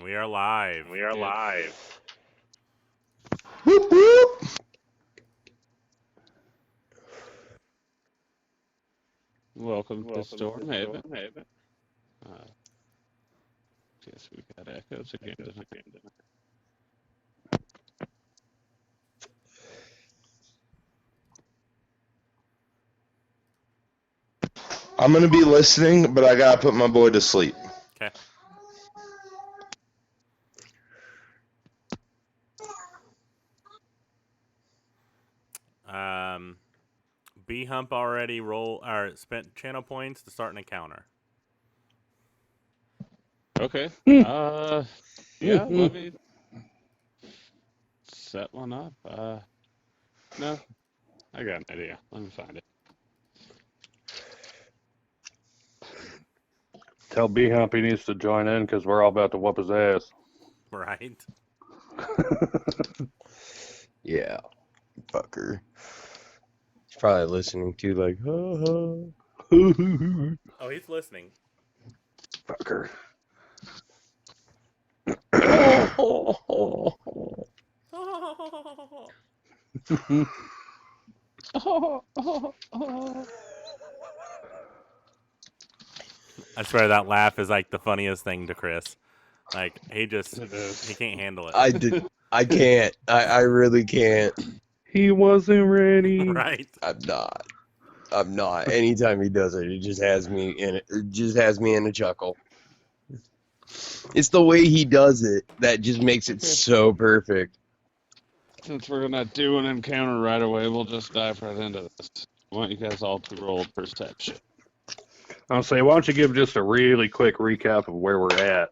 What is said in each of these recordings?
We are live. We are live. Whoop, whoop. Welcome to Stormhaven. Guess we got echoes again. I'm going to be listening, but I got to put my boy to sleep. Okay. B Hump already spent channel points to start an encounter. Okay. Yeah, let me set one up. No, I got an idea. Let me find it. Tell B Hump he needs to join in because we're all about to whoop his ass. Right. Yeah, fucker. He's probably listening to like, Oh, he's listening. Fucker. I swear that laugh is like the funniest thing to Chris. Like he can't handle it. I can't. I really can't. He wasn't ready. Right. I'm not. Anytime he does it, it just has me in a chuckle. It's the way he does it that just makes it so perfect. Since we're gonna do an encounter right away, we'll just dive right into this. I want you guys all to roll perception. I'll say, why don't you give just a really quick recap of where we're at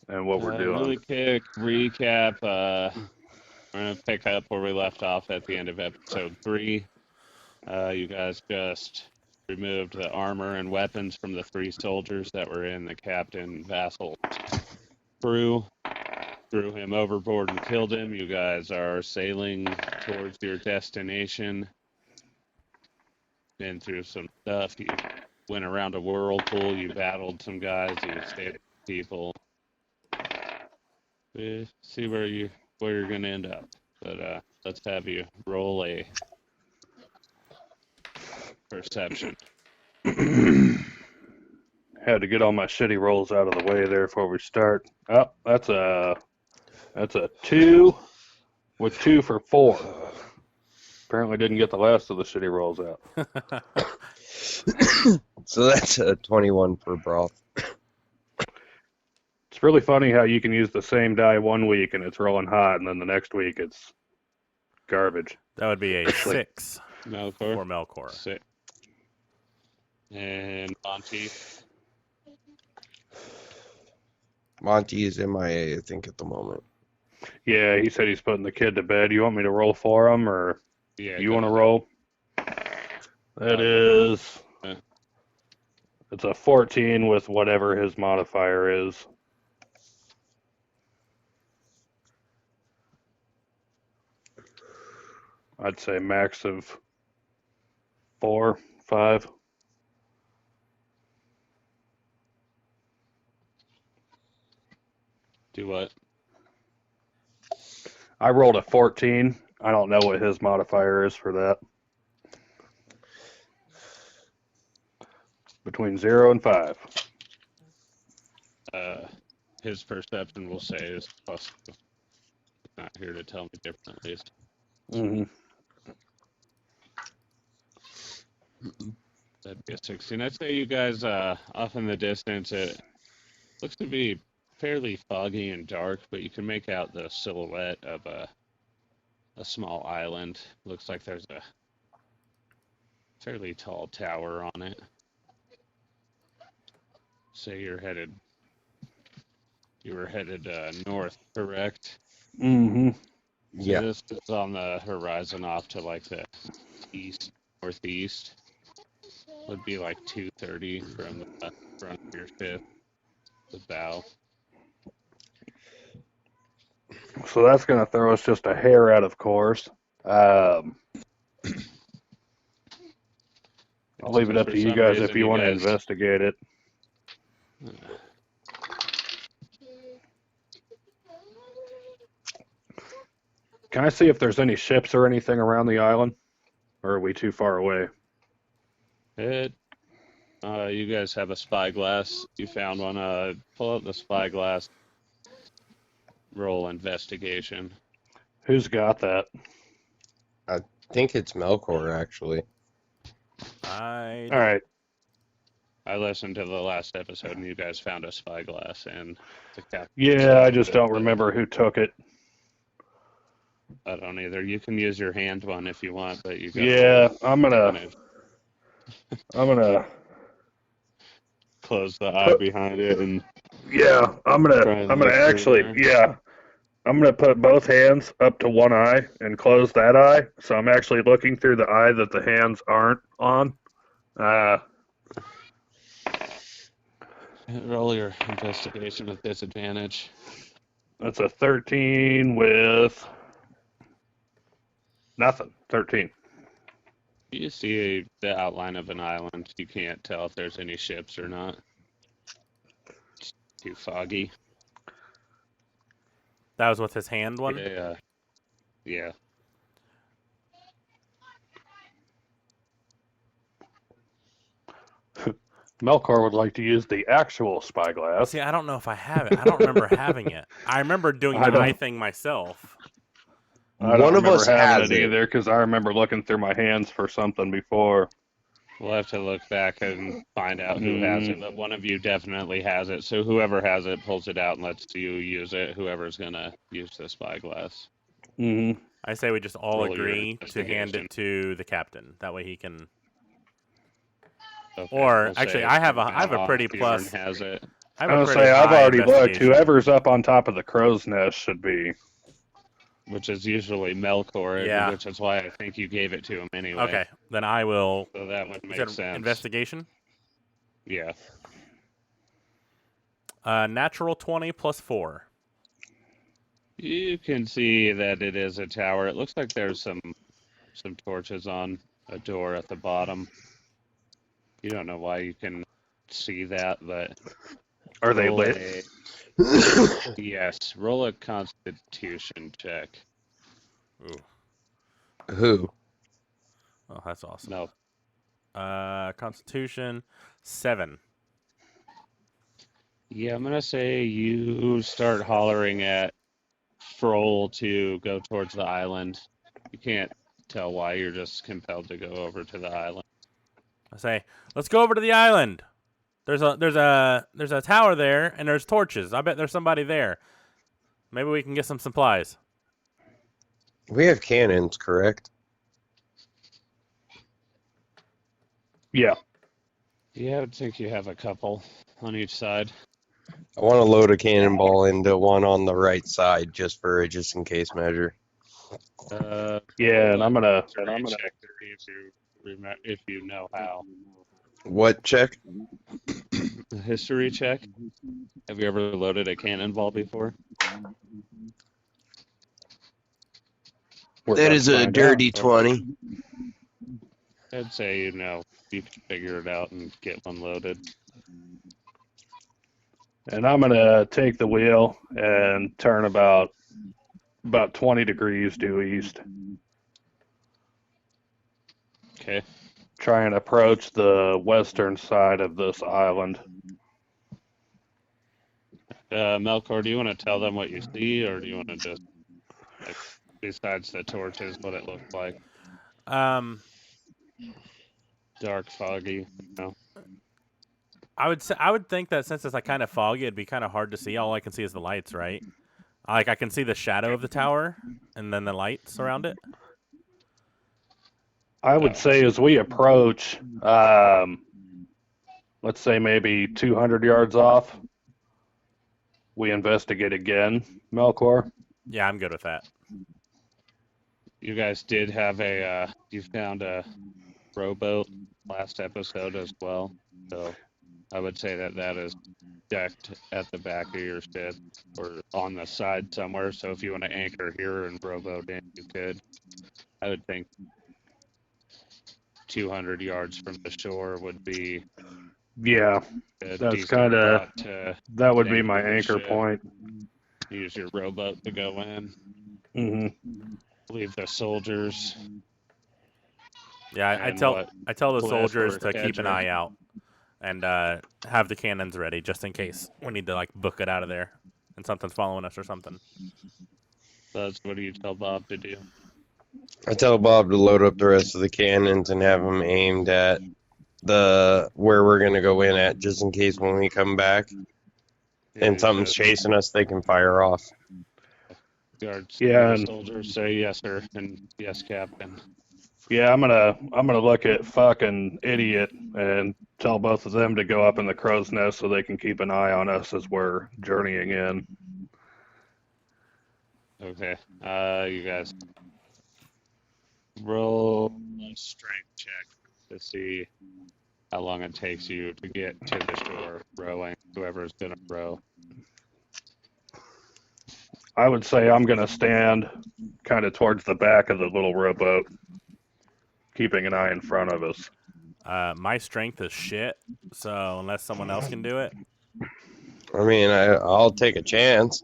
and what we're doing? Really quick recap. We're going to pick up where we left off at the end of episode 3. You guys just removed the armor and weapons from the 3 soldiers that were in the captain Vassal's crew. Threw him overboard and killed him. You guys are sailing towards your destination. Been through some stuff. You went around a whirlpool. You battled some guys. You stayed with people. See where you're going to end up. But let's have you roll a perception. Had to get all my shitty rolls out of the way there before we start. Oh, that's a 2 with 2 for 4. Apparently didn't get the last of the shitty rolls out. So that's a 21 for broth. It's really funny how you can use the same die one week and it's rolling hot, and then the next week it's garbage. That would be a 6 Melkor. for Melkor. 6. And Monty. Monty is MIA, I think, at the moment. Yeah, he said he's putting the kid to bed. You want me to roll for him, or Yeah, you want to roll? That is... It's a 14 with whatever his modifier is. I'd say max of 4, 5. Do what? I rolled a 14. I don't know what his modifier is for that. Between 0 and 5. His perception, we'll say, is plus. Not here to tell me different, at least. Mm-hmm. That'd be a 16. I'd say you guys, off in the distance, it looks to be fairly foggy and dark, but you can make out the silhouette of a small island. Looks like there's a fairly tall tower on it. Say you were headed north, correct? Mm-hmm. Yeah. So this is on the horizon off to like the northeast. Would be like 2:30 from the front of your ship, the bow. So that's going to throw us just a hair out of course. I'll leave it up to you guys if you want to investigate it. Can I see if there's any ships or anything around the island? Or are we too far away? You guys have a spyglass. You found one. Pull out the spyglass. Roll investigation. Who's got that? I think it's Melkor, actually. I All right. I listened to the last episode, and you guys found a spyglass and the captain. Yeah, I just don't remember who took it. I don't either. You can use your hand one if you want, but you got Yeah, I'm gonna close the eye behind it and I'm Try gonna and I'm gonna look through actually there. I'm gonna put both hands up to one eye and close that eye. So I'm actually looking through the eye that the hands aren't on. roll your investigation with disadvantage. That's a 13 with nothing. 13. You see the outline of an island. You can't tell if there's any ships or not. It's too foggy. That was with his hand one? Yeah. Melkor would like to use the actual spyglass. See, I don't know if I have it. I don't remember having it. I remember doing I the don't- eye thing myself. I don't One of remember us having has it it. either because I remember looking through my hands for something before. We'll have to look back and find out who has it, but one of you definitely has it. So whoever has it pulls it out and lets you use it. Whoever's gonna use the spyglass. Mm-hmm. I say we just all Roll your agree to hand investigation. it to the captain. That way he can. Okay, Or, we'll actually, say I have a Bjorn pretty plus- has it. I I have a was pretty say I've high already looked. investigation. Whoever's up on top of the crow's nest should be. Which is usually Melkor, Yeah. which is why I think you gave it to him anyway. Okay, then I will. So that would You make said sense. investigation. Yeah. Natural 20 plus 4. You can see that it is a tower. It looks like there's some torches on a door at the bottom. You don't know why you can see that, but Are they roll lit? yes, roll a Constitution check. Ooh. Who? Oh, that's awesome. No, Constitution 7. yeah, I'm gonna say you start hollering at Froll to go towards the island. You can't tell why. You're just compelled to go over to the island. I say, let's go over to the island. There's a tower there, and there's torches. I bet there's somebody there. Maybe we can get some supplies. We have cannons, correct? Yeah. Yeah, I would think you have a couple on each side. I want to load a cannonball into one on the right side just for a just in case measure. Yeah, and I'm gonna. check if you know how. What check? A history check. Have you ever loaded a cannonball before? we're That gonna is a find dirty 20. I'd say you can figure it out and get one loaded. And I'm gonna take the wheel and turn about 20 degrees due east. Okay. Try and approach the western side of this island. Melkor, do you want to tell them what you see, or do you want to just, like, besides the torches, what it looks like? Dark, foggy. No. I would think that since it's like kind of foggy, it'd be kind of hard to see. All I can see is the lights, right? Like I can see the shadow of the tower and then the lights around it. I would say as we approach, let's say maybe 200 yards off, we investigate again, Melkor. Yeah, I'm good with that. You guys did have you found a rowboat last episode as well. So I would say that is decked at the back of your ship or on the side somewhere. So if you want to anchor here and rowboat in, you could. I would think 200 yards from the shore would be Yeah, a that's decent kinda- spot to that would be anchor my the anchor ship. point. use your rowboat to go in. Mm-hmm. Leave the soldiers. Yeah, I And tell what, I tell the Cliff soldiers or to keep an Edger? eye out and have the cannons ready just in case we need to like book it out of there and something's following us or something. That's what do you tell Bob to do? I tell Bob to load up the rest of the cannons and have them aimed at the where we're gonna go in at, just in case when we come back and something's chasing us, they can fire off. Guards, Yeah, the and soldiers say yes, sir, and yes, Captain. yeah, I'm gonna look at fucking idiot and tell both of them to go up in the crow's nest so they can keep an eye on us as we're journeying in. Okay. You guys roll a strength check to see how long it takes you to get to the shore rowing, whoever's gonna row. I would say I'm gonna stand kind of towards the back of the little rowboat, keeping an eye in front of us. My strength is shit, so unless someone else can do it, I mean, I'll take a chance.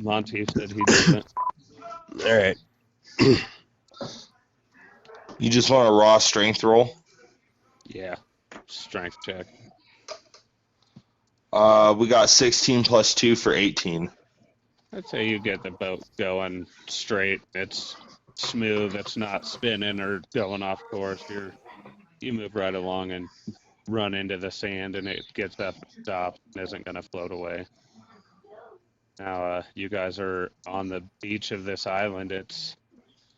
Monty said he doesn't. All right. You just want a raw strength roll? Yeah. Strength check. We got 16 plus 2 for 18. I'd say you get the boat going straight. It's smooth. It's not spinning or going off course. You move right along and run into the sand, and it gets up and stops and isn't going to float away. Now, you guys are on the beach of this island. It's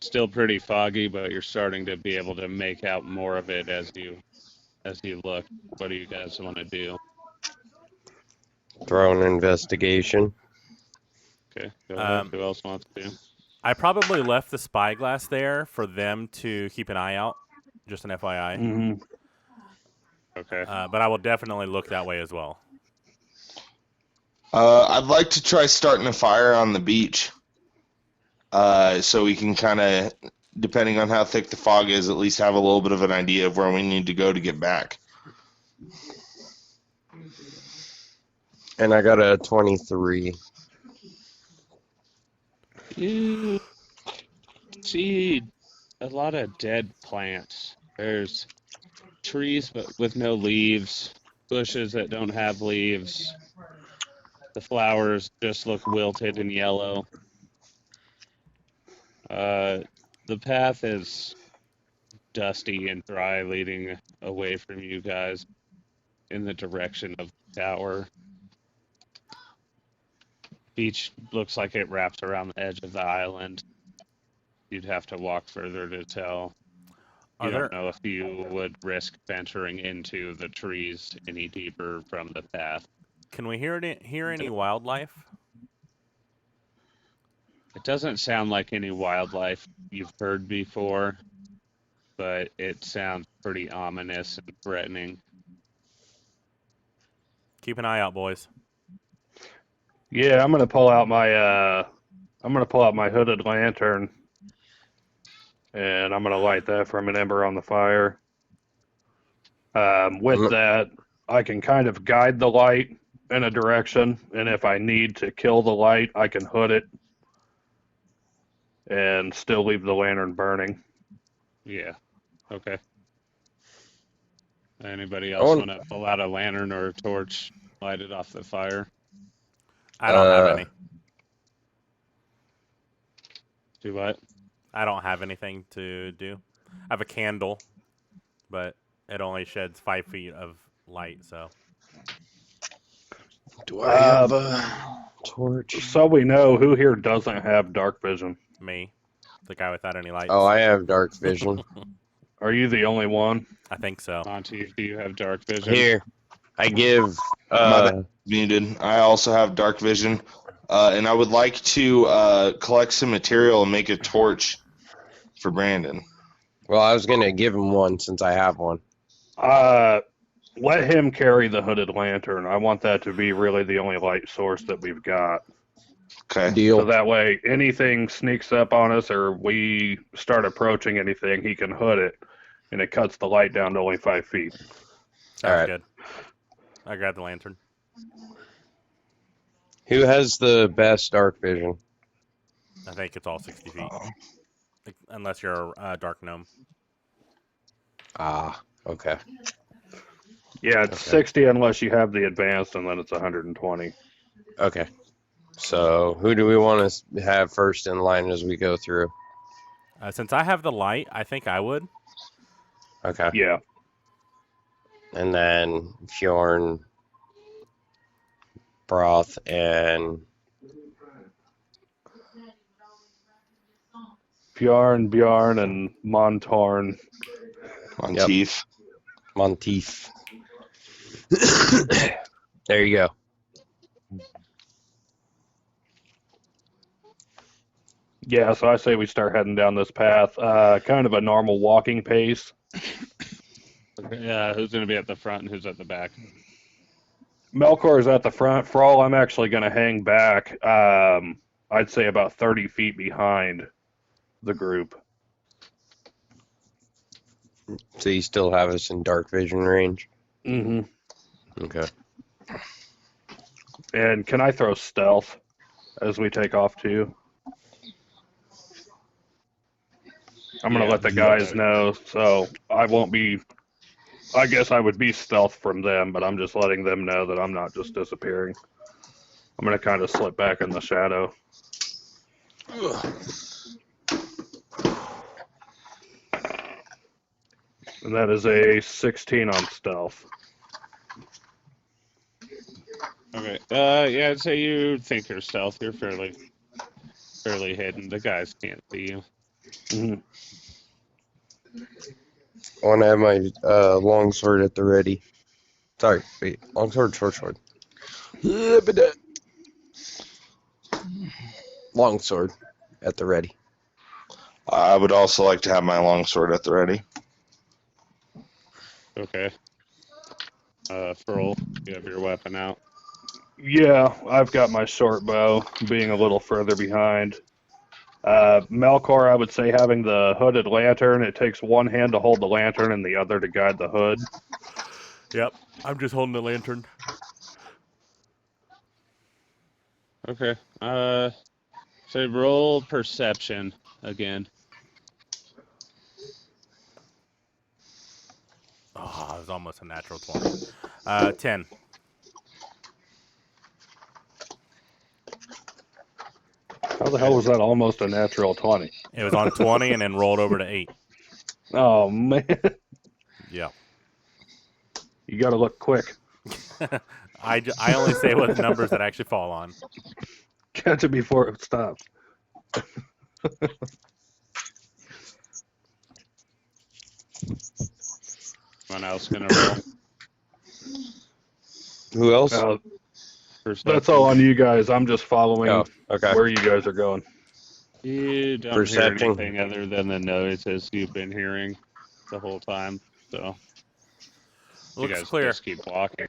still pretty foggy, but you're starting to be able to make out more of it as you look. What do you guys want to do? Throw an investigation. Okay, go ahead. Who else wants to? I probably left the spyglass there for them to keep an eye out. Just an FYI. Mm-hmm. Okay. But I will definitely look that way as well. I'd like to try starting a fire on the beach. So we can kind of, depending on how thick the fog is, at least have a little bit of an idea of where we need to go to get back. And I got a 23. You see a lot of dead plants. There's trees but with no leaves, bushes that don't have leaves. The flowers just look wilted and yellow. The path is dusty and dry, leading away from you guys in the direction of the tower. Beach looks like it wraps around the edge of the island. You'd have to walk further to tell. You don't know if you would risk venturing into the trees any deeper from the path. Can we hear any wildlife? It doesn't sound like any wildlife you've heard before, but it sounds pretty ominous and threatening. Keep an eye out, boys. Yeah, I'm gonna pull out my hooded lantern, and I'm gonna light that from an ember on the fire. With that, I can kind of guide the light in a direction, and if I need to kill the light, I can hood it and still leave the lantern burning. Yeah. Okay. Anybody else want to pull out a lantern or a torch, light it off the fire? I don't have any. Do what? I don't have anything to do. I have a candle, but it only sheds 5 feet of light, so. Do I have a torch? So we know who here doesn't have dark vision. Me. The guy without any lights. Oh, I have dark vision. Are you the only one? I think so. Monty, do you have dark vision? Here, I give. muted. I also have dark vision, and I would like to collect some material and make a torch for Brandon. Well, I was gonna give him one since I have one. Let him carry the hooded lantern. I want that to be really the only light source that we've got. Okay. Deal. So that way, anything sneaks up on us or we start approaching anything, he can hood it, and it cuts the light down to only 5 feet. Sounds good. I grabbed the lantern. Who has the best dark vision? I think it's all 60 feet, Oh. unless you're a dark gnome. Ah, okay. Yeah, it's Okay. 60 unless you have the advanced, and then it's 120. Okay. So who do we want to have first in line as we go through? Since I have the light, I think I would. Okay. Yeah. And then Fjorn, Broth, and Bjorn, and Montorn. Monteith. Monteith. There you go. Yeah, so I say we start heading down this path. Kind of a normal walking pace. Okay, who's going to be at the front and who's at the back? Melkor is at the front. Thrall, I'm actually going to hang back. I'd say about 30 feet behind the group. So you still have us in dark vision range? Mm-hmm. Okay. And can I throw stealth as we take off too? I'm going to Yeah, let the guys know, so I won't be. I guess I would be stealth from them, but I'm just letting them know that I'm not just disappearing. I'm going to kind of slip back in the shadow. And that is a 16 on stealth. Okay. Yeah, I'd say you think you're stealth. You're fairly hidden. The guys can't see you. Mhm. I want to have my longsword at the ready. Sorry, wait. Longsword, short sword. Longsword at the ready. I would also like to have my longsword at the ready. Okay. Furl, you have your weapon out. Yeah, I've got my short bow being a little further behind. Melkor, I would say having the hooded lantern. It takes one hand to hold the lantern and the other to guide the hood. Yep. I'm just holding the lantern. Okay. So roll perception again. Oh, it was almost a natural 20. 10. How the hell was that almost a natural 20? It was on 20 and then rolled over to 8. Oh, man. Yeah. You got to look quick. I only say what numbers that actually fall on. Catch it before it stops. Someone else gonna roll Who else? perception? That's all on you guys. I'm just following Oh, okay. where you guys are going. You don't Perception. hear anything other than the noises you've been hearing the whole time. So you Looks guys clear. just keep walking.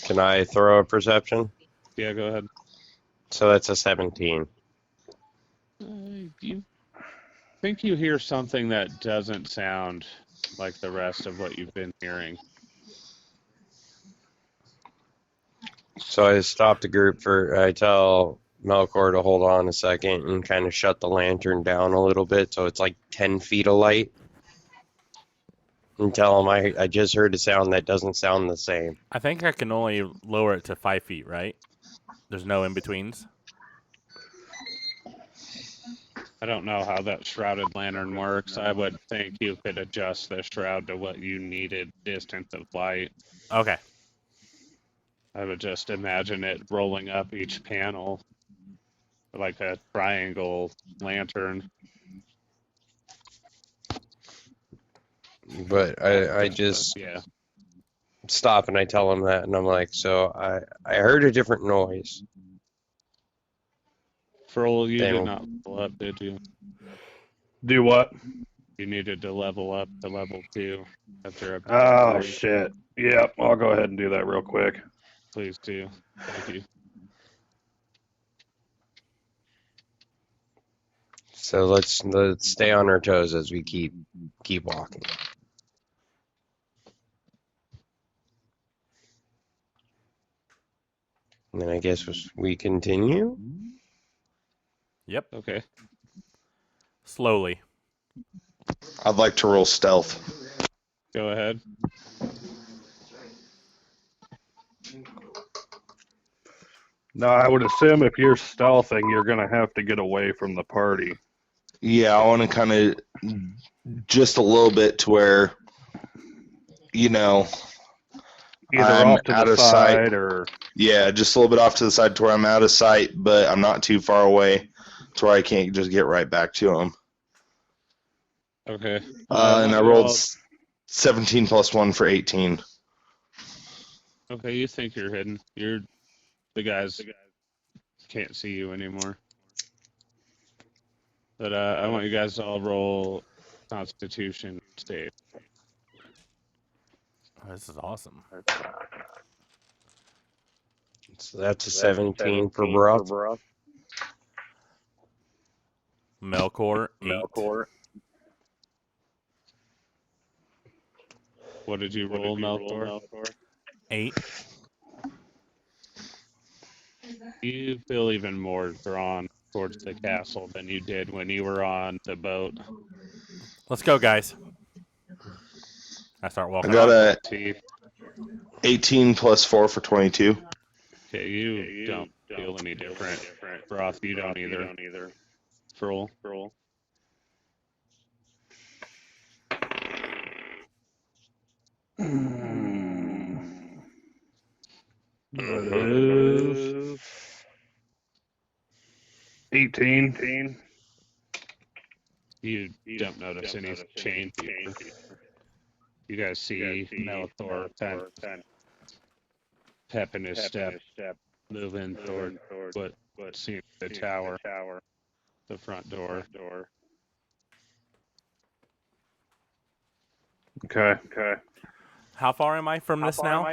Can I throw a perception? Yeah, go ahead. So that's a 17. You think you hear something that doesn't sound like the rest of what you've been hearing. So I stop the group I tell Melkor to hold on a second and kind of shut the lantern down a little bit so it's like 10 feet of light. And tell him I just heard a sound that doesn't sound the same. I think I can only lower it to 5 feet, right? There's no in-betweens. I don't know how that shrouded lantern works. I would think you could adjust the shroud to what you needed distance of light. Okay. I would just imagine it rolling up each panel like a triangle lantern. But I just Yeah. stop and I tell him that and I'm like, so I heard a different noise. Furl, you Damn. did not level up, did you? Do what? You needed to level up to level 2 after a Oh, shit. Yep, I'll go ahead and do that real quick. Please do. Thank you. So let's stay on our toes as we keep walking. And then I guess we continue. Yep. Okay. Slowly. I'd like to roll stealth. Go ahead. No, I would assume if you're stealthing, you're going to have to get away from the party. Yeah, I want to kind of just a little bit to where, you know, Either I'm off to out the of sight. side or... Yeah, just a little bit off to the side to where I'm out of sight, but I'm not too far away to where I can't just get right back to him. Okay. And I rolled 17 plus 1 for 18. Okay, you think you're hidden. The guys can't see you anymore. But I want you guys to all roll Constitution save. This is awesome. So that's a 17 for Broth. Melkor, 8. What did you roll, Melkor? 8. You feel even more drawn towards the castle than you did when you were on the boat. Let's go, guys. I start I walking got on. a 18 plus 4 for 22. Okay, you don't feel any different. Broth, you don't either. Roll. That is 18. You don't notice any change. You guys see Melkor kind of pep in his step, moving toward what seems the tower, the front door. Okay. How far am I from this now?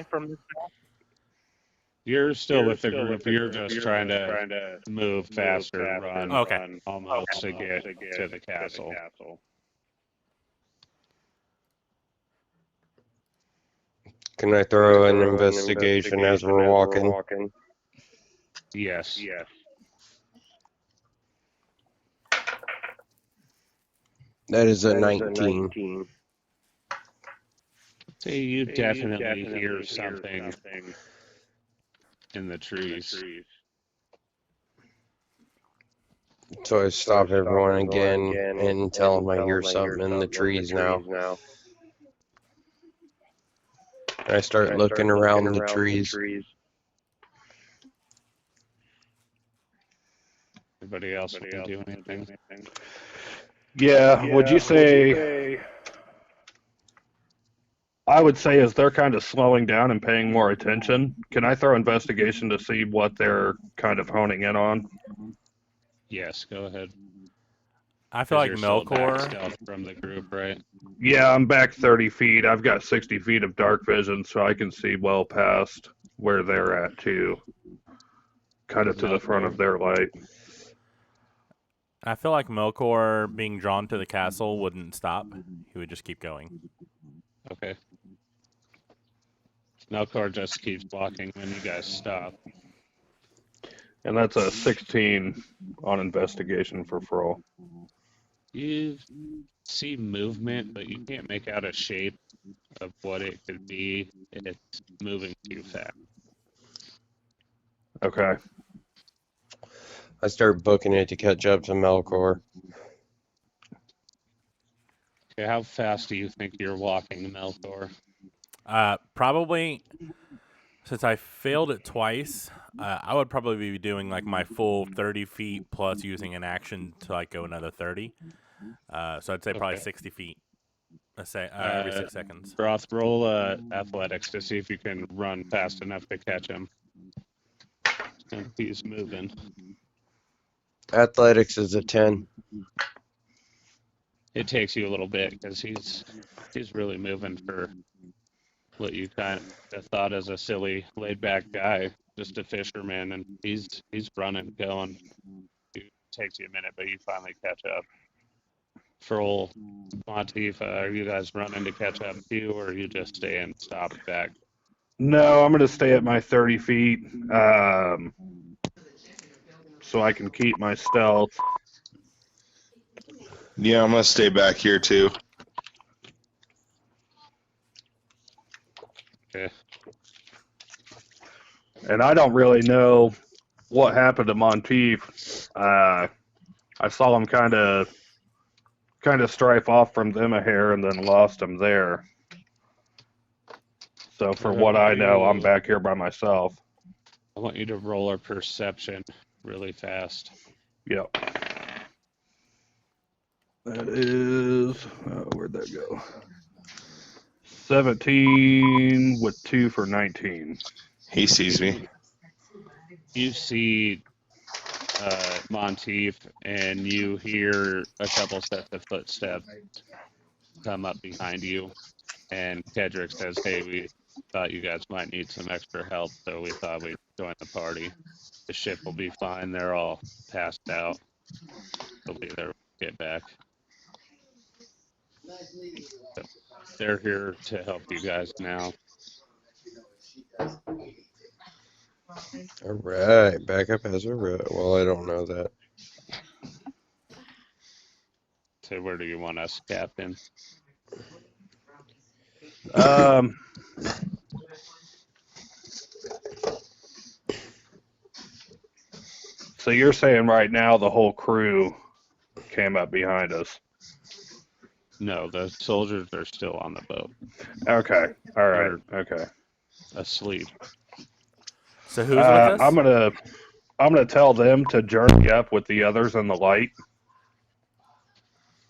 You're still with the group. You're just trying to move faster, run Okay. almost to get to the castle. Can I throw an investigation as we're walking? Yes. That is a 19. See, you definitely hear something in the trees. So I stop everyone again and tell them I hear something in the trees now. I start looking around the trees. Anybody else want to do anything? Yeah, would you say... I would say as they're kind of slowing down and paying more attention, can I throw investigation to see what they're kind of honing in on? Yes, go ahead. I feel like You're still back Melkor. stealth from the group, right? Yeah, I'm back 30 feet. I've got 60 feet of dark vision, so I can see well past where they're at, too. Kind of to the front of their light. I feel like Melkor being drawn to the castle wouldn't stop. He would just keep going. Okay. Melkor just keeps walking when you guys stop. And that's a 16 on investigation for Froll. You see movement, but you can't make out a shape of what it could be. It's moving too fast. Okay. I start booking it to catch up to Melkor. Okay, how fast do you think you're walking, Melkor? Probably, since I failed it twice, I would probably be doing like my full 30 feet plus using an action to like go another 30. So I'd say probably 60 feet. Let's say every 6 seconds. Broth, roll athletics to see if you can run fast enough to catch him. And he's moving. Athletics is a 10. It takes you a little bit because he's really moving for what you kind of thought as a silly, laid-back guy, just a fisherman, and he's running, going. It takes you a minute, but you finally catch up. Froll, Monteef, are you guys running to catch up too, or are you just staying stopped back? No, I'm going to stay at my 30 feet. so I can keep my stealth. Yeah, I'm gonna stay back here too. Okay. And I don't really know what happened to Monteith. I saw him kind of strife off from them a hair and then lost him there. So for what I know, I'm back here by myself. I want you to roll a perception really fast. Yep. That is, where'd that go? 17 with 2 for 19. He sees me. You see Monteith, and you hear a couple sets of footsteps come up behind you. And Kedrick says, "Hey, we thought you guys might need some extra help, so we thought we'd join the party. The ship will be fine. They're all passed out. They'll be there when we get back. So they're here to help you guys now." All right, backup has a well, I don't know that. So where do you want us, Captain? So you're saying right now the whole crew came up behind us? No, the soldiers are still on the boat. Okay. All right. Okay. Asleep. So who's with us? I'm gonna tell them to journey up with the others in the light,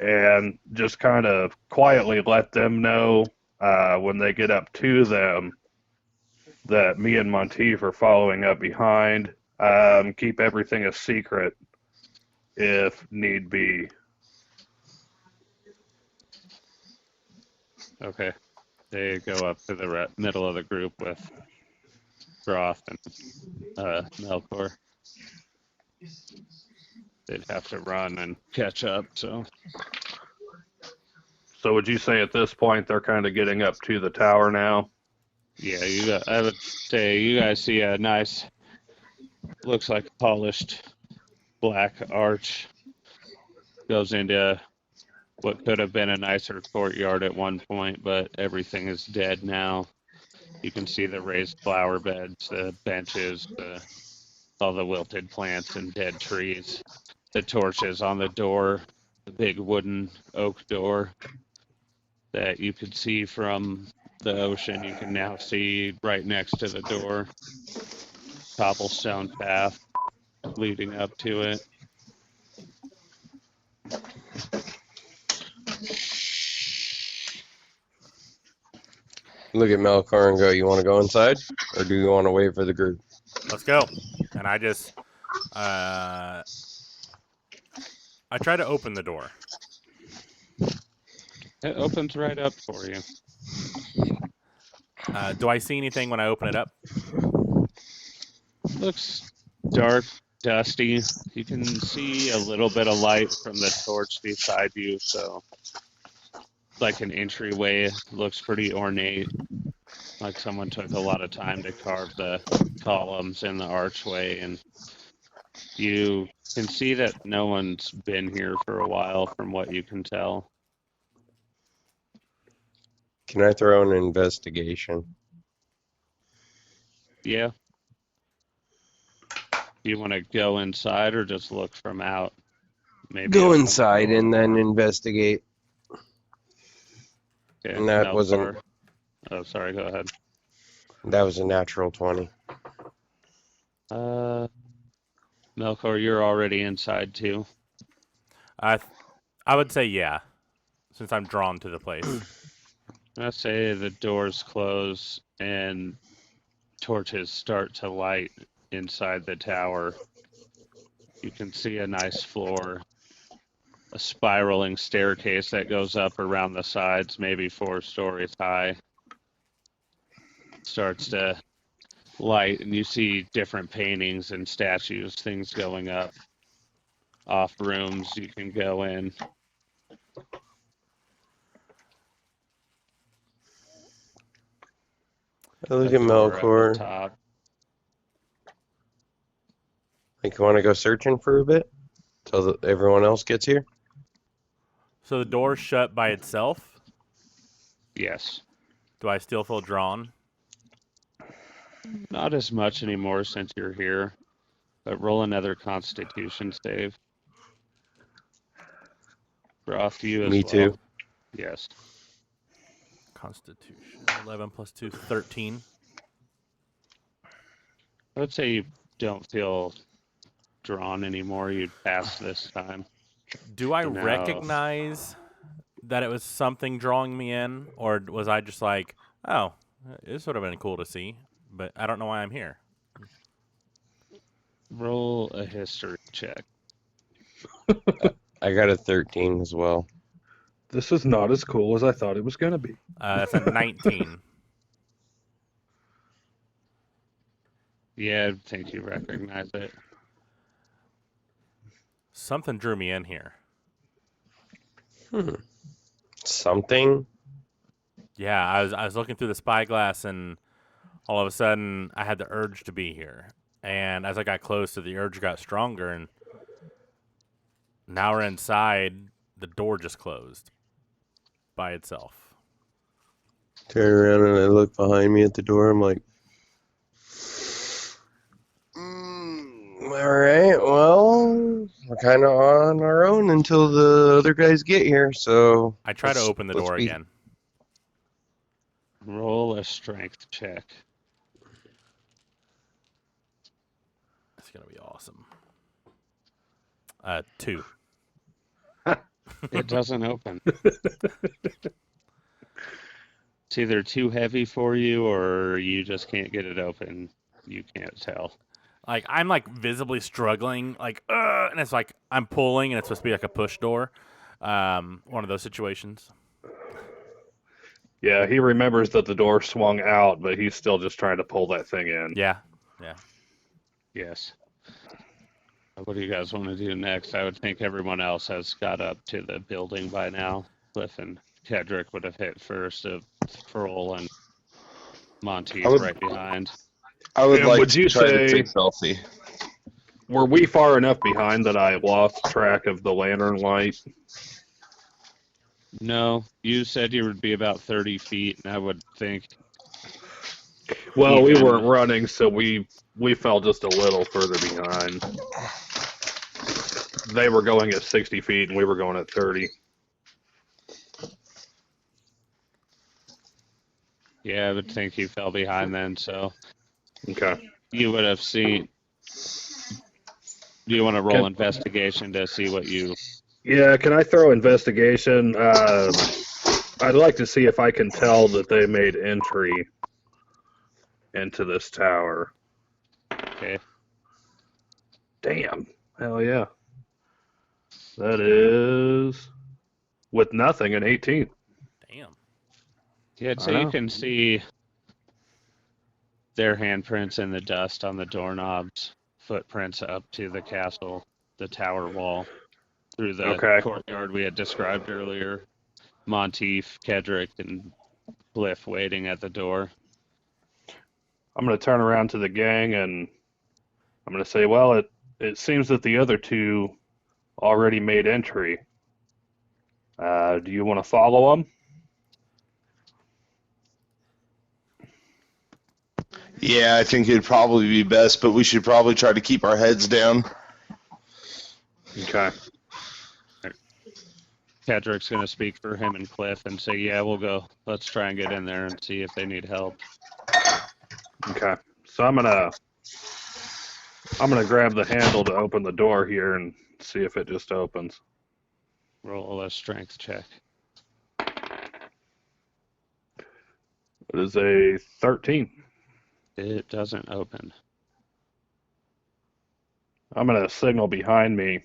and just kind of quietly let them know when they get up to them that me and Monteith are following up behind. Keep everything a secret if need be. Okay. They go up to the middle of the group with Groth and Melkor. They'd have to run and catch up, so. So would you say at this point they're kind of getting up to the tower now? Yeah, I would say you guys see a nice, looks like a polished black arch. Goes into what could have been a nicer courtyard at one point, but everything is dead now. You can see the raised flower beds, the benches, all the wilted plants and dead trees, the torches on the door, the big wooden oak door that you could see from the ocean. You can now see right next to the door, cobblestone path leading up to it. Look at Melkor and go, you want to go inside? Or do you want to wait for the group? Let's go. And I just, I try to open the door. It opens right up for you. Do I see anything when I open it up? Looks dark, dusty. You can see a little bit of light from the torch beside you, so like an entryway. Looks pretty ornate, like someone took a lot of time to carve the columns in the archway, and you can see that no one's been here for a while from what you can tell. Can I throw an investigation? Yeah. Do you want to go inside or just look from out? Maybe Go open- inside and then investigate. Okay, And that Melkor. wasn't- Oh, sorry. Go ahead. That was a natural 20. Melkor, you're already inside too. I would say yeah, since I'm drawn to the place. I say the doors close and torches start to light inside the tower. You can see a nice floor, a spiraling staircase that goes up around the sides, maybe 4 stories high. Starts to light, and you see different paintings and statues, things going up. Off rooms you can go in. I look A at door at the Melkor. top. Think you want to go searching for a bit till everyone else gets here? So the door's shut by itself. Yes. Do I still feel drawn? Not as much anymore since you're here, but roll another Constitution save. Roth, you as Me well. too. Yes. Constitution. 11 plus 2, 13. I would say you don't feel drawn anymore. You passed this time. Do I No. recognize that it was something drawing me in? Or was I just like, oh, this would have been cool to see, but I don't know why I'm here? Roll a history check. I got a 13 as well. This is not as cool as I thought it was going to be. That's a 19. Yeah, I think you recognize it. Something drew me in here. Something? Yeah, I was looking through the spyglass, and all of a sudden I had the urge to be here. And as I got closer, the urge got stronger, and now we're inside. The door just closed by itself. Turn around and I look behind me at the door. I'm like, all right, well, we're kind of on our own until the other guys get here, so... I try to open the door again. Roll a strength check. It's going to be awesome. 2. It doesn't open. It's either too heavy for you or you just can't get it open. You can't tell. Like, I'm, like, visibly struggling, like, and it's like I'm pulling, and it's supposed to be like a push door. One of those situations. Yeah, he remembers that the door swung out, but he's still just trying to pull that thing in. Yeah. Yes. What do you guys want to do next? I would think everyone else has got up to the building by now. Cliff and Kedrick would have hit first, Froll and Monteith right behind. I would And like would to you try to say- stay stealthy. Were we far enough behind that I lost track of the lantern light? No, you said you would be about 30 feet, and I would think... Well, we Even- weren't running, so we fell just a little further behind. They were going at 60 feet, and we were going at 30. Yeah, I would think you fell behind then, so Okay. you would have seen... Do you want to roll Can- investigation to see what you... Yeah, can I throw investigation? I'd like to see if I can tell that they made entry into this tower. Okay. Damn. Hell yeah. That is with nothing an 18. Damn. Yeah, so you can see their handprints in the dust on the doorknobs, footprints up to the castle, the tower wall, through the courtyard we had described earlier. Monteith, Kedrick, and Cliff waiting at the door. I'm going to turn around to the gang and I'm going to say, well, it seems that the other two already made entry. Do you want to follow them? Yeah, I think it'd probably be best, but we should probably try to keep our heads down. Okay. Kedrick's going to speak for him and Cliff and say, yeah, we'll go. Let's try and get in there and see if they need help. Okay. So I'm gonna grab the handle to open the door here and see if it just opens. Roll a strength check. It is a 13. It doesn't open. I'm gonna signal behind me.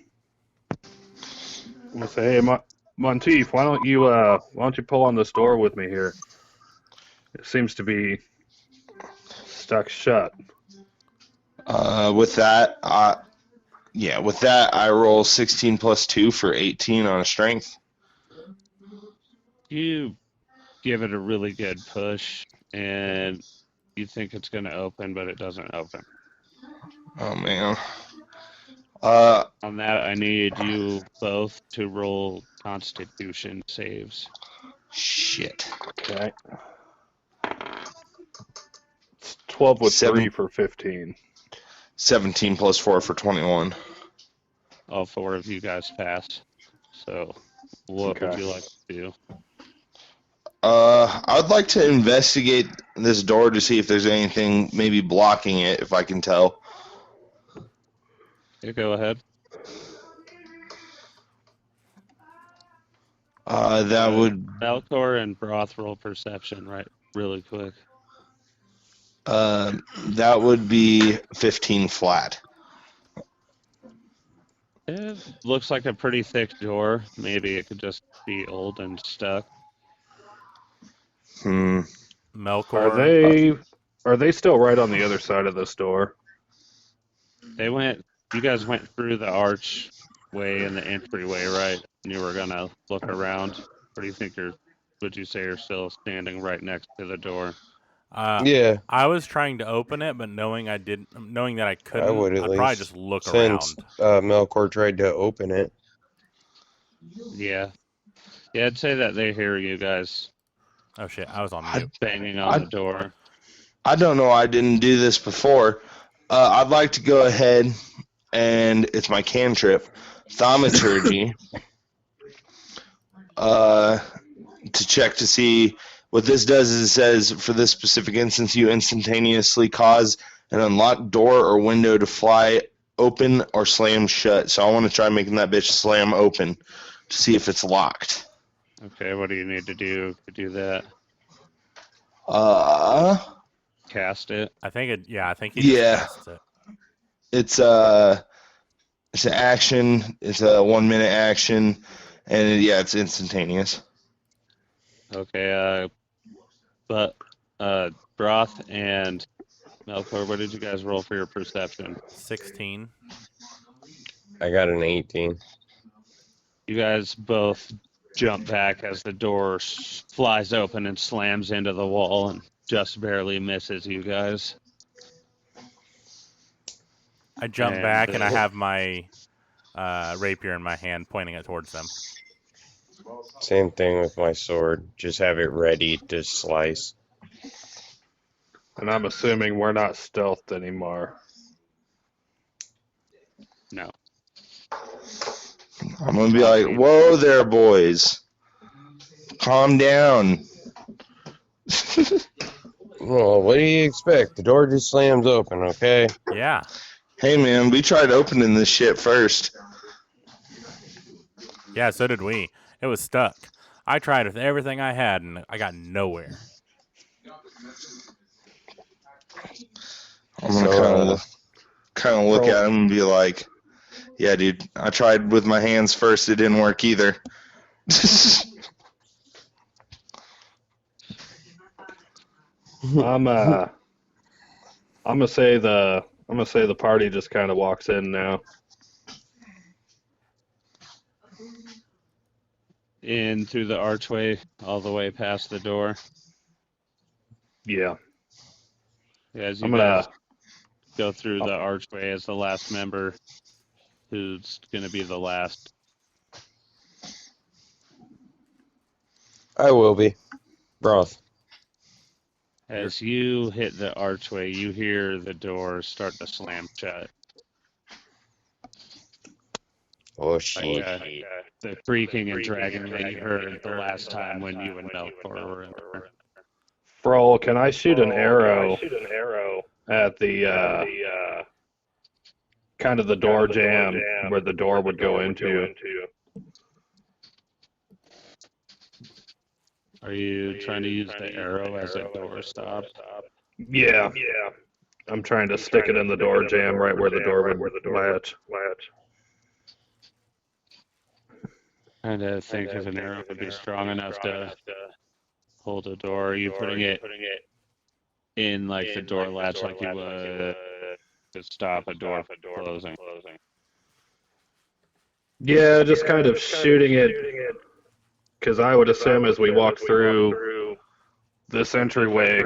I'm gonna say, hey, Monteith, why don't you pull on this door with me here? It seems to be stuck shut. With that, I roll 16 plus 2 for 18 on a strength. You give it a really good push, and you think it's going to open, but it doesn't open. Oh, man. On that, I need you both to roll Constitution saves. Shit. Okay. It's 12 with 3 for 15. 17 plus 4 for 21. All 4 of you guys pass. So, what would Okay. you like to do? I would like to investigate this door to see if there's anything maybe blocking it, if I can tell. You go ahead. That would Valcor and Broth roll perception, right? Really quick. that would be 15 flat. It looks like a pretty thick door. Maybe it could just be old and stuck. Melkor. Are they still right on the other side of this door? You guys went through the archway and the entryway, right? And you were gonna look around. Or do you think would you say you're still standing right next to the door? Yeah, I was trying to open it, but knowing that I couldn't, I would at I'd least. probably just look Since around. Melkor tried to open it. Yeah. Yeah, I'd say that they hear you guys Oh shit, I was on mute. banging on the door. I don't know. I didn't do this before. I'd like to go ahead and it's my cantrip, thaumaturgy, to check to see what this does. Is it says for this specific instance, you instantaneously cause an unlocked door or window to fly open or slam shut. So I want to try making that bitch slam open to see if it's locked. Okay, what do you need to do to do that? Cast it. I think he just casts it. It's an action. It's a 1 minute action, and it's instantaneous. Okay, but Broth and Melkor, what did you guys roll for your perception? 16. I got an 18. You guys both jump back as the door flies open and slams into the wall and just barely misses you guys. I jump back and I have my rapier in my hand, pointing it towards them. Same thing with my sword. Just have it ready to slice. And I'm assuming we're not stealthed anymore. No. I'm gonna be like, "Whoa there, boys! Calm down." Well, what do you expect? The door just slams open, okay? Yeah. Hey man, we tried opening this shit first. Yeah, so did we. It was stuck. I tried with everything I had, and I got nowhere. I'm gonna kind of look at him and be like, "Yeah, dude, I tried with my hands first. It didn't work either." I'm gonna say the party just kind of walks in now. In through the archway, all the way past the door. Yeah. As you guys go through the archway as the last member, who's going to be the last. I will be. Broth. As you hit the archway, you hear the door start to slam shut. Oh, shit. Like the creaking and dragging that you heard the last time when you and Melkor were in there. Froll, can I shoot an arrow at the kind of the door jam where the door would go into? Are you trying to use the arrow as a door stop? Yeah. I'm trying to stick it in the door jam right where the door would latch. Trying to think if an arrow would be strong enough to hold a door. Are you putting it in like the door latch like you would to stop a door closing? Yeah, just kind of shooting it, because I would assume as we walk through this entryway,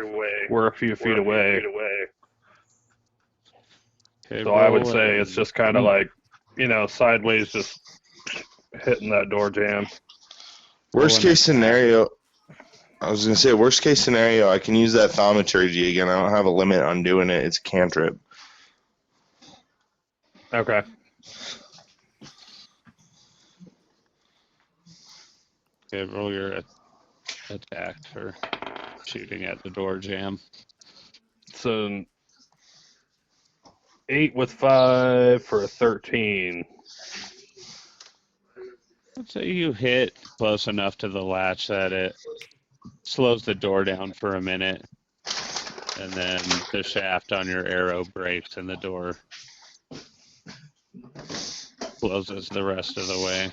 we're a few feet away. Okay, So I would roll say it's just kind of like sideways, just hitting that door jam. Worst case scenario, I was gonna say worst case scenario, I can use that thaumaturgy again. I don't have a limit on doing it. It's a cantrip. Okay. Okay, roll your attack for shooting at the door jam. It's an 8 with 5 for a 13. Let's say you hit close enough to the latch that it slows the door down for a minute, and then the shaft on your arrow breaks and the door closes the rest of the way.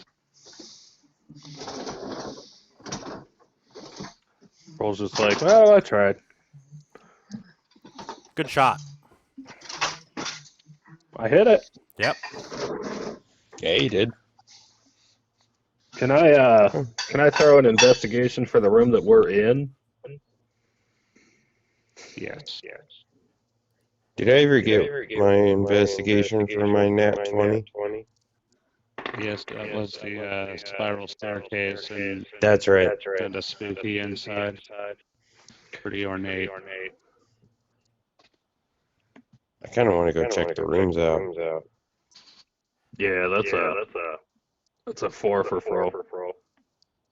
Roll's just like, well, I tried. Good shot. I hit it. Yep. Yeah, you did. Can I throw an investigation for the room that we're in? Yes. Did I ever get my investigation for my nat 20? Yes, that was the spiral staircase and That's right. kind of spooky inside. Pretty ornate. I kind of want to go check the rooms out. Yeah, that's a 4 for throw.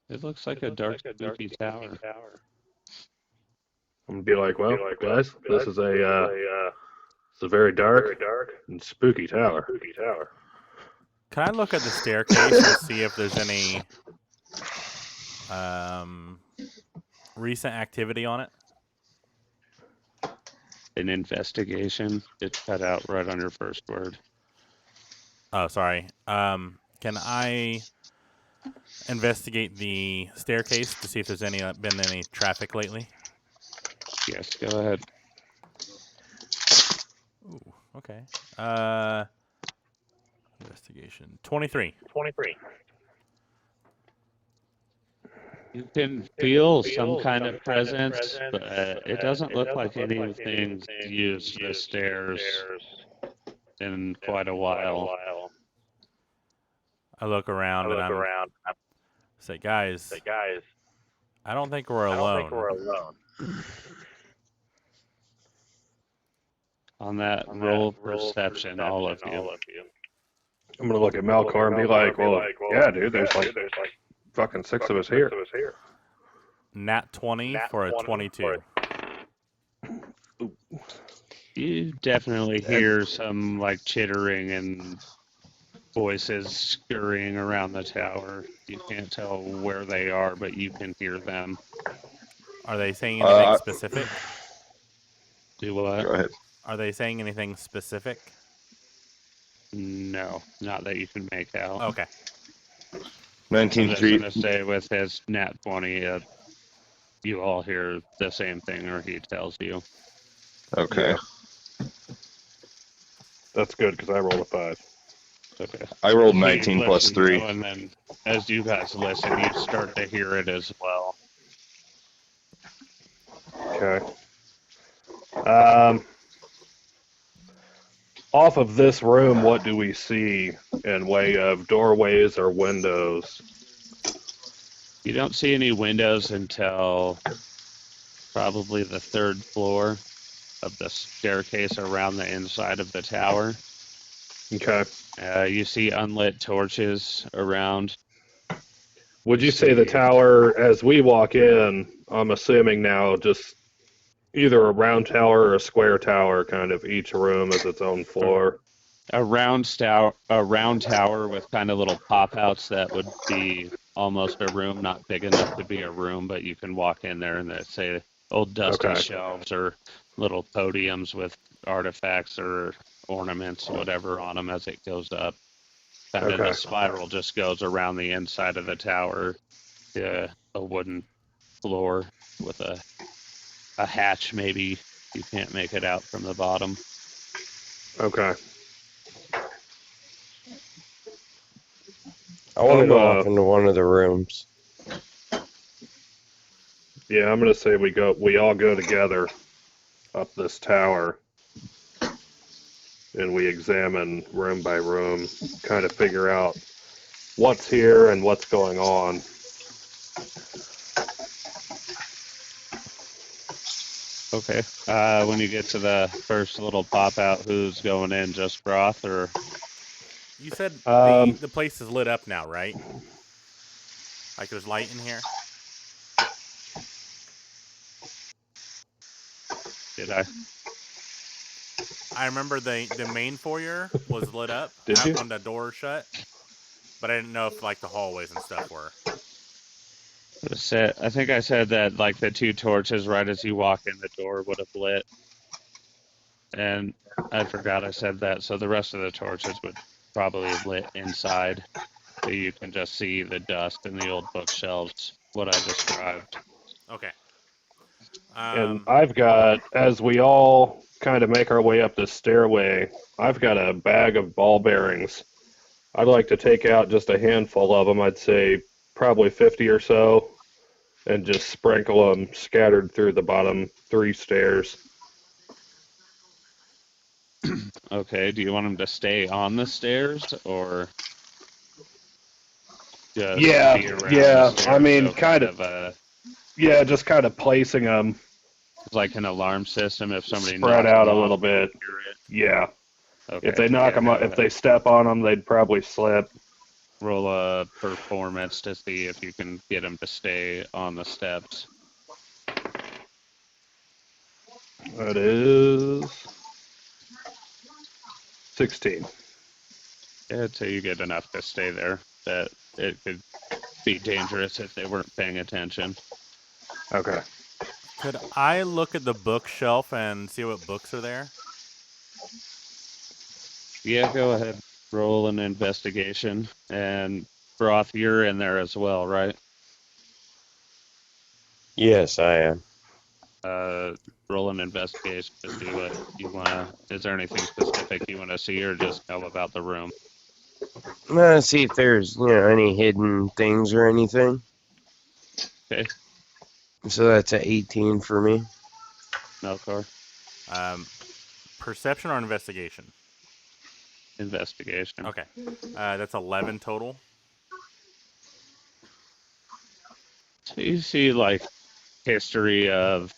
It looks like a dark, spooky tower. I'm gonna be like, well, guys, this is a very dark and spooky tower. Can I look at the staircase to see if there's any recent activity on it? An investigation. It's cut out right on your first word. Oh, sorry. Can I investigate the staircase to see if there's been any traffic lately? Yes, go ahead. Ooh, okay. Investigation 23. You can feel some kind of presence, but it doesn't look like anything's used the stairs in quite a while. I look around and I say, guys, I don't think we're alone. On that roll of perception, all of you. I'm gonna look at Melkor and be like, well, yeah, dude, there's like fucking 6 of us here. Nat 20 for a 22. You definitely hear some like chittering and voices scurrying around the tower. You can't tell where they are, but you can hear them. Are they saying anything specific? Do what? Go ahead. Are they saying anything specific? No, not that you can make out. Okay. I'm just 19-3. going to say with his nat 20, you all hear the same thing, or he tells you. Okay. Yeah. That's good, because I rolled a 5. Okay. I rolled He 19 lets plus you 3. know, and then as you guys listen, you start to hear it as well. Okay. Off of this room, what do we see in way of doorways or windows? You don't see any windows until probably the 3rd floor of the staircase around the inside of the tower. Okay. You see unlit torches around. Would you say the tower, as we walk in, I'm assuming now just either a round tower or a square tower, kind of each room has its own floor? A round tower with kind of little pop-outs that would be almost a room, not big enough to be a room, but you can walk in there and they say old dusty shelves or little podiums with artifacts or ornaments, whatever, on them as it goes up. Kind of the spiral just goes around the inside of the tower to a wooden floor with a hatch, maybe. You can't make it out from the bottom. Okay. I want to go off into one of the rooms. Yeah, I'm gonna say we all go together up this tower. and we examine room by room, kind of figure out what's here and what's going on. Okay. When you get to the first little pop out, who's going in? Just Broth or? You said Um, the place is lit up now, right? Like there's light in here. Did I? I remember the main foyer was lit up Did you? when the door shut, but I didn't know if like the hallways and stuff were. I think I said that like the 2 torches right as you walk in the door would have lit, and I forgot I said that. So the rest of the torches would probably have lit inside, so you can just see the dust in the old bookshelves. What I described. Okay. And I've got, as we all kind of make our way up this stairway, I've got a bag of ball bearings. I'd like to take out just a handful of them, I'd say probably 50 or so, and just sprinkle them scattered through the bottom 3 stairs. Okay, do you want them to stay on the stairs or just be around the stairs? I mean, so kind of, yeah, just kind of placing them like an alarm system if somebody spread knocks out them a little off, bit. hear it. Yeah. Okay. If they knock them up, if they step on them, they'd probably slip. Roll a performance to see if you can get them to stay on the steps. That is 16. Yeah, so you get enough to stay there. That it could be dangerous if they weren't paying attention. Okay. Could I look at the bookshelf and see what books are there? Yeah, go ahead. Roll an investigation. And Broth, you're in there as well, right? Yes, I am. Roll an investigation to see what you want to. Is there anything specific you want to see or just know about the room? I'm gonna see if there's any hidden things or anything. Okay. So that's a 18 for me. Melkor? Perception or investigation? Investigation. Okay. That's 11 total. So you see like history of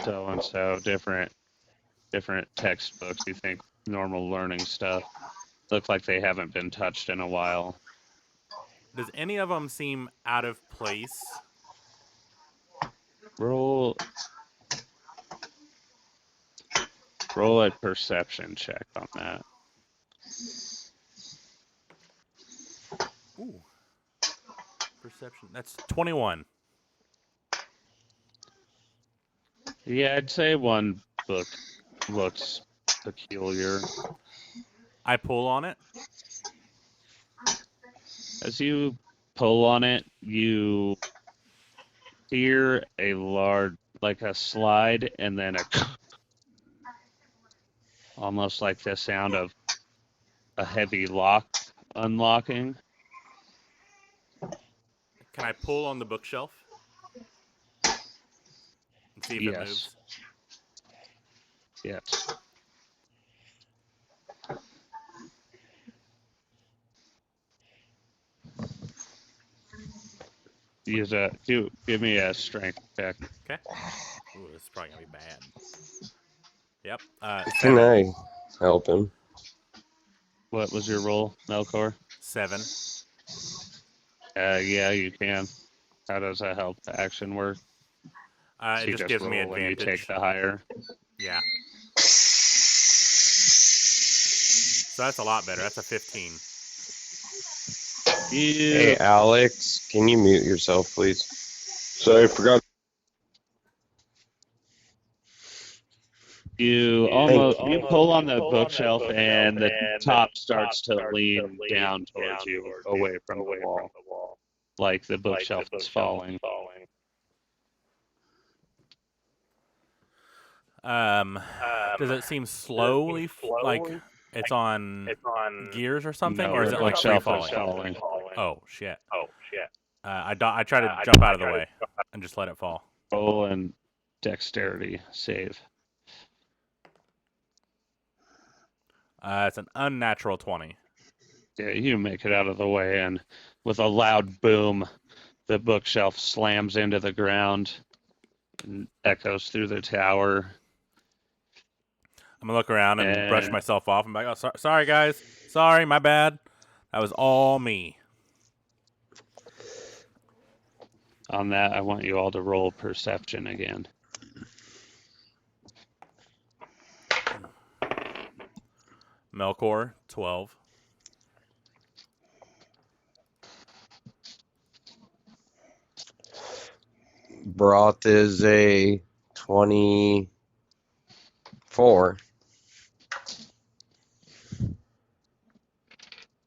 so and so, different textbooks. You think normal learning stuff. Looks like they haven't been touched in a while. Does any of them seem out of place? Roll a perception check on that. Ooh. Perception. That's 21. Yeah, I'd say one book looks peculiar. I pull on it. As you pull on it, you hear a large, like a slide, and then almost like the sound of a heavy lock unlocking. Can I pull on the bookshelf? And see if it moves? Yes. Give me a strength check. Okay. Ooh, this is probably gonna be bad. Yep. Can 7. I help him? What was your roll, Melkor? 7. Yeah, you can. How does that help the action work? It just gives me when you advantage. take the higher. Yeah. So that's a lot better. That's a 15. Hey, Alex, can you mute yourself, please? Sorry, I forgot. You pull on the bookshelf and the top starts to lean down towards you, away from the wall, like the bookshelf is falling. Does it seem slowly, like it's on gears or something, or is it like free falling? Oh shit! I try to jump out of the way and just let it fall. Roll and dexterity save. It's an unnatural 20. Yeah, you make it out of the way, and with a loud boom, the bookshelf slams into the ground and echoes through the tower. I'm gonna look around and brush And myself off. I'm like, oh, sorry guys, sorry, my bad. That was all me. on that, I want you all to roll perception again. Melkor, 12. Broth is a 24.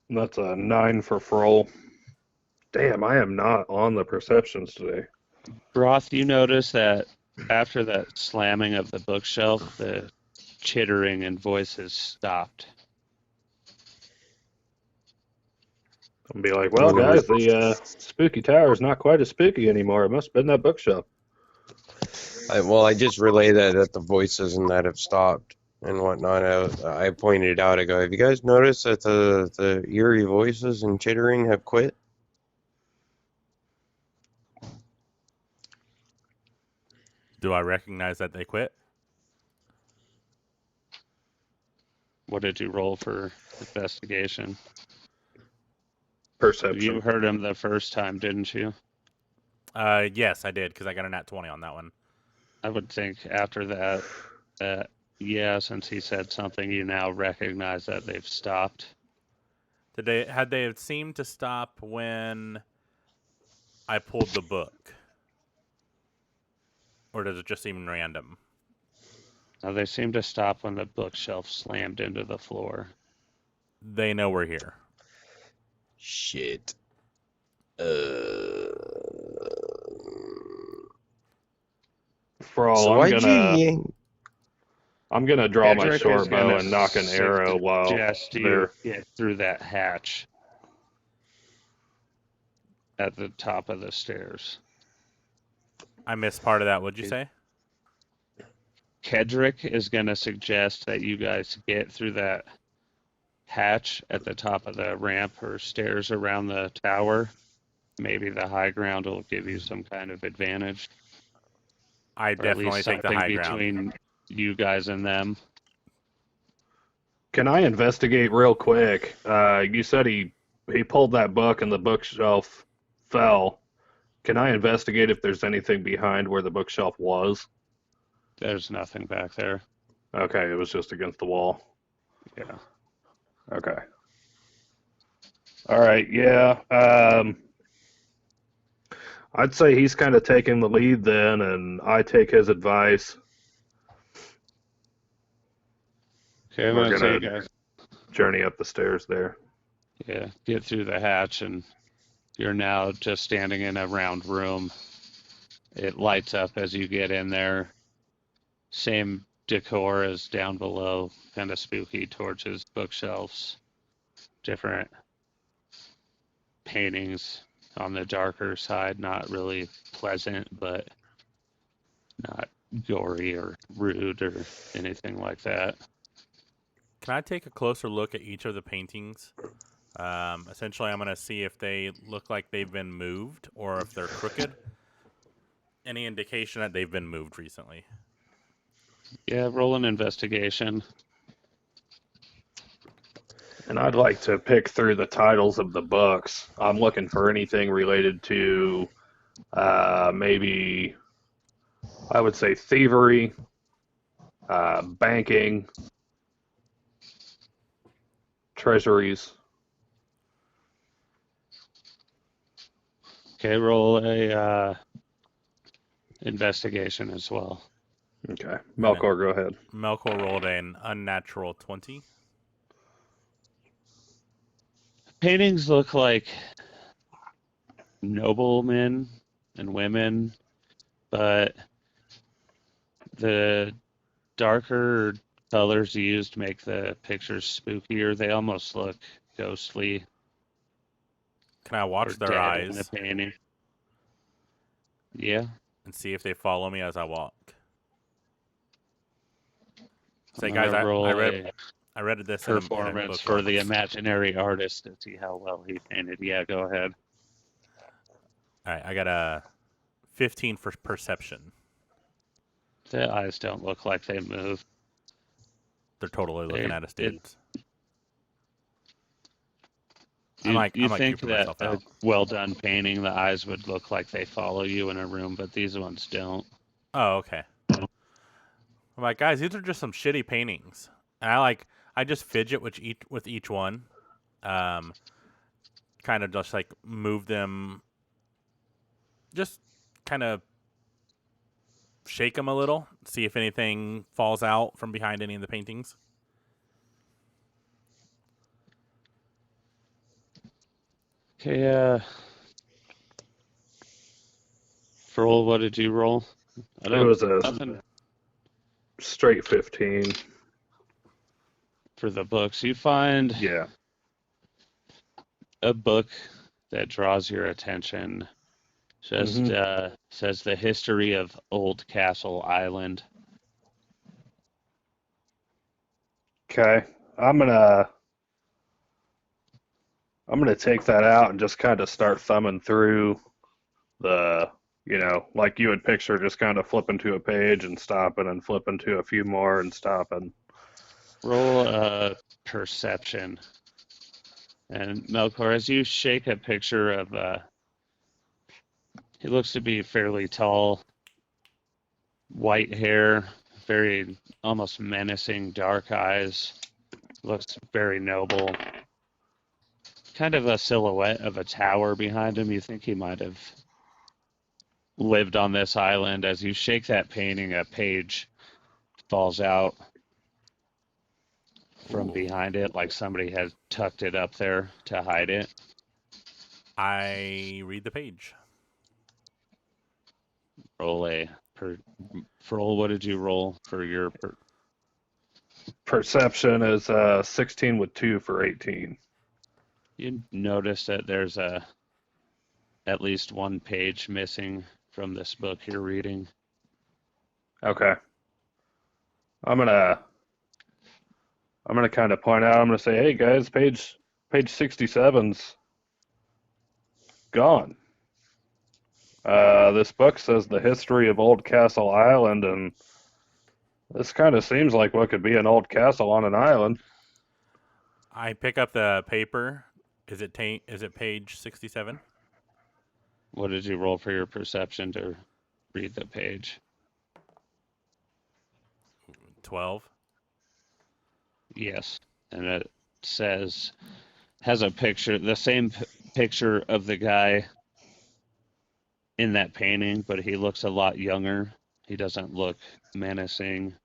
That's a 9 for Froll. Damn, I am not on the perceptions today. Broth, you notice that after that slamming of the bookshelf, the chittering and voices stopped. I'll be like, well, guys, the spooky tower is not quite as spooky anymore. It must have been that bookshelf. I just relay that the voices and that have stopped and whatnot. I pointed out, I go, have you guys noticed that the eerie voices and chittering have quit? Do I recognize that they quit? What did you roll for investigation? Perception. You heard him the first time, didn't you? Yes, I did, because I got a nat 20 on that one. I would think after that, yeah, since he said something, you now recognize that they've stopped. Had they seemed to stop when I pulled the book? Or does it just seem random? Now, they seem to stop when the bookshelf slammed into the floor. They know we're here. Shit. Froll, So I'm gonna draw my Edric short is bow gonna and knock an arrow while suggest you they're get through that hatch at the top of the stairs. I missed part of that. What'd you say? Kedrick is going to suggest that you guys get through that hatch at the top of the ramp or stairs around the tower. Maybe the high ground will give you some kind of advantage. I Or at definitely least take the something high ground. between you guys and them. Can I investigate real quick? You said he pulled that book and the bookshelf fell. Can I investigate if there's anything behind where the bookshelf was? There's nothing back there. Okay, it was just against the wall. Yeah. Okay. All right, yeah. I'd say he's kind of taking the lead then, and I take his advice. Okay, I'm We're going to say you gonna guys journey up the stairs there. get through the hatch, and you're now just standing in a round room. It lights up as you get in there. Same decor as down below, kind of spooky torches, bookshelves, different paintings on the darker side, not really pleasant, but not gory or rude or anything like that. Can I take a closer look at each of the paintings? Essentially, I'm going to see if they look like they've been moved or if they're crooked. Any indication that they've been moved recently? Yeah, roll an investigation. And I'd like to pick through the titles of the books. I'm looking for anything related to maybe, I would say, thievery, banking, treasuries. Okay, roll a investigation as well. Okay. Melkor, go ahead. Melkor rolled an unnatural 20. Paintings look like noblemen and women, but the darker colors used make the pictures spookier. They almost look ghostly. Can I watch or their dead in the eyes painting. Yeah. and see if they follow me as I walk? Say, I'm guys, gonna roll I read I read this in a performance book for the once. imaginary artist to see how well he painted. Yeah, go ahead. All right, I got a 15 for perception. The eyes don't look like they move. They're totally looking at us, dudes. You I'm think creeping that myself a out. well done painting, the eyes would look like they follow you in a room, but these ones don't. Oh, okay. I'm like, guys, these are just some shitty paintings. And I just fidget with each one. Kind of just like move them, just kind of shake them a little, see if anything falls out from behind any of the paintings. Okay, Roll, what did you roll? It was a nothing straight 15. for the books. You find Yeah. a book that draws your attention. Just says the history of Old Castle Island. Okay. I'm gonna take that out and just kind of start thumbing through the, like you would picture, just kind of flipping to a page and stopping and flipping to a few more and stopping. Roll perception. And Melkor, as you shake a picture of, he looks to be fairly tall, white hair, very almost menacing dark eyes, looks very noble. Kind of a silhouette of a tower behind him. You think he might have lived on this island. As you shake that painting, a page falls out from behind it, like somebody had tucked it up there to hide it. I read the page. Roll what did you roll for your Perception is 16 with 2 for 18. You notice that there's at least one page missing from this book you're reading. Okay. I'm gonna kind of point out. I'm gonna say, hey guys, page 67's gone. This book says the history of Old Castle Island, and this kind of seems like what could be an old castle on an island. I pick up the paper. Is it page 67? What did you roll for your perception to read the page? 12. Yes. And it has a picture, the same picture of the guy in that painting, but he looks a lot younger. He doesn't look menacing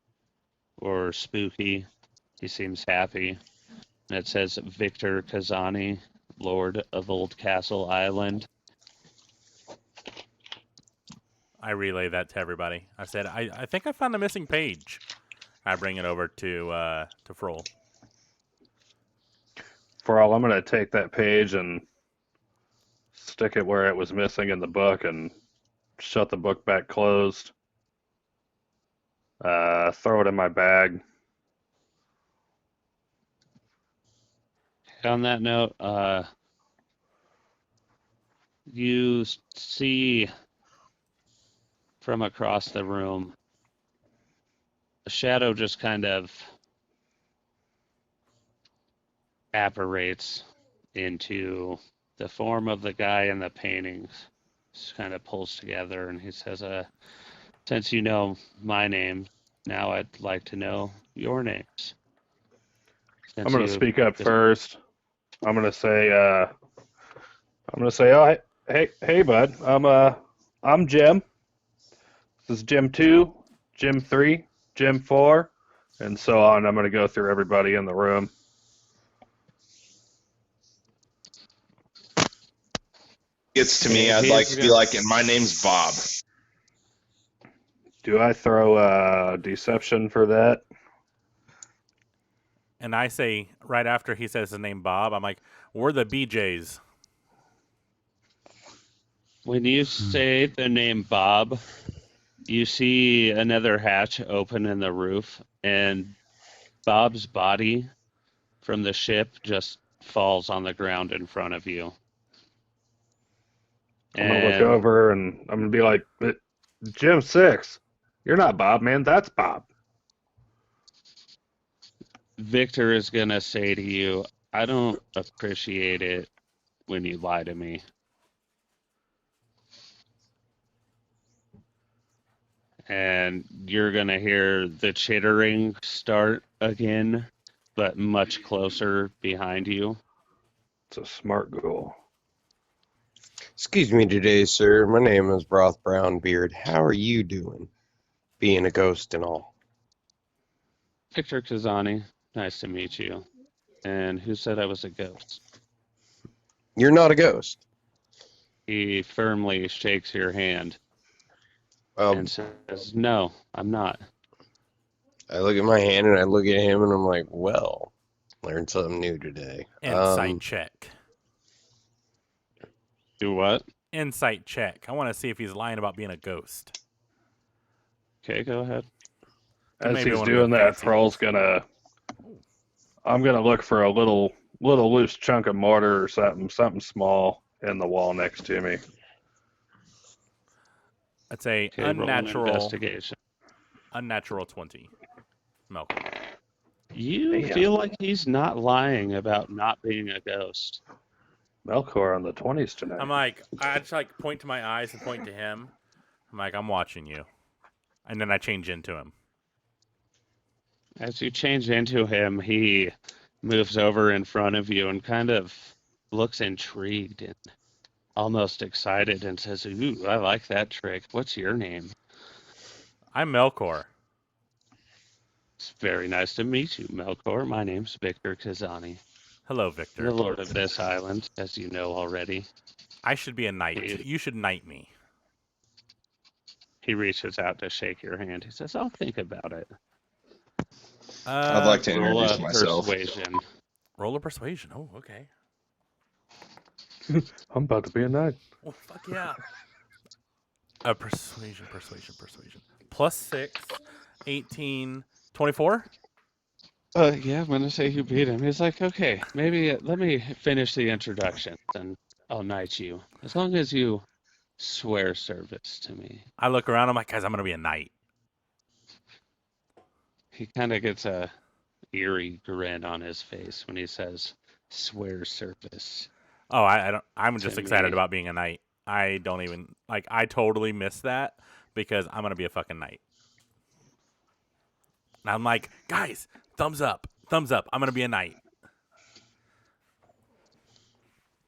or spooky. He seems happy. And it says Victor Kazani, Lord of Old Castle Island. I relay that to everybody. I said, I think I found a missing page. I bring it over to Frohl. For all, I'm gonna take that page and stick it where it was missing in the book and shut the book back closed. Throw it in my bag. On that note, you see from across the room a shadow just kind of apparates into the form of the guy in the paintings. Just kind of pulls together, and he says, since you know my name, now I'd like to know your names. I'm gonna speak up first. I'm gonna say, oh, hey, bud. I'm Jim. This is Jim 2, Jim 3, Jim 4, and so on. I'm gonna go through everybody in the room. Gets to me, I'd like to be like, and my name's Bob. Do I throw deception for that? And I say, right after he says his name, Bob, I'm like, we're the BJs. When you say the name Bob, you see another hatch open in the roof, and Bob's body from the ship just falls on the ground in front of you. I'm gonna look over and I'm gonna be like, Jim 6, you're not Bob, man. That's Bob. Victor is going to say to you, I don't appreciate it when you lie to me. And you're going to hear the chittering start again, but much closer behind you. It's a smart goal. Excuse me today, sir. My name is Broth Brownbeard. How are you doing? Being a ghost and all. Victor Kazani, nice to meet you. And who said I was a ghost? You're not a ghost. He firmly shakes your hand Well, and says, no, I'm not. I look at my hand and I look at him and I'm like, well, learned something new today. Insight check. Do what? Insight check. I want to see if he's lying about being a ghost. Okay, go ahead. As Maybe he's one of doing the that, fancy Thrall's I'm gonna look for a little loose chunk of mortar or something small in the wall next to me. That's a Okay, roll an unnatural investigation. 20. Malcolm. You Damn. feel like he's not lying about not being a ghost. Melkor on the 20s tonight. I'm like, I just like point to my eyes and point to him. I'm like, I'm watching you. And then I change into him. As you change into him, he moves over in front of you and kind of looks intrigued and almost excited and says, ooh, I like that trick. What's your name? I'm Melkor. It's very nice to meet you, Melkor. My name's Victor Kazani. Hello, I'm Victor. the lord of this island, as you know already. I should be a knight. You should knight me. He reaches out to shake your hand. He says, I'll think about it. I'd like to Roll introduce a myself. persuasion. Roll a persuasion. Oh, okay. I'm about to be a knight. Oh, fuck yeah. Persuasion. +6, 18, 24? Yeah, I'm going to say you beat him. He's like, okay, maybe let me finish the introduction, and I'll knight you. As long as you swear service to me. I look around. I'm like, guys, I'm going to be a knight. He kind of gets a eerie grin on his face when he says, swear service. Oh, I don't. I'm just To excited me. about being a knight. I don't even like. I totally missed that because I'm gonna be a fucking knight. And I'm like, guys, thumbs up. I'm gonna be a knight.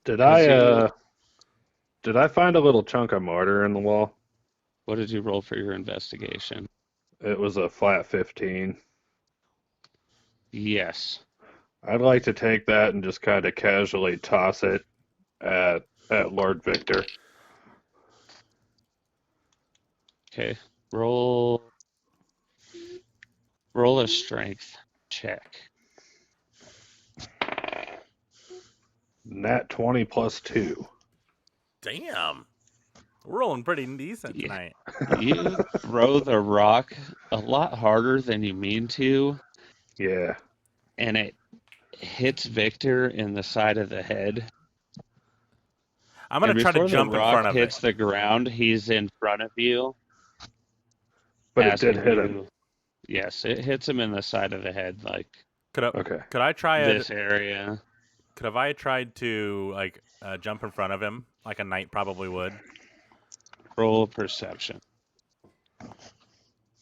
Did I find a little chunk of mortar in the wall? What did you roll for your investigation? It was a flat 15. Yes. I'd like to take that and just kind of casually toss it at Lord Victor. Okay. Roll a strength check. Nat 20 plus 2. Damn, we're rolling pretty decent Yeah. tonight. You throw the rock a lot harder than you mean to, Yeah. and it hits Victor in the side of the head. I'm gonna And try to before jump the in rock front of hits it. the ground, he's in front of you. But it asking did hit him. you- Yes, it hits him in the side of the head, like Okay. Could I try this area. Could have I tried to like jump in front of him like a knight probably would? Roll perception.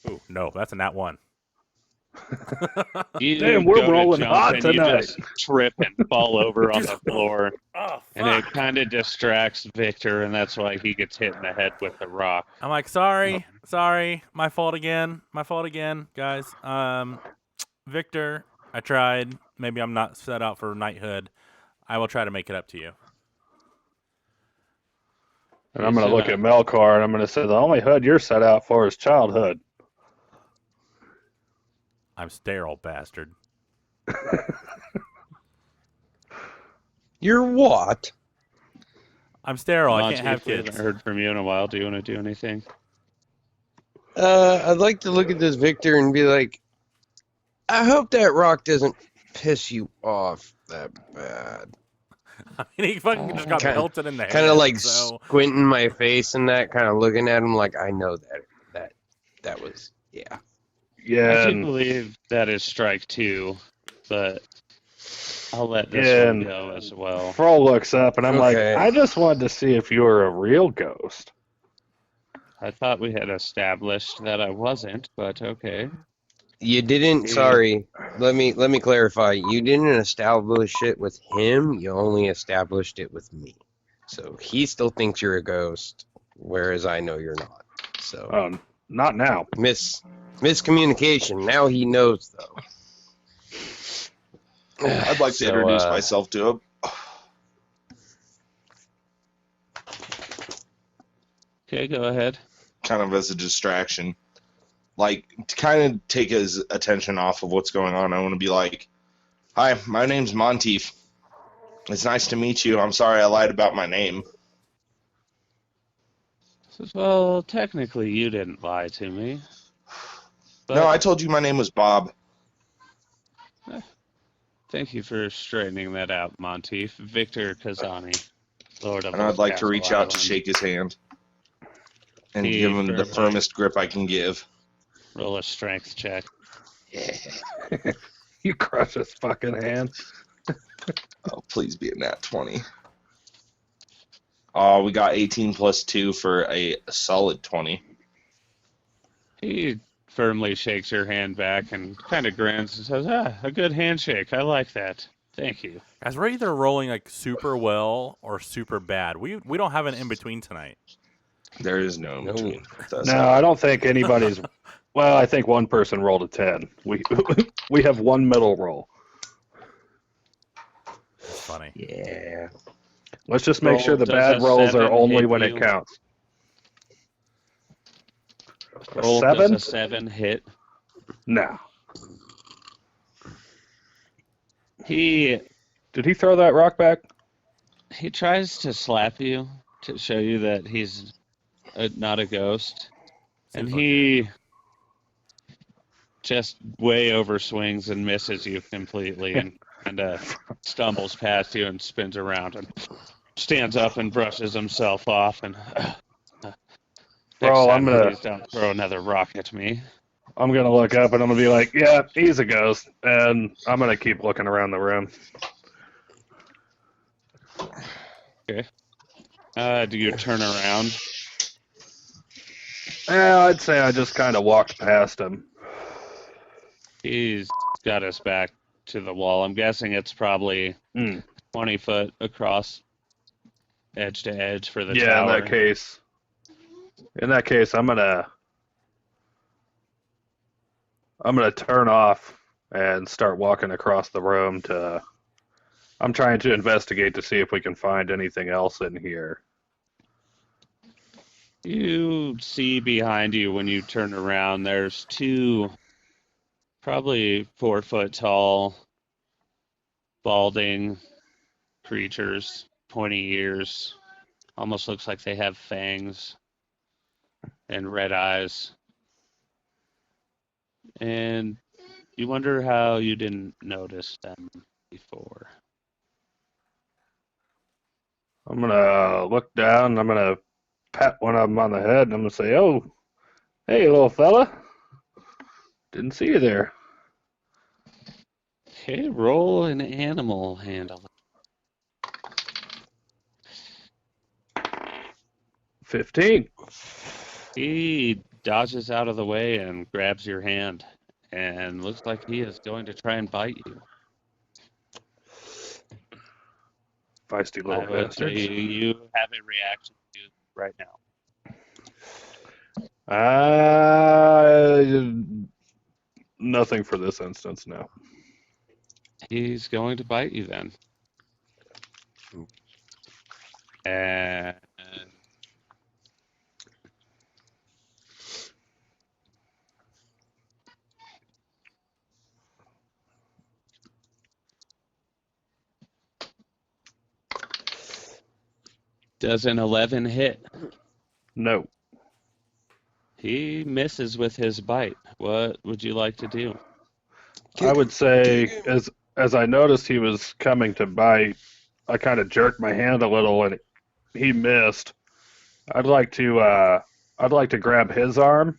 Ooh, no, that's a nat 1. You Damn, we're go to rolling jump hot and you tonight. just trip and fall over on the floor. Oh, And it fuck. kind of distracts Victor, and that's why he gets hit in the head with the rock. I'm like, sorry, my fault again, guys. Victor, I tried. Maybe I'm not set out for knighthood. I will try to make it up to you. And I'm going to look at Melkor and I'm going to say, the only hood you're set out for is childhood. I'm sterile, bastard. You're what? I'm sterile. I can't Monty, have if we haven't kids. heard from you in a while. Do you want to do anything? I'd like to look at this Victor and be like, I hope that rock doesn't piss you off that bad? I mean, he fucking just got Kinda- pelted in the head. Kind of like so squinting my face and that, kind of looking at him like I know that was yeah. Yeah, I do and, believe that is strike 2, but I'll let this yeah, one and go as well. Fro looks up, and I'm Okay. like, I just wanted to see if you were a real ghost. I thought we had established that I wasn't, but okay. You didn't. Yeah. Sorry. Let me clarify. You didn't establish it with him. You only established it with me. So he still thinks you're a ghost, whereas I know you're not. So Not now. miscommunication. Now he knows though. I'd like to introduce myself to him. Okay, go ahead. Kind of as a distraction. Like, to kind of take his attention off of what's going on, I want to be like, hi, my name's Monteith. It's nice to meet you. I'm sorry I lied about my name. Says, well, technically you didn't lie to me. But No, I told you my name was Bob. thank you for straightening that out, Monteith. Victor Kazani, Lord of And I'd like to Castle reach out to Island. shake his hand. And He give him the firmly- firmest grip I can give. Roll a strength check. You crush his fucking hand. Oh, please be a nat 20. Oh, we got 18 plus 2 for a solid 20. He firmly shakes your hand back and kind of grins and says, a good handshake. I like that. Thank you. guys, we're either rolling like super well or super bad. We don't have an in between tonight. There is no in No. between. That's No, I don't think anybody's. Well, I think one person rolled a 10. We have one middle roll. It's funny. Yeah. Let's just make Roll, sure the does bad a rolls are 7 only hit when you? it counts. Roll, Seven? does a 7 hit? No. He Did he throw that rock back? tries to slap you to show you that he's not a ghost. And Seems he just way overswings and misses you completely and stumbles past you and spins around and stands up and brushes himself off and next Bro, time, I'm gonna- please don't throw another rock at me. I'm going to look up and I'm going to be like, yeah, he's a ghost. And I'm going to keep looking around the room. Do you turn around? Yeah, I'd say I just kind of walked past him. He's got his back to the wall. I'm guessing it's probably 20 foot across edge to edge for the Yeah, tower. in that case, I'm gonna turn off and start walking across the room to. I'm trying to investigate to see if we can find anything else in here. You see behind you when you turn around, there's two probably 4 foot tall, balding creatures, pointy ears. Almost looks like they have fangs and red eyes. And you wonder how you didn't notice them before. I'm gonna look down. I'm gonna pat one of them on the head, and I'm gonna say, "Oh, hey, little fella, didn't see you there." Okay, roll an animal handle. 15. He dodges out of the way and grabs your hand, and looks like he is going to try and bite you. Feisty I little would say bastards. you have a reaction to right now. Nothing for this instance, no. He's going to bite you then. And does an 11 hit? No. He misses with his bite. What would you like to do? I would say, as I noticed he was coming to bite, I kind of jerked my hand a little and he missed. I'd like to grab his arm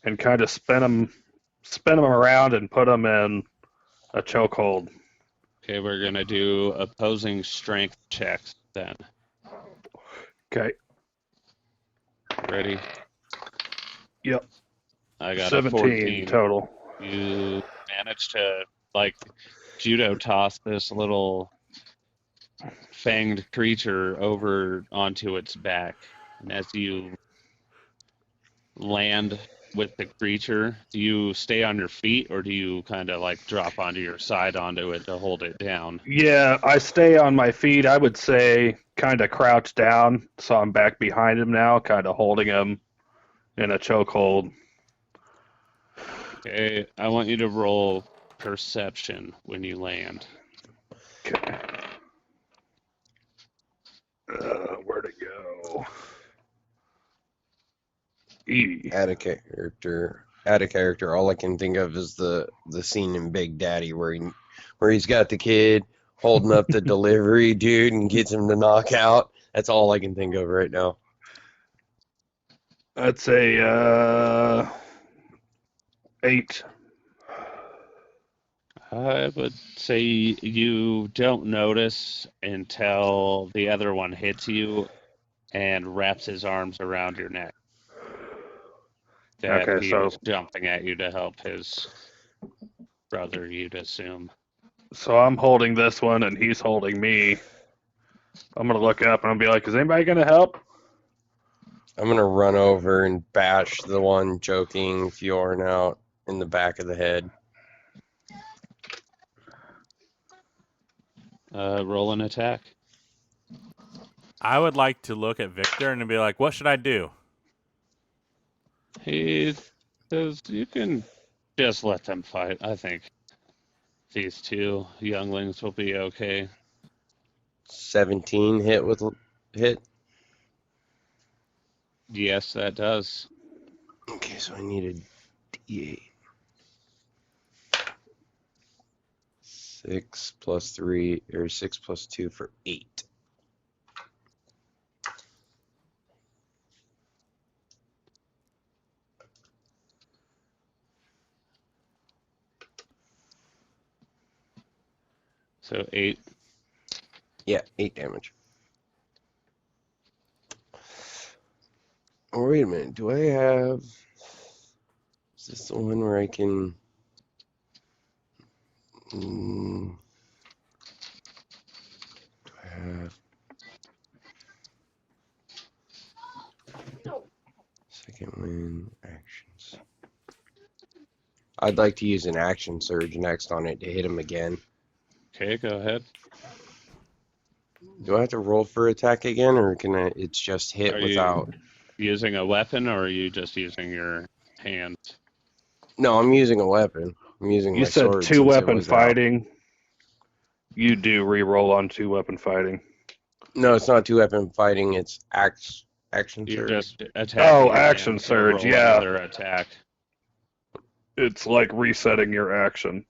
and kind of spin him around and put him in a chokehold. Okay, we're gonna do opposing strength checks then. Okay. Ready? Yep. I got a 17 14. total. You managed to like judo toss this little fanged creature over onto its back. And as you land with the creature, do you stay on your feet or do you kind of like drop onto your side onto it to hold it down? Yeah, I stay on my feet. I would say kind of crouch down, so I'm back behind him now, kind of holding him in a chokehold. Okay, I want you to roll perception when you land. Okay. Where'd it go? E. Add a character. Add a character. All I can think of is the scene in Big Daddy where he's got the kid holding up the delivery dude and gets him to knock out. That's all I can think of right now. That's a 8. I would say you don't notice until the other one hits you and wraps his arms around your neck. That Okay, he so was jumping at you to help his brother, you'd assume. I'm holding this one and he's holding me. I'm gonna look up and I'll be like, "Is anybody gonna help?" I'm gonna run over and bash the one choking Fjorn out in the back of the head. Roll an attack. I would like to look at Victor and be like, what should I do? He says you can just let them fight. I think these two younglings will be okay. 17 hit. Yes, that does. Okay, so I need a D8. 6 plus 3 or 6 plus 2 for 8. So 8. Yeah, 8 damage. Oh, wait a minute. Do I have... Is this the one where I can... do I have... Second wind, actions. I'd like to use an action surge next on it to hit him again. Okay, go ahead. Do I have to roll for attack again, or can it's just hit Are without? you using a weapon or are you just using your hands? No, I'm using a weapon. I'm using You my said sword since 2 it weapon was out. fighting. You do re-roll on 2 weapon fighting. No, it's not 2 weapon fighting. It's action You're surge. just attacking. Oh, action again, so surge, roll yeah. Another attack. It's like resetting your action.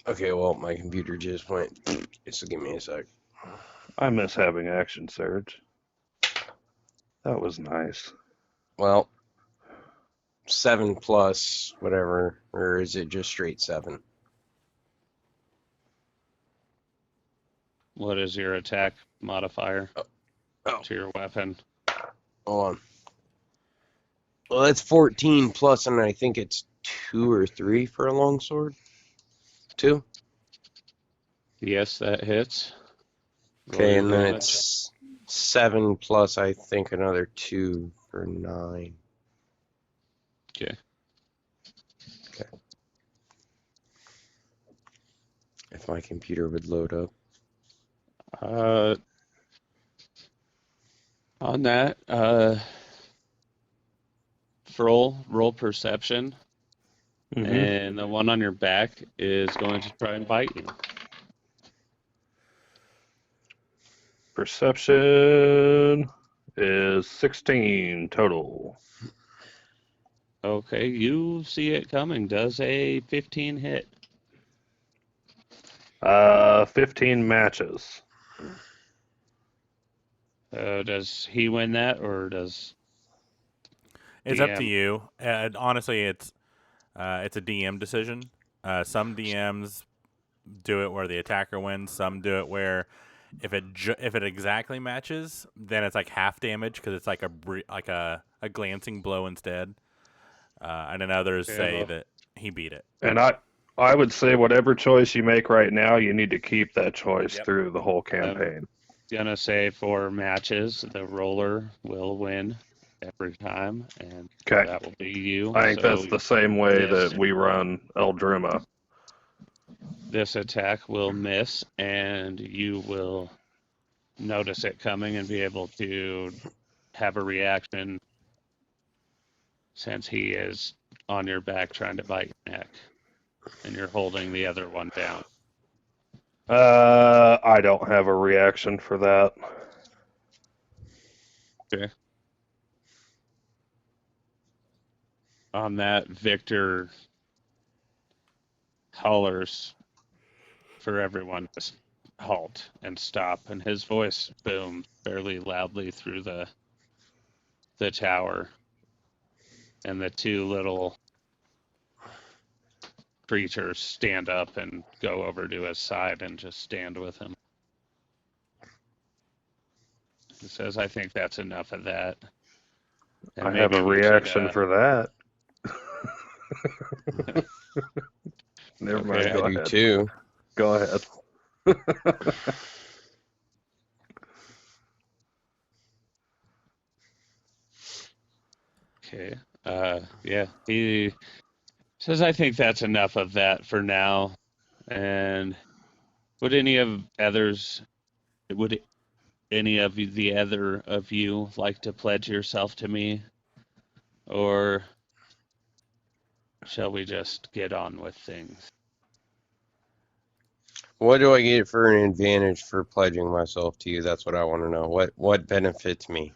Okay, well, my computer just went. So give me a sec. I miss having action surge. That was nice. Well, 7 plus whatever, or is it just straight 7? What is your attack modifier Oh. to your weapon? Hold on. Well, that's 14 plus, and I think it's 2 or 3 for a longsword. 2. Yes, that hits. Roll Okay, your and then damage. it's 7 plus, I think, another 2 for 9. Okay. If my computer would load up. On that, roll perception, Mm-hmm. and the one on your back is going to try and bite you. Perception is 16 total. Okay, you see it coming. Does a 15 hit? 15 matches. Does he win that, or does It's up to DM? you. Honestly, it's a DM decision. Some DMs do it where the attacker wins. Some do it where if it exactly matches, then it's like half damage because it's like a glancing blow instead. And then others say Yeah. that he beat it. And I would say whatever choice you make right now, you need to keep that choice Yep. through the whole campaign. Gonna say for matches, the roller will win every time, and Okay. that will be you. I think So that's the same way this- that we run Eldruma. This attack will miss, and you will notice it coming and be able to have a reaction since he is on your back trying to bite your neck, and you're holding the other one down. I don't have a reaction for that. Okay. On that, Victor hollers for everyone to halt and stop, and his voice booms fairly loudly through the tower, and the two little creatures stand up and go over to his side and just stand with him. He says, "I think that's enough of that." And I have maybe a we should, reaction for that. Never mind. Okay, Go I do ahead. too. Go ahead. Okay. Yeah. He says, "I think that's enough of that for now." And would any of the other of you like to pledge yourself to me, or shall we just get on with things? What do I get for an advantage for pledging myself to you? That's what I want to know. What benefits me?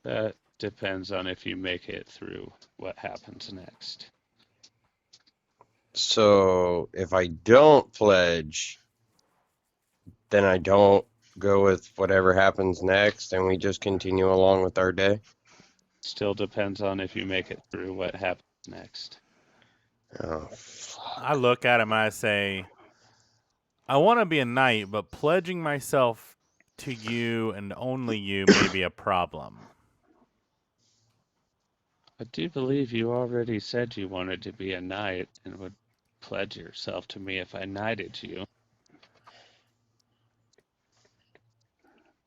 That depends on if you make it through what happens next. So if I don't pledge, then I don't go with whatever happens next, and we just continue along with our day. Still depends on if you make it through what happens next. Oh, I look at him and I say, I want to be a knight, but pledging myself to you and only you may be a problem. I do believe you already said you wanted to be a knight and would pledge yourself to me if I knighted you.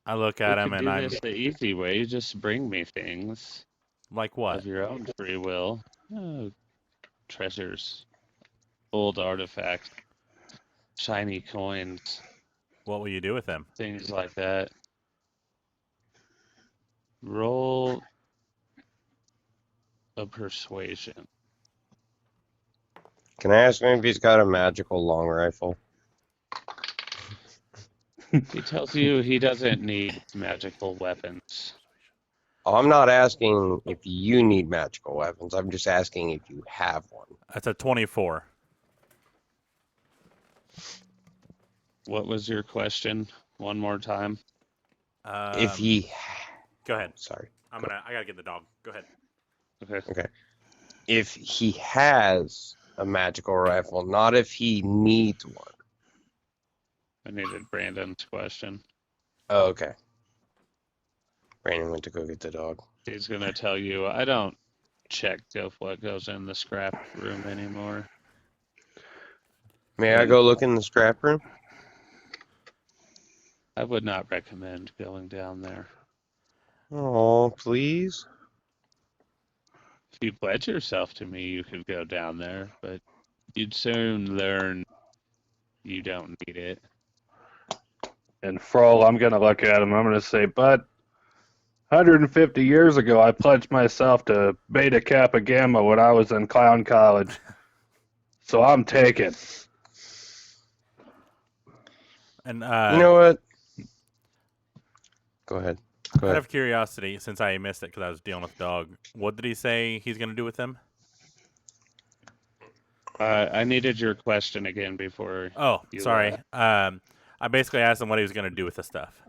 I look We at him could and do I'm this the easy way. You just bring me things like, what? of your own free will. Treasures, old artifacts, shiny coins, What will you do with them? things like that. Roll a persuasion. can I ask him if he's got a magical long rifle? He tells you he doesn't need magical weapons. Oh, I'm not asking if you need magical weapons. I'm just asking if you have one. That's a 24. What was your question? One more time. If he, Go ahead. sorry, I gotta get the dog. Go ahead. Okay. if he has a magical rifle, not if he needs one. I needed Brandon's question. Oh, okay. Brandon went to go get the dog. He's gonna tell you I don't check what goes in the scrap room anymore. May I go look in the scrap room? I would not recommend going down there. Oh, please. If you pledge yourself to me, you could go down there, but you'd soon learn you don't need it. And Froll, I'm going to look at him. I'm going to say, but 150 years ago, I pledged myself to Beta Kappa Gamma when I was in clown college. So I'm taking. And You know what? Go ahead. Out of curiosity, since I missed it because I was dealing with the dog, what did he say he's going to do with them? I needed your question again before. Oh, You, sorry. I basically asked him what he was going to do with the stuff.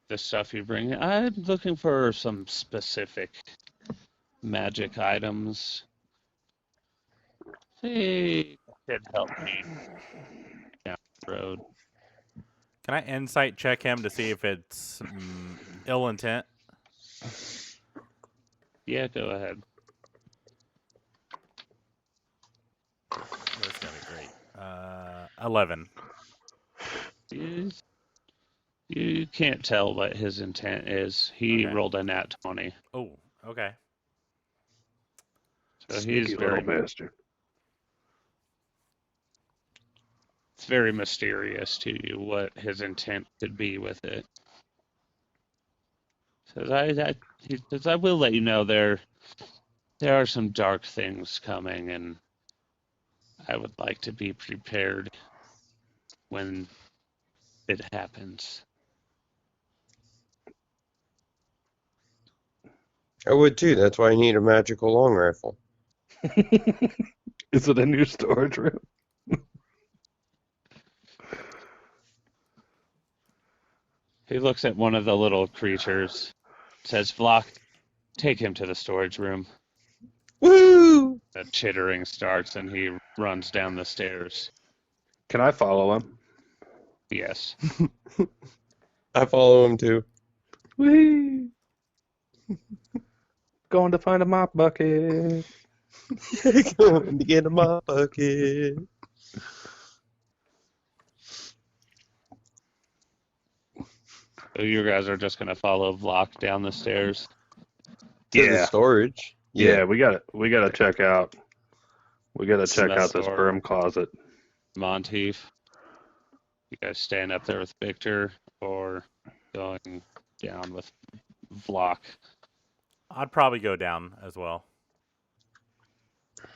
The stuff you bring. I'm looking for some specific magic items. They could help me down the road. Can I insight check him to see if it's ill intent? Yeah, go ahead. That's going to be great. 11. You can't tell what his intent is. He Okay. rolled a nat 20. Oh, okay. So Sneaky he's little bastard. It's very mysterious to you what his intent could be with it. He says, I will let you know there are some dark things coming, and I would like to be prepared when it happens. I would too. That's why I need a magical long rifle. Is it in your storage room? He looks at one of the little creatures, says, Vlock, take him to the storage room. Woo! The chittering starts, and he runs down the stairs. Can I follow him? Yes. I follow him too. Whee! Going to find a mop bucket. Going to get a mop bucket. So you guys are just going to follow Vlock down the stairs? To the storage. Yeah, we gotta check out. We gotta check out this Store. broom closet. Monteith, you guys staying up there with Victor or going down with Vlock? I'd probably go down as well.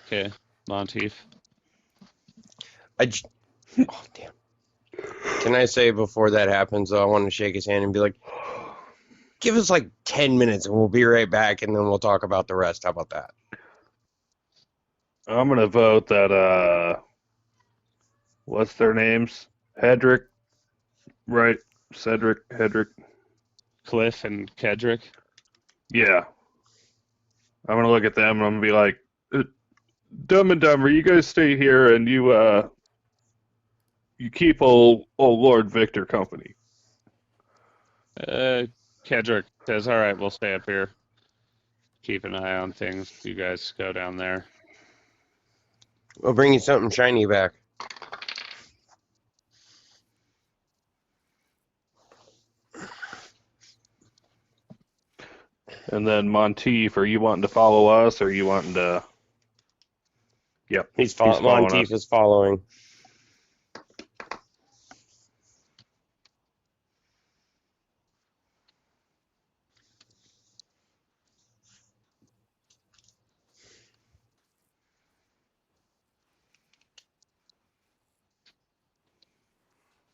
Okay, Monteith. Oh, damn. Can I say before that happens, though, I want to shake his hand and be like, give us like 10 minutes and we'll be right back and then we'll talk about the rest. How about that? I'm gonna vote that what's their names? Hedrick, right? Cedric, Hedrick. Cliff and Kedrick. Yeah. I'm gonna look at them and I'm gonna be like, Dumb and Dumber, you guys stay here and you keep old Lord Victor company. Kedrick says, all right, we'll stay up here. Keep an eye on things. You guys go down there. We'll bring you something shiny back. And then Monteith, are you wanting to follow us or are you wanting to? Yep. He's following Monteith us. is following.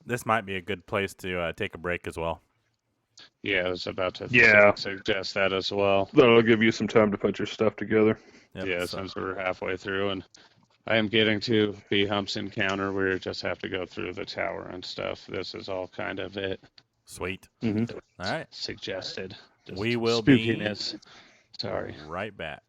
This might be a good place to take a break as well. Yeah, I was about to suggest that as well. That'll give you some time to put your stuff together. Yep, Yeah, so- since we're halfway through, and I am getting to Hump's encounter where you just have to go through the tower and stuff. This is all kind of it. Sweet. Mm-hmm. All right. Suggested. Just We will spookiness. be Sorry. right back.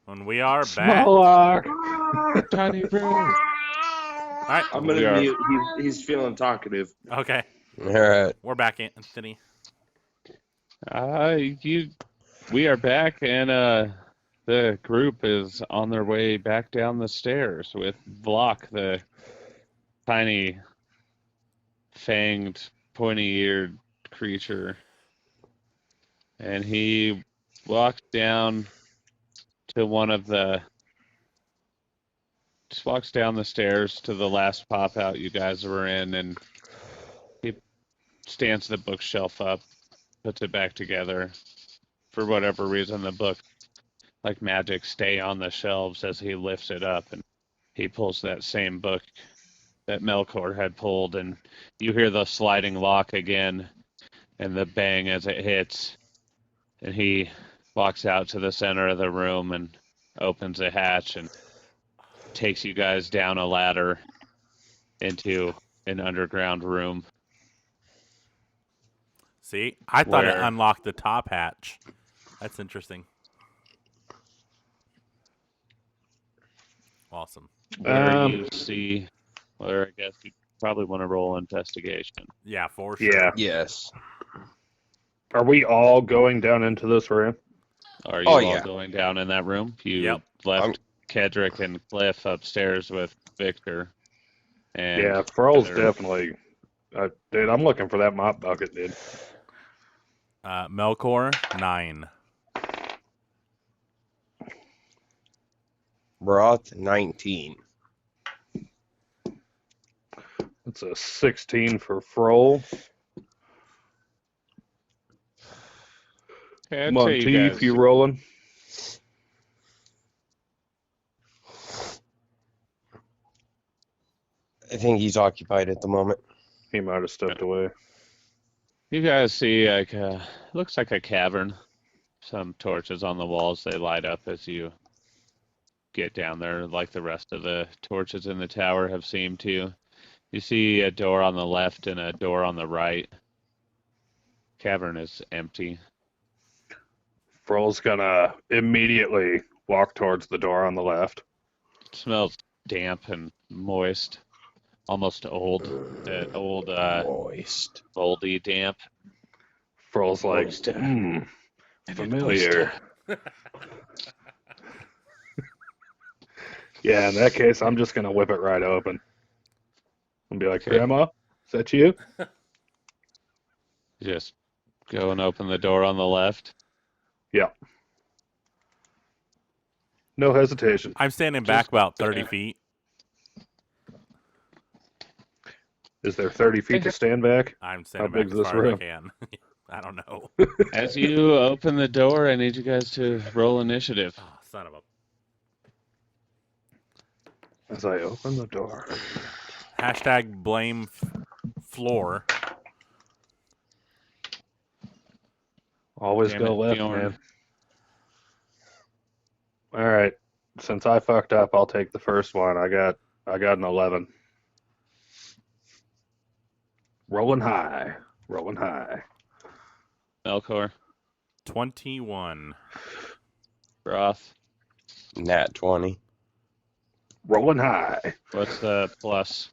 When we are back. Smolark. Tiny room. All right. I'm We gonna are- mute. He's feeling talkative. Okay. All right. We're back, Anthony. We are back, and the group is on their way back down the stairs with Vlok, the tiny, fanged, pointy-eared creature, and he walks down to just walks down the stairs to the last pop out you guys were in, and he stands the bookshelf up, puts it back together. For whatever reason, the book, like magic, stay on the shelves as he lifts it up, and he pulls that same book that Melkor had pulled, and you hear the sliding lock again and the bang as it hits, and he walks out to the center of the room and opens a hatch and takes you guys down a ladder into an underground room. See, I thought it Where- unlocked the top hatch. That's interesting. Awesome. Where you see, where I guess you probably want to roll investigation. Yeah, for sure. Yeah. Yes. Are we all going down into this room? Are you Oh, all yeah. going down in that room? You Yep. left Kedrick and Cliff upstairs with Victor. And Yeah, Froll's Heather. definitely. Dude, I'm looking for that mop bucket, dude. Melkor, 9. Broth, 19. It's a 16 for Froll. Okay, I'd say you Monteith, guys- you rolling? I think he's occupied at the moment. He might have stepped away. You guys see like looks like a cavern. Some torches on the walls, they light up as you get down there, like the rest of the torches in the tower have seemed to. You see a door on the left and a door on the right. Cavern is empty. Froll's gonna immediately walk towards the door on the left. It smells damp and moist. Almost old. That old Moist. moldy damp. Froll's like, Moist. familiar. Yeah, in that case, I'm just gonna whip it right open. And be like, Okay. Grandma, is that you? Just go and open the door on the left. No hesitation. I'm standing back about 30 feet. Is there 30 feet to stand back? I'm standing How back big's as this far as I room? can. I don't know. As you open the door, I need you guys to roll initiative. Oh, son of a... As I open the door. Hashtag blame floor. Always Damn go it, left, Bjorn. man. All right. Since I fucked up, I'll take the first one. I got an 11. Rolling high. Rolling high. Melkor, 21. Broth. Nat 20. Rolling high. What's the plus?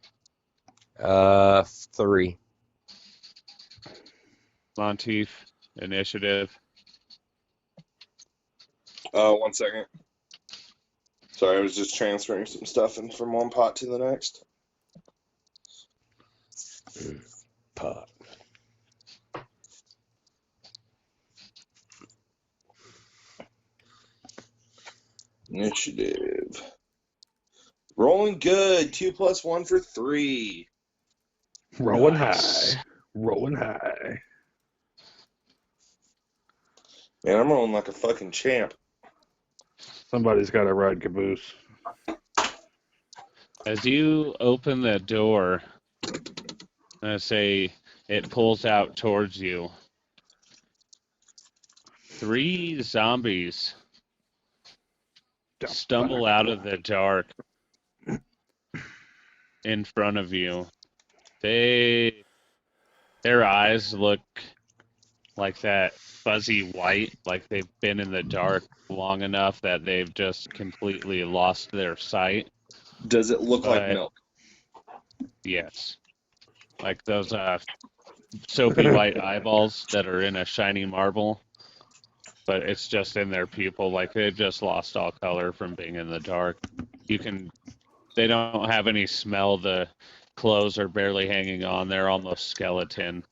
3. Monteith, initiative. 1 second. Sorry, I was just transferring some stuff in from one pot to the next. Pot. Initiative. Rolling good. 2 plus 1 for 3. Rolling Nice. high. Rolling high. Man, I'm rolling like a fucking champ. Somebody's got to ride caboose. As you open the door, I say it pulls out towards you. 3 zombies stumble out of the dark in front of you. Their eyes look like that fuzzy white, like they've been in the dark long enough that they've just completely lost their sight. Does it look like But milk? yes, like those soapy white eyeballs that are in a shiny marble, but it's just in their pupil. Like they've just lost all color from being in the dark. They don't have any smell. The clothes are barely hanging on. They're almost skeleton,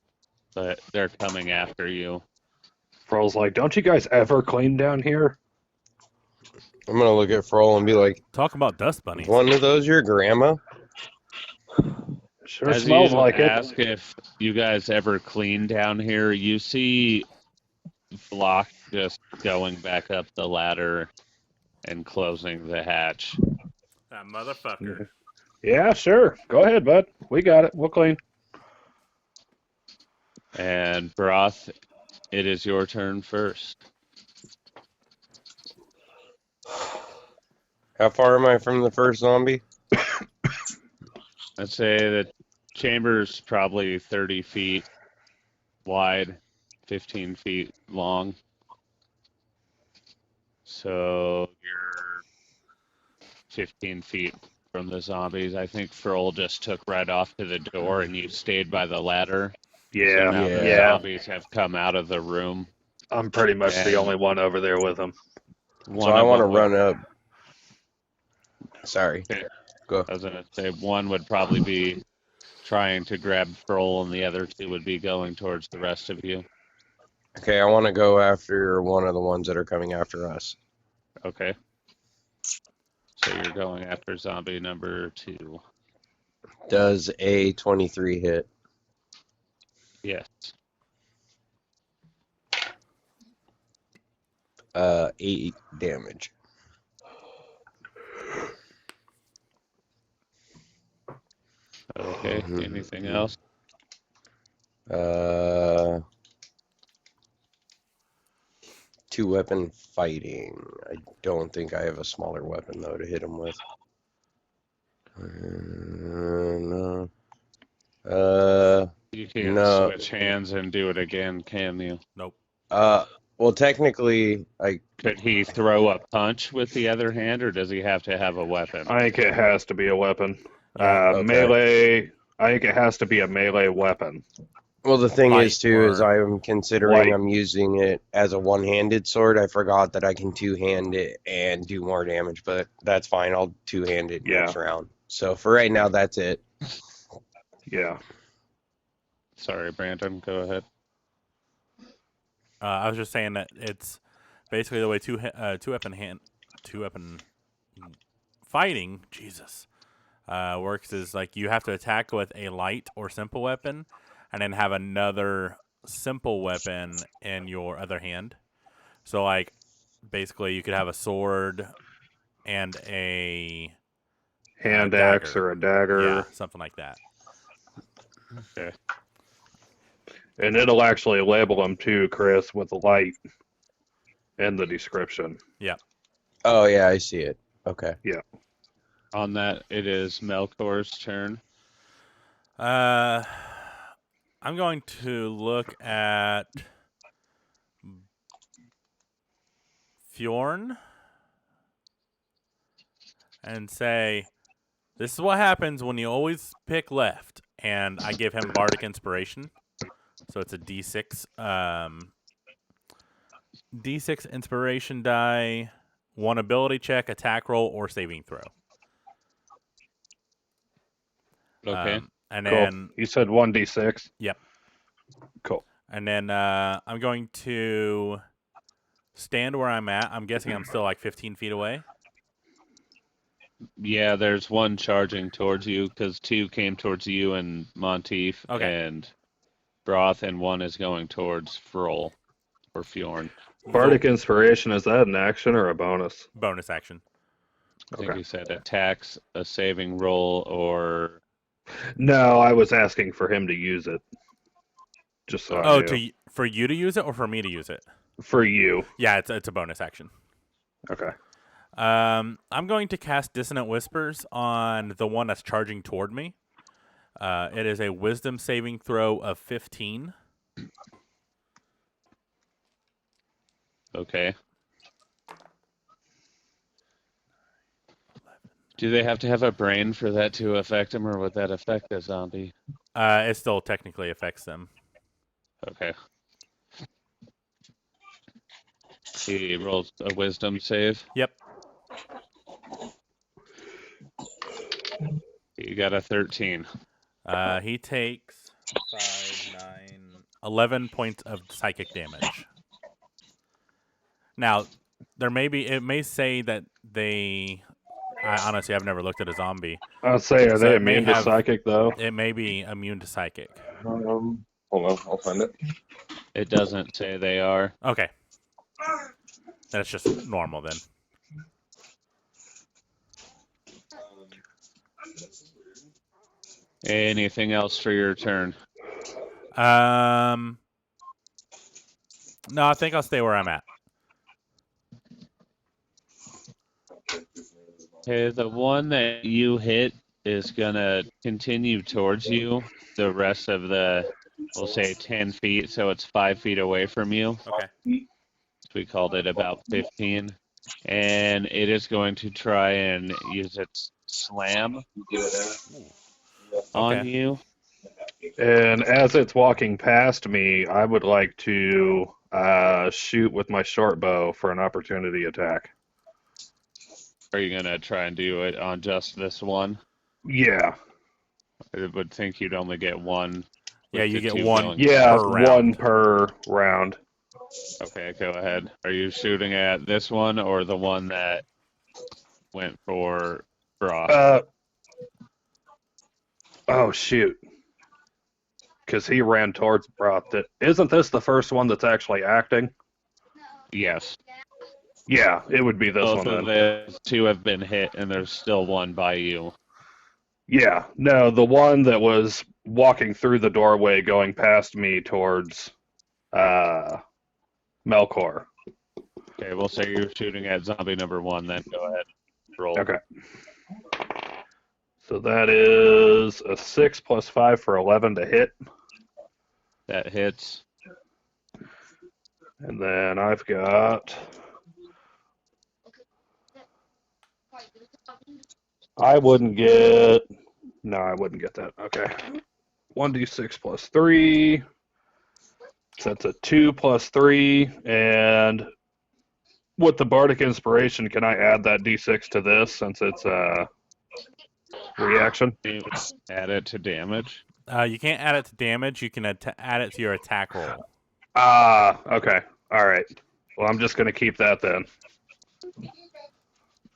but they're coming after you. Froll's like, don't you guys ever clean down here? I'm gonna look at Froll and be like, Talk about dust "Is bunnies. one of those your grandma?" Sure As smells you like it. ask if you guys ever clean down here, you see Block just going back up the ladder and closing the hatch. That motherfucker. Yeah, sure. Go ahead, bud. We got it. We'll clean. And Broth, it is your turn first. How far am I from the first zombie? I'd say the chamber's probably 30 feet wide, 15 feet long. So you're 15 feet from the zombies. I think Froll just took right off to the door and you stayed by the ladder. So Yeah, now the Yeah. zombies have come out of the room. I'm pretty much the And only one over there with him. one So I of want to them would- run up. Sorry. Okay. Go. I was going to say one would probably be trying to grab Froll and the other two would be going towards the rest of you. Okay, I want to go after one of the ones that are coming after us. Okay. So you're going after zombie number 2. Does a 23 hit? Yes. 8 damage. Okay. Anything else? Two weapon fighting. I don't think I have a smaller weapon though to hit him with. No. You can't No. switch hands and do it again, can you? Nope. Well, technically, Could he throw a punch with the other hand, or does he have to have a weapon? I think it has to be a weapon. Yeah, okay. Melee. I think it has to be a melee weapon. Well, the thing Light is too is or I'm considering light. I'm using it as a one-handed sword. I forgot that I can two-hand it and do more damage, but that's fine. I'll two-hand it next round. So for right now, that's it. Yeah. Sorry, Brandon, go ahead. I was just saying that it's basically the way two weapon fighting. Jesus. Works is like you have to attack with a light or simple weapon, and then have another simple weapon in your other hand. So like basically you could have a sword and a Hand dagger. axe or a dagger. Yeah, something like that. Okay. And it'll actually label them too, Chris, with the light in the description. Oh yeah, I see it. Okay. On that, it is Melkor's turn. I'm going to look at Fjorn and say, this is what happens when you always pick left. And I give him Bardic Inspiration. So it's a D6. D6 Inspiration die, 1 ability check, attack roll, or saving throw. Okay. And Cool. then You said 1d6? Yep. Cool. And then I'm going to stand where I'm at. I'm guessing I'm still like 15 feet away. Yeah, there's one charging towards you because 2 came towards you and Monteith and Broth, and 1 is going towards Froll or Fjorn. Bardic Inspiration, is that an action or a bonus? Bonus action. I think Okay. you said attacks, a saving roll, or No, I was asking for him to use it. Just so I Oh, knew. for you to use it or for me to use it? For you. Yeah, it's a bonus action. Okay. I'm going to cast Dissonant Whispers on the one that's charging toward me. It is a Wisdom saving throw of 15. Okay. Do they have to have a brain for that to affect them, or would that affect a zombie? It still technically affects them. Okay. He rolls a wisdom save. Yep. You got a 13. He takes 5, 9, 11 points of psychic damage. Now, it may say that they. Honestly, I've never looked at a zombie. I'll say, are So they it may immune to have- psychic though? It may be immune to psychic. Hold on, I'll find it. It doesn't say they are. Okay. That's just normal then. Anything else for your turn? No, I think I'll stay where I'm at. Okay, the one that you hit is gonna continue towards you the rest of the, we'll say 10 feet, so it's 5 feet away from you. Okay. We called it about 15. And it is going to try and use its slam on Okay. you. And as it's walking past me, I would like to shoot with my short bow for an opportunity attack. Are you going to try and do it on just this one? Yeah. I would think you'd only get one. Yeah, with you the get two one. going. Yeah, Per one round. per round. Okay, go ahead. Are you shooting at this one or the one that went for Broth? Oh, shoot. Because he ran towards Broth. Isn't this the first one that's actually acting? Yes. Yeah, it would be this Both one of then. the two have been hit, and there's still one by you. Yeah, no, the one that was walking through the doorway going past me towards Melkor. Okay, we'll say you're shooting at zombie number 1, then go ahead. Roll. Okay. So that is a 6 plus 5 for 11 to hit. That hits. And then I've got. I wouldn't get. No, I wouldn't get that. Okay. 1d6 plus 3. So that's a 2 plus 3. And with the Bardic Inspiration, can I add that d6 to this since it's a reaction? You add it to damage. You can't add it to damage. You can add it to your attack roll. Okay. All right. Well, I'm just going to keep that then.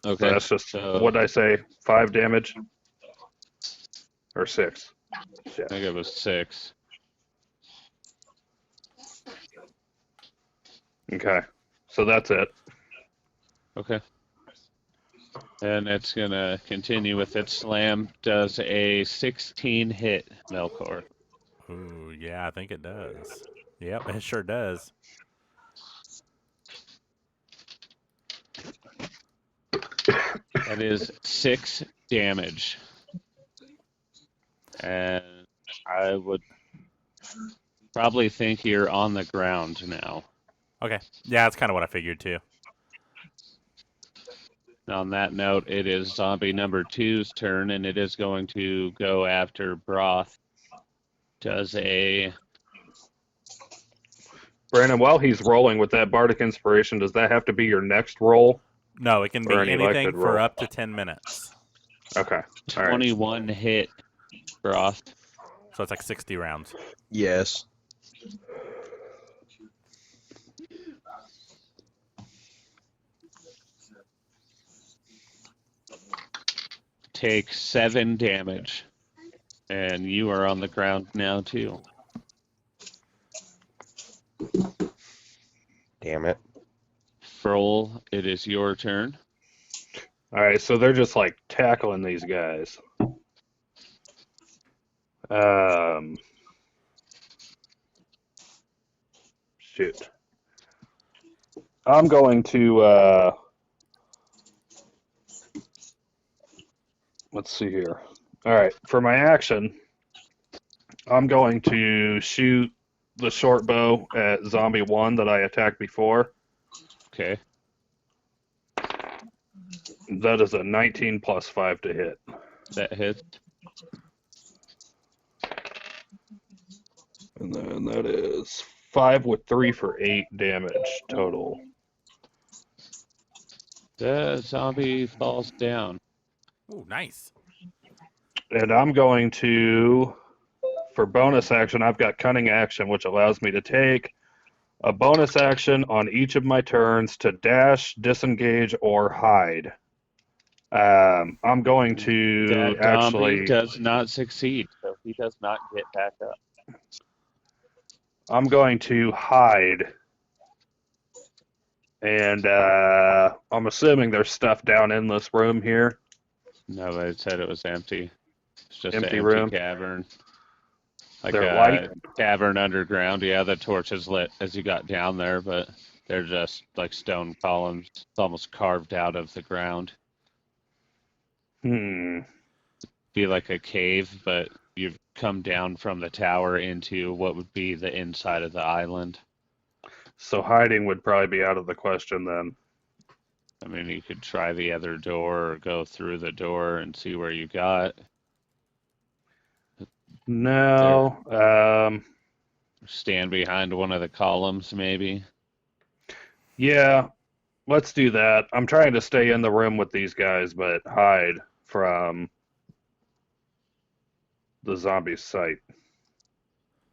Okay. So that's just, so what did I say? 5 damage? Or 6? I think it was 6. Okay. So that's it. Okay. And it's going to continue with its slam. Does a 16 hit, Melkor? Ooh, yeah, I think it does. Yep, it sure does. That is 6 damage. And I would probably think you're on the ground now. Okay. Yeah, that's kind of what I figured too. On that note, it is zombie number 2's turn, and it is going to go after Broth. Does a... Brandon, while he's rolling with that Bardic Inspiration, does that have to be your next roll? No, it can be Or any anything elected for roll. up to 10 minutes. Okay. All right. 21 hit, Broth. So it's like 60 rounds. Yes. Take 7 damage. And you are on the ground now, too. Damn it. Froll, it is your turn. All right, so they're just like tackling these guys. Shoot. I'm going to let's see here. All right, for my action, I'm going to shoot the short bow at zombie 1 that I attacked before. Okay. That is a 19 plus 5 to hit. That hits. And then that is 5 with 3 for 8 damage total. The zombie falls down. Ooh, nice. And I'm going to, for bonus action, I've got Cunning Action, which allows me to take a bonus action on each of my turns to dash, disengage, or hide. I'm going to That zombie actually. does not succeed, so he does not get back up. I'm going to hide. And I'm assuming there's stuff down in this room here. No, it said it was empty. It's just Empty an room? empty cavern. Like They're a light? cavern underground. Yeah, the torch is lit as you got down there, but they're just like stone columns. It's almost carved out of the ground. Be like a cave, but you've come down from the tower into what would be the inside of the island. So hiding would probably be out of the question then. I mean, you could try the other door or go through the door and see where you got. No. Stand behind one of the columns, maybe. Yeah, let's do that. I'm trying to stay in the room with these guys, but hide from the zombie's sight.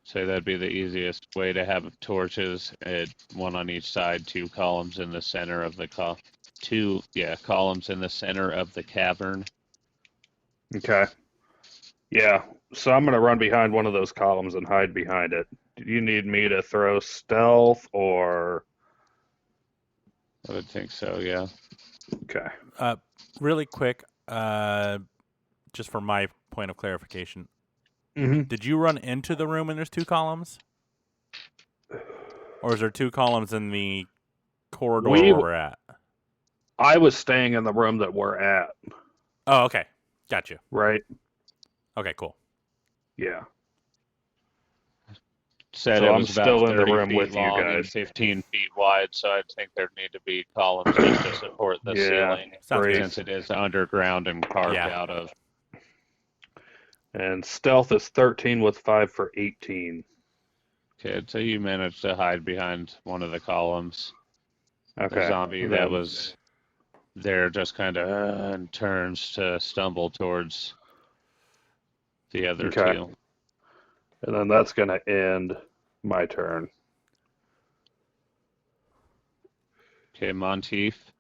So that'd be the easiest way to have torches, one on each side, two columns in the center of the columns in the center of the cavern. Okay. Yeah, so I'm going to run behind one of those columns and hide behind it. Do you need me to throw stealth or? I would think so, yeah. Okay. Really quick, just for my point of clarification, Mm-hmm. did you run into the room and there's two columns? Or is there two columns in the corridor where we're at? I was staying in the room that we're at. Oh, okay. Got you. Right? Okay, cool. Yeah. Said So it I'm was about still in the 30 room feet with you long and guys. 15 feet wide, so I think there'd need to be columns just to support the Yeah, ceiling, Sounds good. since it is underground and carved Yeah. out of. And stealth is 13 with 5 for 18. Okay, so you managed to hide behind one of the columns. Okay. The zombie And that then- was there just kind of and turns to stumble towards the other Okay. two. And then that's going to end my turn. Okay, Monteith,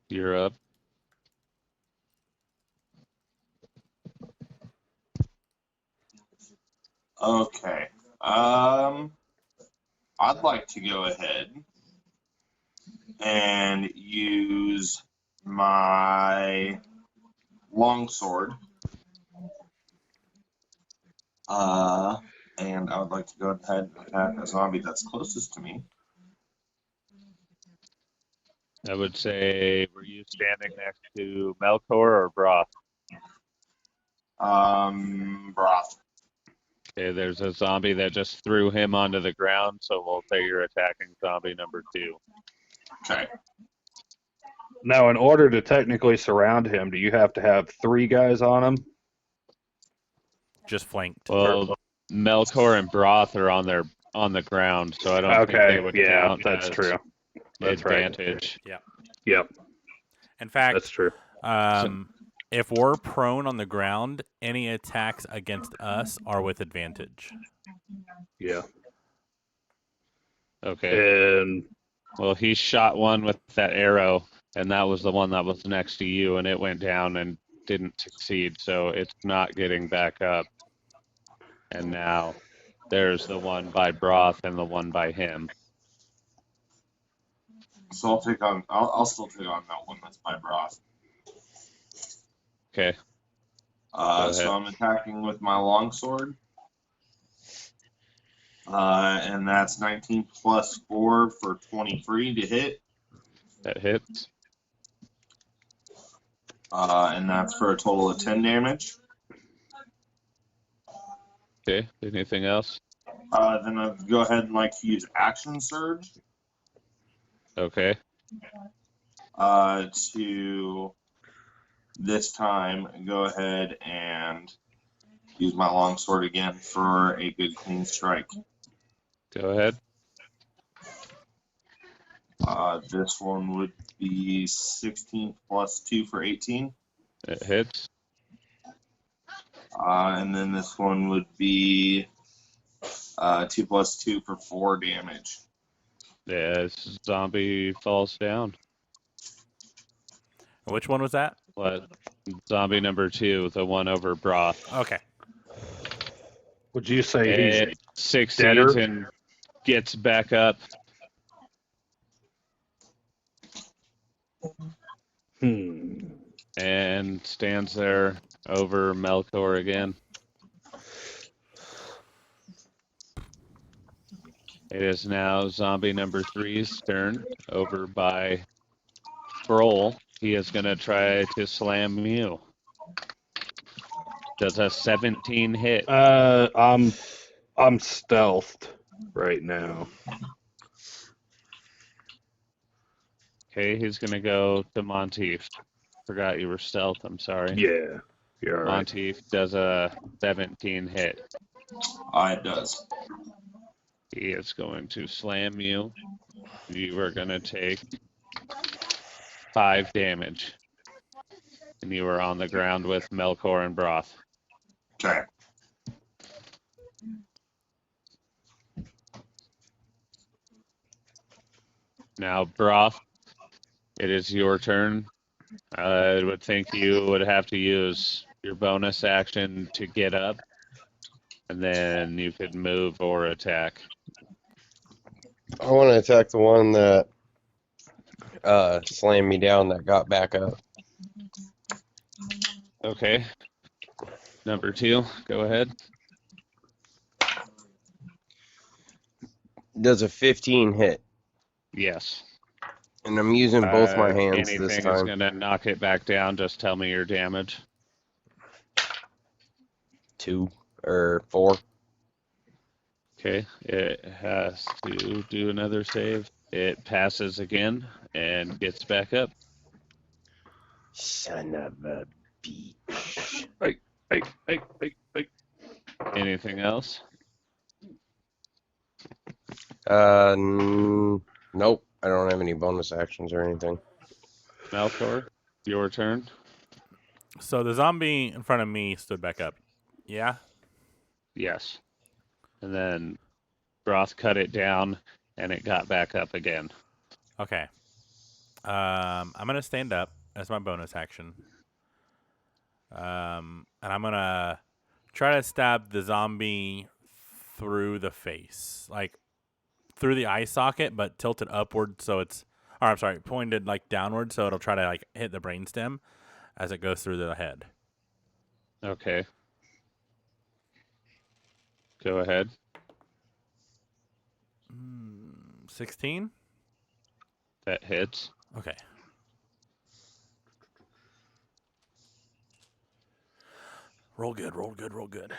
you're up. Okay. I'd like to go ahead and use my longsword. And I would like to go ahead and attack a zombie that's closest to me. I would say, were you standing next to Melkor or Broth? Broth. Okay, there's a zombie that just threw him onto the ground, so we'll say you're attacking zombie number 2. Okay. Now, in order to technically surround him, do you have to have 3 guys on him? Just flanked. Well, Melkor and Broth are on the ground, so I don't think Okay, they would yeah, count that's as true. That's right. advantage. Yep, In fact, that's true. if we're prone on the ground, any attacks against us are with advantage. Yeah. Okay. And Well, he shot one with that arrow, and that was the one that was next to you, and it went down and didn't succeed, so it's not getting back up. And now there's the one by Broth and the one by him. So I'll still take on that one that's by Broth. Okay. So ahead. I'm attacking with my longsword. And that's 19 plus 4 for 23 to hit. That hits. And that's for a total of 10 damage. Okay. Anything else? Then I'll go ahead and like to use Action Surge Okay. to this time go ahead and use my longsword again for a good clean strike. Go ahead. This one would be 16 plus 2 for 18. It hits. And then this one would be 2 plus 2 for 4 damage. Yeah, this zombie falls down. Which one was that? What? Zombie number 2, the one over Broth. Okay. Would you say he's It succeeds deader? and gets back up. And stands there over Melkor again. It is now zombie number 3's turn, over by Troll. He is going to try to slam you. Does a 17 hit? I'm stealthed right now. Okay, he's going to go to Monteith. Forgot you were stealth, I'm sorry. Yeah, you're all right. Monteith does a 17 hit. It does. He is going to slam you. You are going to take 5 damage. And you are on the ground with Melkor and Broth. Okay. Now, Broth, it is your turn. I would think you would have to use your bonus action to get up. And then you could move or attack. I want to attack the one that slammed me down that got back up. Okay. Number 2, go ahead. Does a 15 hit? Yes. And I'm using both my hands Anything this is time. going to knock it back down. Just tell me your damage. 2 or 4. Okay. It has to do another save. It passes again and gets back up. Son of a bitch. Hey. Anything else? Nope. I don't have any bonus actions or anything. Malcor, your turn. So the zombie in front of me stood back up. Yeah? Yes. And then Broth cut it down and it got back up again. Okay. I'm going to stand up as my bonus action. And I'm going to try to stab the zombie through the face. Like, through the eye socket, but tilted upward so it's... Or, I'm sorry, pointed, like, downward so it'll try to, like, hit the brainstem as it goes through the head. Okay. Go ahead. 16? That hits. Okay. Roll good.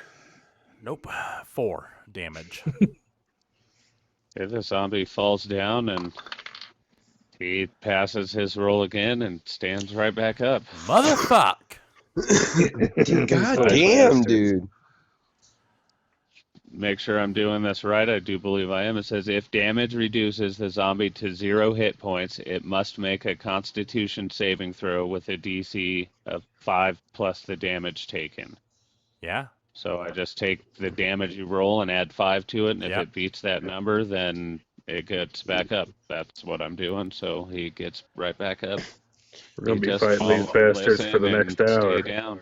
Nope. 4 damage. Okay, the zombie falls down and he passes his roll again and stands right back up. Motherfuck! God damn, dude. Make sure I'm doing this right. I do believe I am. It says if damage reduces the zombie to 0 hit points, it must make a Constitution saving throw with a DC of 5 plus the damage taken. Yeah? So I just take the damage you roll and add 5 to it, and if Yep. it beats that number, then it gets back up. That's what I'm doing. So he gets right back up. We're gonna You be just fighting these follow- bastards for the listen next and hour. Stay down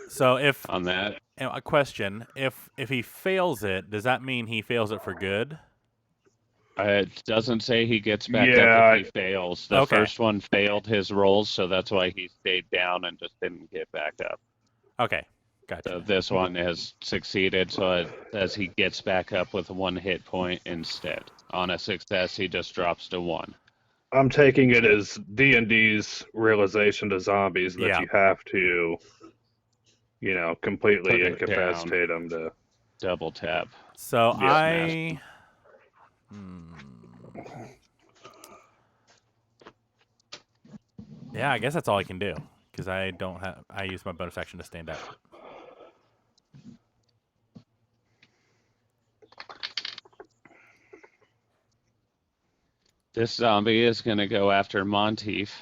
So if... on that. A question. If he fails it, does that mean he fails it for good? It doesn't say he gets back Yeah, up if he fails. The Okay. first one failed his rolls, so that's why he stayed down and just didn't get back up. Okay. Gotcha. So this one has succeeded, so as he gets back up with 1 hit point instead. On a success, he just drops to 1. I'm taking it as D&D's realization to zombies that Yeah. you have to, completely Put it incapacitate them to. double tap. So Yeah. Yeah, I guess that's all I can do because I use my bonus action to stand up. This zombie is going to go after Monteith.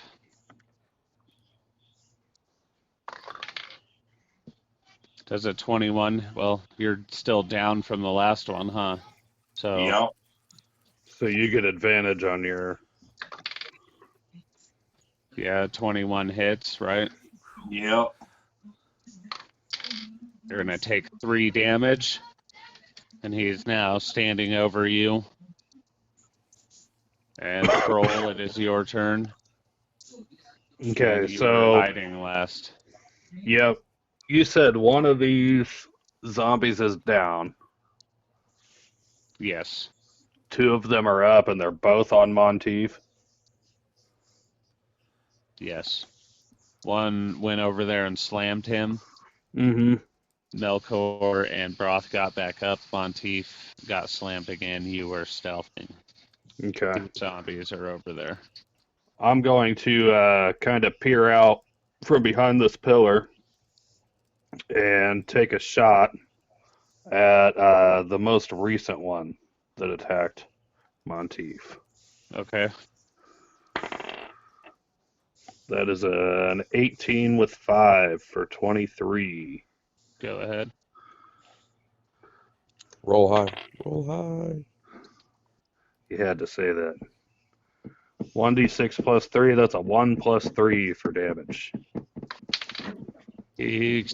Does a 21? Well, you're still down from the last one, huh? So Yep. So you get advantage on your. yeah, 21 hits, right? Yep. You're going to take 3 damage, and he's now standing over you. And Kroll, it is your turn. Okay, And you were so hiding last. yep, you said one of these zombies is down. Yes. 2 of them are up, and they're both on Monteith. Yes. One went over there and slammed him. Mm-hmm. Melkor and Broth got back up. Monteith got slammed again. You were stealthing. Okay. 2 zombies are over there. I'm going to kind of peer out from behind this pillar and take a shot at the most recent one that attacked Monteith. Okay. That is an 18 with 5 for 23. Go ahead. Roll high. Roll high. You had to say that. 1d6 plus 3, that's a 1 plus 3 for damage. He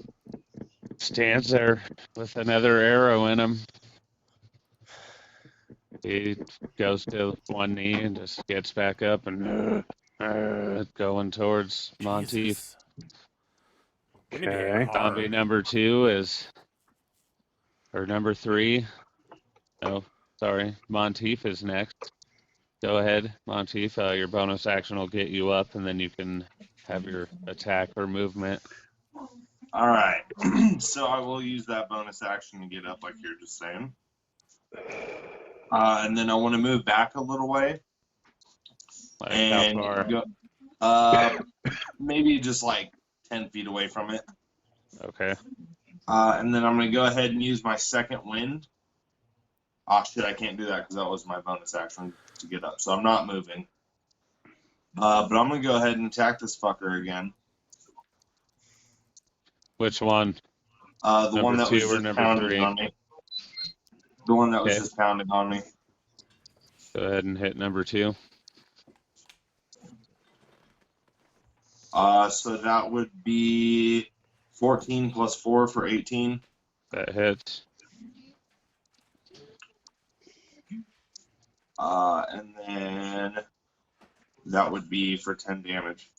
stands there with another arrow in him. He goes to one knee and just gets back up and going towards Monteith. Jesus. We need to hit Okay. hard. Zombie number 2 is, or number 3. Oh, sorry. Monteith is next. Go ahead, Monteith. Your bonus action will get you up, and then you can have your attack or movement. All right. So I will use that bonus action to get up, like you're just saying. And then I want to move back a little way. Like And how far? go, maybe just like 10 feet away from it. Okay. And then I'm going to go ahead and use my second wind. Oh, shit, I can't do that because that was my bonus action to get up. So I'm not moving. But I'm going to go ahead and attack this fucker again. Which one? The Number one that 2 was or just number pounding 3? on me. The one that was Okay. just pounding on me. Go ahead and hit number 2. So that would be 14 plus 4 for 18. That hits. And then that would be for 10 damage.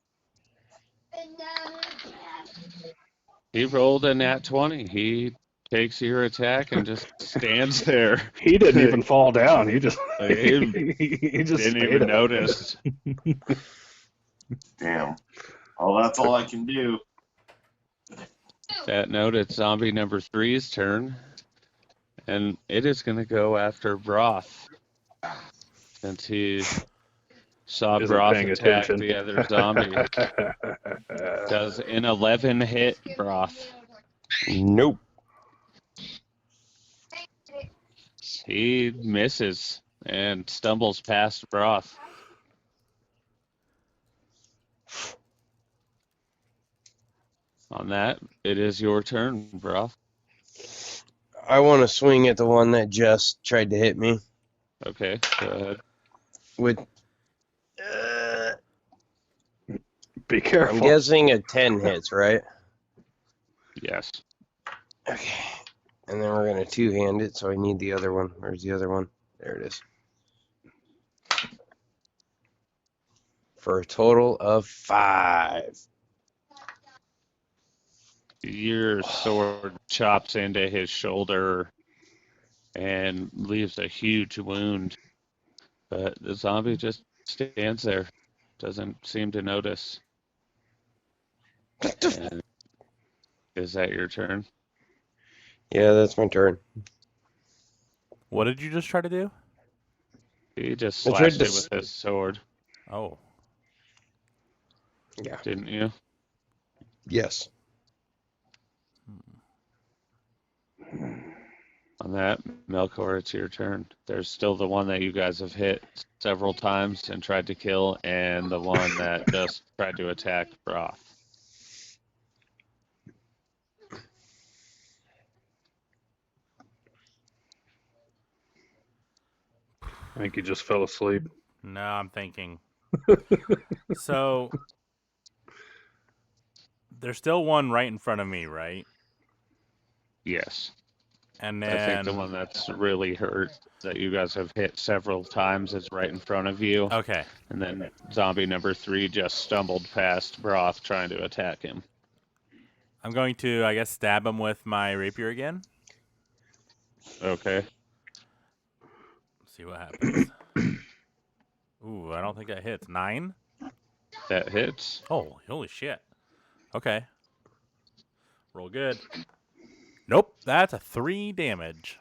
He rolled a nat 20. He takes your attack and just stands there. He didn't even fall down. He just He he just didn't stayed even up. notice. Damn. Well, that's all I can do. That note, it's zombie number 3's turn. And it is going to go after Broth. Since he saw Isn't Broth paying attack attention. the other zombie. Does an 11 hit Broth. Nope. He misses and stumbles past Broth. On that, it is your turn, Broth. I want to swing at the one that just tried to hit me Okay, go ahead. with. Be I'm careful. guessing a 10 hits, right? Yes. Okay. And then we're going to two-hand it, so I need the other one. Where's the other one? There it is. For a total of 5. Your sword chops into his shoulder and leaves a huge wound. But the zombie just stands there, doesn't seem to notice. And is that your turn? Yeah, that's my turn. What did you just try to do? He just I tried slashed to it with his sword, Oh. Yeah. didn't you? Yes. On that, Melkor, it's your turn. There's still the one that you guys have hit several times and tried to kill, and the one that just tried to attack Broth. I think he just fell asleep. No, I'm thinking. So there's still one right in front of me, right? Yes. And I think the then one that's really hurt that you guys have hit several times is right in front of you. okay. And then zombie number 3 just stumbled past Broth trying to attack him. I'm going to, I guess, stab him with my rapier again. Okay. See what happens. Ooh, I don't think that hits. 9? That hits. Oh, holy shit. Okay. Roll good. Nope, that's a 3 damage.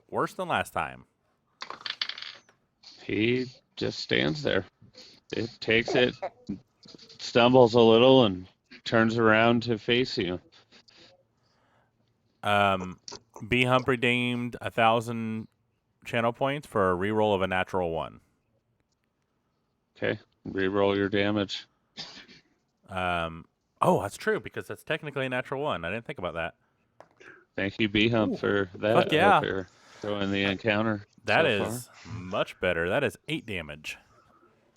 Worse than last time. He just stands there. It takes it, stumbles a little, and turns around to face you. B. Hump redeemed 1,000 channel points for a reroll of a natural 1. Okay. Reroll your damage. Oh, that's true, because that's technically a natural 1. I didn't think about that. Thank you, B Hump, for that. Fuck yeah. For throwing the encounter. That so is much better. That is 8 damage.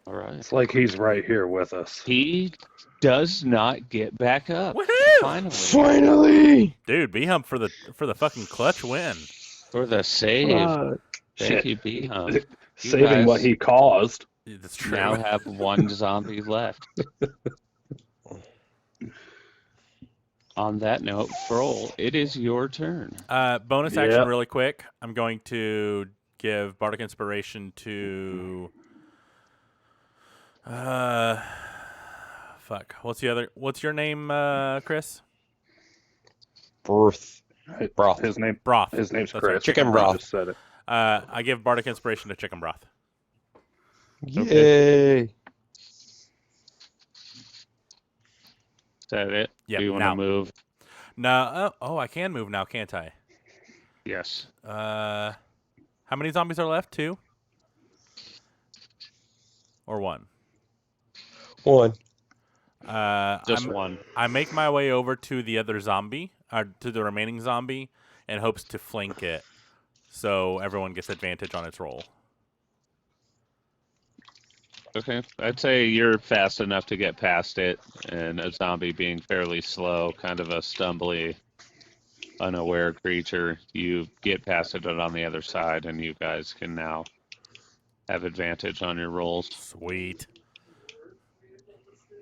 far. All right. It's like he's right here with us. He does not get back up. Woohoo! Finally! Dude, B Hump for the fucking clutch win. For the save. Thank Shit. you, B Hump. Saving what he caused. That's true. Now have one zombie left. On that note, Froll, it is your turn. Bonus action, Yep. really quick. I'm going to give Bardic Inspiration to. Fuck. What's your name, Chris? Broth. His name's Broth. Chris. That's right. Chicken broth. Just said it. I give Bardic Inspiration to chicken broth. Yay! Is that it? Yep, Do you want now. to move? No. I can move now, can't I? Yes. How many zombies are left? 2? Or 1? 1. Just one. I make my way over to the other zombie, to the remaining zombie, and hopes to flank it, so everyone gets advantage on its roll. Okay. I'd say you're fast enough to get past it, and a zombie being fairly slow, kind of a stumbly, unaware creature, you get past it on the other side, and you guys can now have advantage on your rolls. Sweet.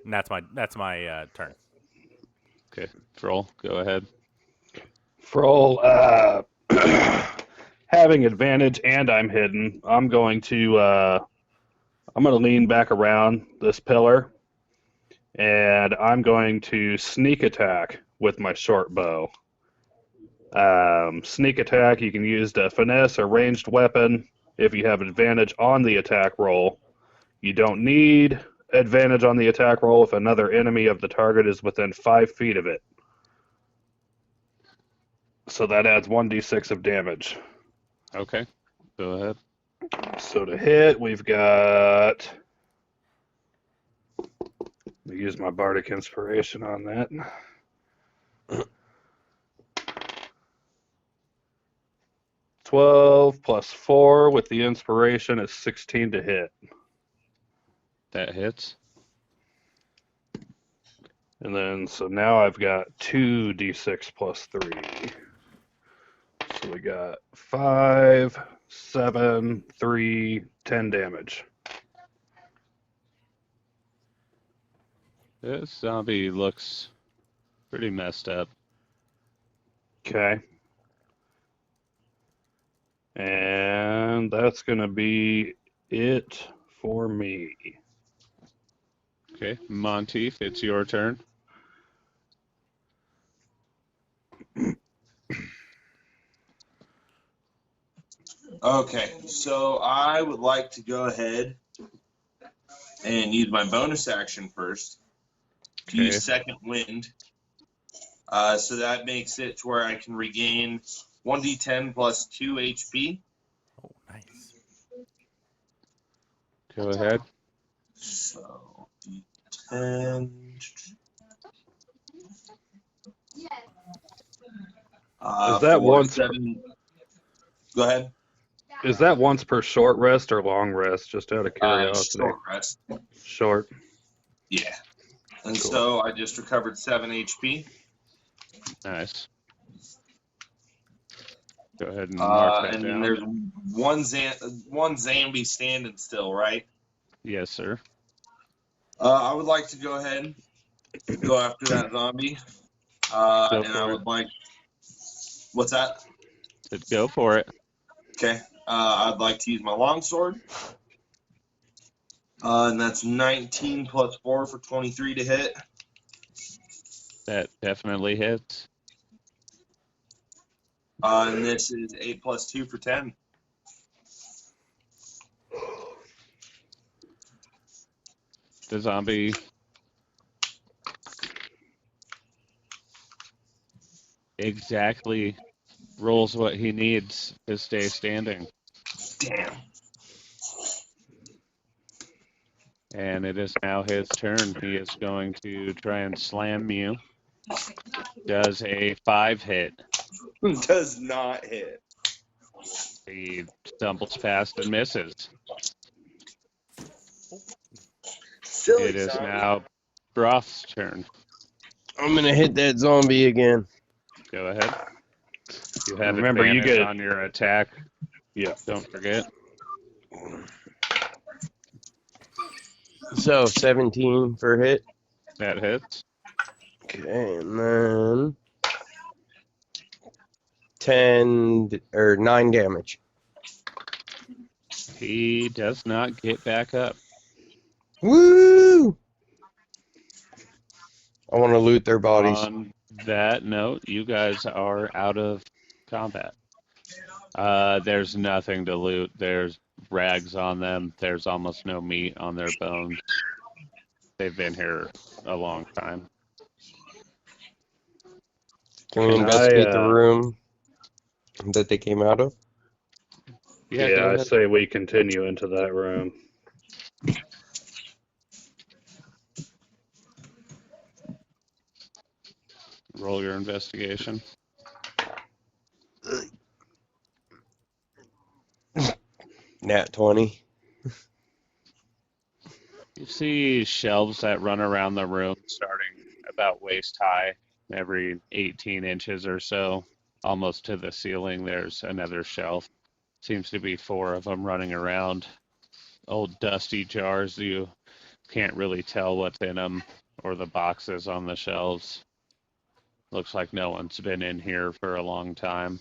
And that's my turn. Okay. Froll, go ahead. Froll, having advantage and I'm hidden, I'm going to lean back around this pillar, and I'm going to sneak attack with my short bow. Sneak attack, you can use to finesse a ranged weapon if you have advantage on the attack roll. You don't need advantage on the attack roll if another enemy of the target is within 5 feet of it. So that adds 1d6 of damage. Okay. Go ahead. So to hit, we've got. Let me use my Bardic Inspiration on that. $12 plus 4 with the inspiration is 16 to hit. That hits. And then, so now I've got 2d6 plus 3. So we got 5, 7, 3, 10 damage. This zombie looks pretty messed up. Okay. And that's going to be it for me. Okay. Monteith, it's your turn. Okay, so I would like to go ahead and use my bonus action first to Okay. use second wind. So that makes it to where I can regain 1d10 plus 2 HP. Oh, nice. Go ahead. So d10. Is that For once? 7. Go ahead. Is that once per short rest or long rest? Just out of curiosity. Short rest. Short. Yeah. And Cool. so I just recovered 7 HP. Nice. Go ahead and mark that And down. then there's one Zambi standing still, right? Yes, sir. I would like to go ahead and go after that zombie. Go And for I it. would like. What's that? Go for it. Okay. I'd like to use my longsword. And that's 19 plus 4 for 23 to hit. That definitely hits. And this is 8 plus 2 for 10. The zombie exactly rolls what he needs to stay standing. Damn. And it is now his turn. He is going to try and slam you. Does a 5 hit. Does not hit. He stumbles past and misses. Silly It is zombie. now Broth's turn. I'm gonna hit that zombie again. Go ahead. You have Remember, you advantage get- on your attack. Yeah. Don't forget. So 17 for hit. That hits. Okay, and then 9 damage. He does not get back up. Woo! I want to loot their bodies. On that note, you guys are out of combat. There's nothing to loot. There's rags on them. There's almost no meat on their bones. They've been here a long time. Can we Can investigate I, the room that they came out of? Yeah, Yeah, go I ahead. say we continue into that room. Roll your investigation. Nat 20. You see shelves that run around the room starting about waist high, every 18 inches or so, almost to the ceiling. There's another shelf. Seems to be 4 of them running around. Old dusty jars. You can't really tell what's in them or the boxes on the shelves. Looks like no one's been in here for a long time.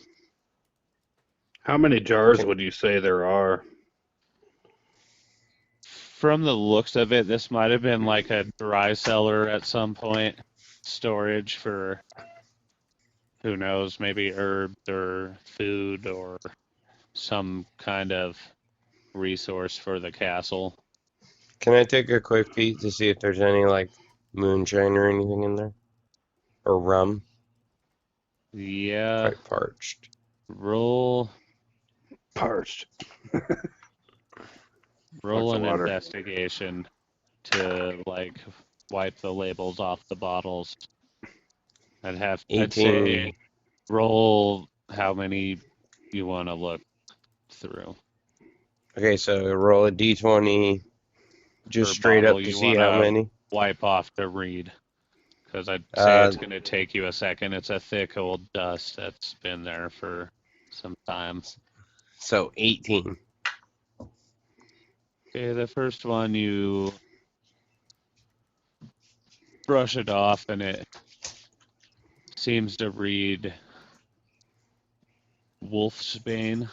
How many jars would you say there are? From the looks of it, this might have been like a dry cellar at some point. Storage for, who knows, maybe herbs or food or some kind of resource for the castle. Can I take a quick peek to see if there's any, like, moonshine or anything in there? Or rum? Yeah, Quite parched. roll Parched. roll Lots of an water. investigation to like wipe the labels off the bottles. I'd 18. say roll how many you want to look through. Okay, so roll a d20 just Per straight up bottle to you see how wanna many. wipe off to read. Because I'd say it's Uh, going to take you a second. It's a thick old dust that's been there for some time. So 18. Okay, the first one you brush it off and it seems to read Wolfsbane.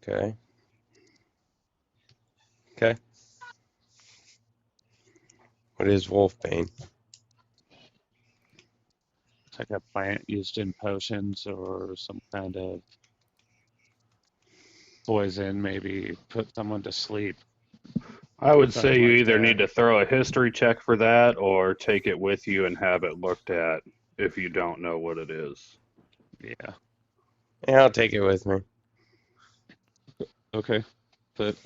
Okay. Okay. What is Wolfbane? It's like a plant used in potions or some kind of poison, maybe put someone to sleep. I would Something say you like either that. need to throw a history check for that or take it with you and have it looked at if you don't know what it is. Yeah. Yeah, I'll take it with me. Okay. Put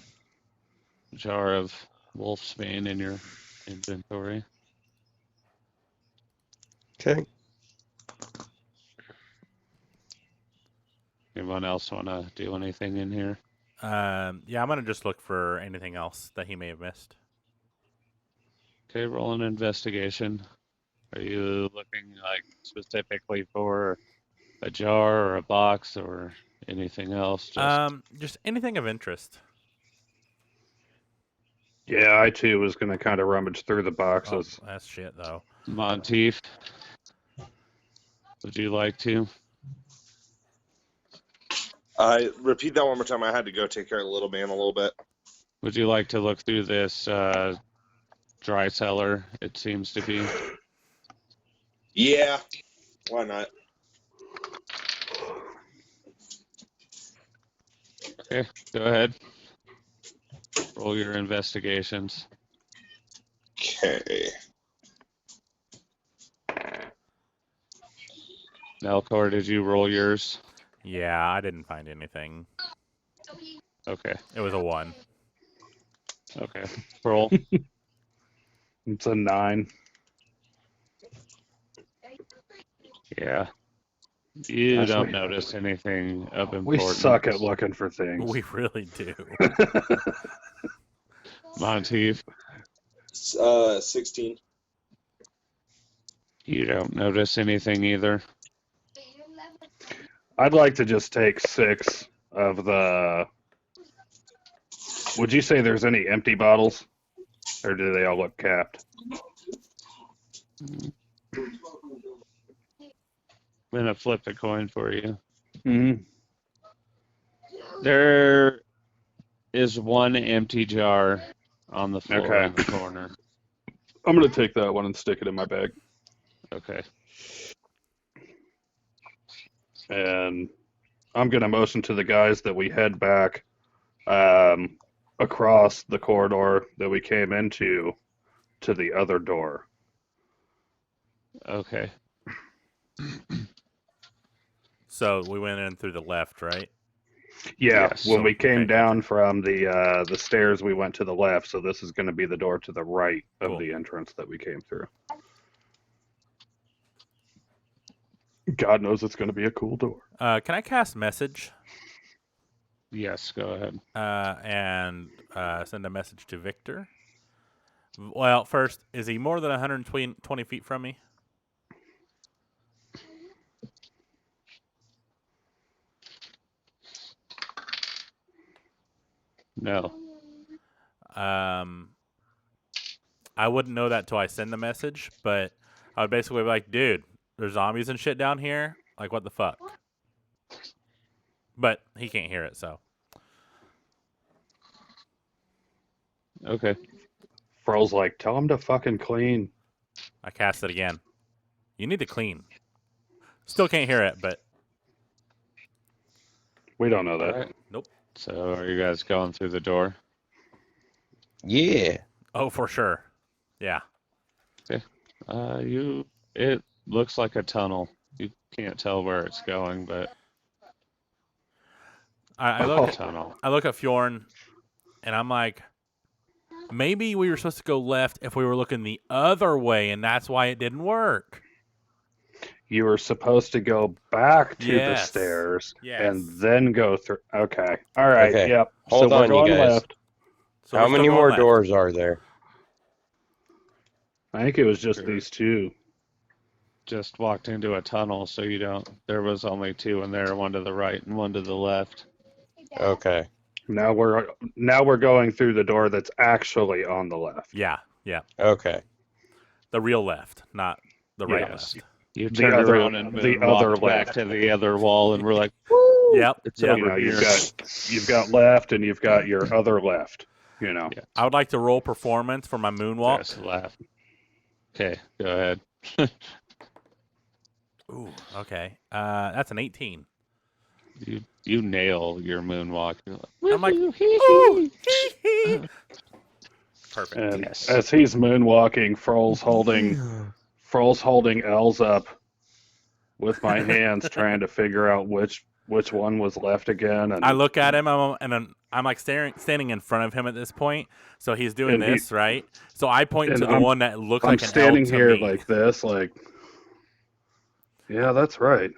a jar of wolfsbane in your inventory. Okay. Anyone else want to do anything in here? Yeah, I'm gonna just look for anything else that he may have missed. Okay, roll an investigation. Are you looking like specifically for a jar or a box or anything else? Just anything of interest. Yeah, I too was going to kind of rummage through the Oh, boxes. that's shit though. Monteith, would you like to? Repeat that one more time. I had to go take care of the little man a little bit. Would you like to look through this dry cellar? It seems to be. Yeah. Why not? Okay, go ahead. Roll your investigations. Okay. Melkor, did you roll yours? Yeah, I didn't find anything. Okay, It was a 1. okay. Roll. It's a 9. Yeah. You Actually, don't notice anything of We importance. suck at looking for things. We really do. Monteith, 16. you don't notice anything either. I'd like to just take 6 of the. Would you say there's any empty bottles? Or do they all look capped? I'm gonna flip a coin for you. Mm-hmm. There is one empty jar on the floor Okay. in the corner. I'm going to take that one and stick it in my bag. Okay. And I'm going to motion to the guys that we head back across the corridor that we came into to the other door. Okay. So we went in through the left, right? Yeah, Yes. when we came Okay, down from the stairs, we went to the left, so this is going to be the door to the right of Cool. the entrance that we came through. God knows it's going to be a cool door. Can I cast message Yes, go ahead. and send a message to Victor? Well, first, is he more than 120 feet from me? No. I wouldn't know that till I send the message, but I would basically be like, dude, there's zombies and shit down here. Like, what the fuck? But he can't hear it, so. Okay. Fro's like, tell him to fucking clean. I cast it again. You need to clean. Still can't hear it, but We don't know that. All right. nope. So are you guys going through the door? Yeah. Oh, for sure. Yeah. It looks like a tunnel. You can't tell where it's going, but I a look tunnel. I look at Fjorn, and I'm like, maybe we were supposed to go left if we were looking the other way, and that's why it didn't work. You were supposed to go back to the Yes. stairs Yes. and then go through. Okay. All right. Okay. Yep. Hold so on, we're you going guys. left. So How we're still many going more left. doors are there? I think it was just these two. Just walked into a tunnel, so you don't. There was only 2 in there, one to the right and one to the left. Okay. Now we're going through the door that's actually on the left. Yeah, yeah. Okay. The real left, not the right Yes. left. You The turned other- around and the walked other back left. to the other wall, and we're like, Yep. it's yep. You over know, here. you've got left and you've got your other left. You know. Yeah. I would like to roll performance for my moonwalk. Yes, left. Okay, go ahead. Ooh, okay. That's an 18. You nail your moonwalk. You're like, I'm like, "Woohoo, ooh, hee hee hee. Perfect. And Yes. as he's moonwalking, Froll's holding L's up with my hands, trying to figure out which one was left again. And I look at him, I'm like standing in front of him at this point. So he's doing And this, right? So I point and to the one that looks I'm like an L standing to here me. like this, like, yeah, that's right.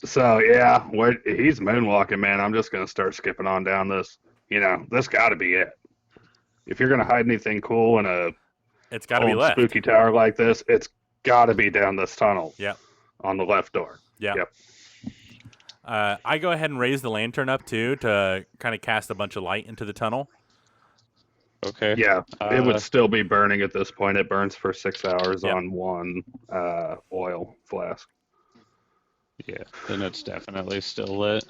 So yeah, he's moonwalking, man. I'm just gonna start skipping on down this. This got to be it. If you're gonna hide anything cool in a It's got to be old left. spooky tower like this, it's got to be down this tunnel. Yep. On the left door. Yep. Yep. I go ahead and raise the lantern up too to kind of cast a bunch of light into the tunnel. Okay. Yeah, it would still be burning at this point. It burns for 6 hours on one oil flask. Yeah, then it's definitely still lit.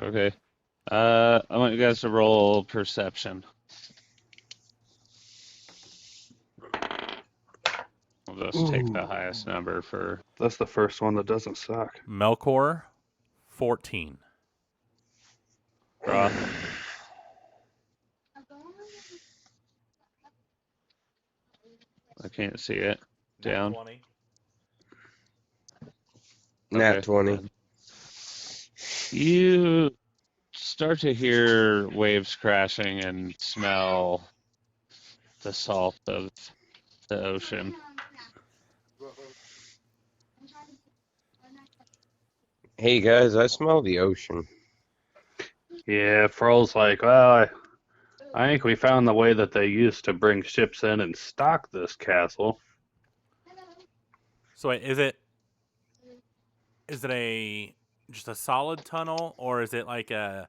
Okay. I want you guys to roll perception. We'll just take the highest number for. That's the first one that doesn't suck. Melkor, 14. Draw. I can't see it. Down. 20. Nat Okay. 20. You start to hear waves crashing and smell the salt of the ocean. Hey guys, I smell the ocean. Yeah, Froll's like, well, I think we found the way that they used to bring ships in and stock this castle. So wait, is it just a solid tunnel, or is it like an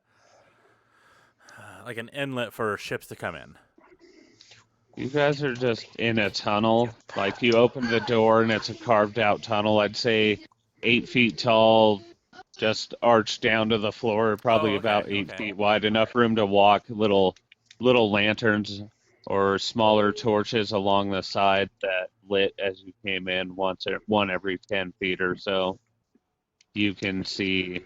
inlet for ships to come in? You guys are just in a tunnel. Like you open the door and it's a carved out tunnel. I'd say 8 feet tall, just arched down to the floor, probably Oh, okay, about 8 okay. feet wide. Enough room to walk. Little lanterns or smaller torches along the side that lit as you came in one every 10 feet or so. You can see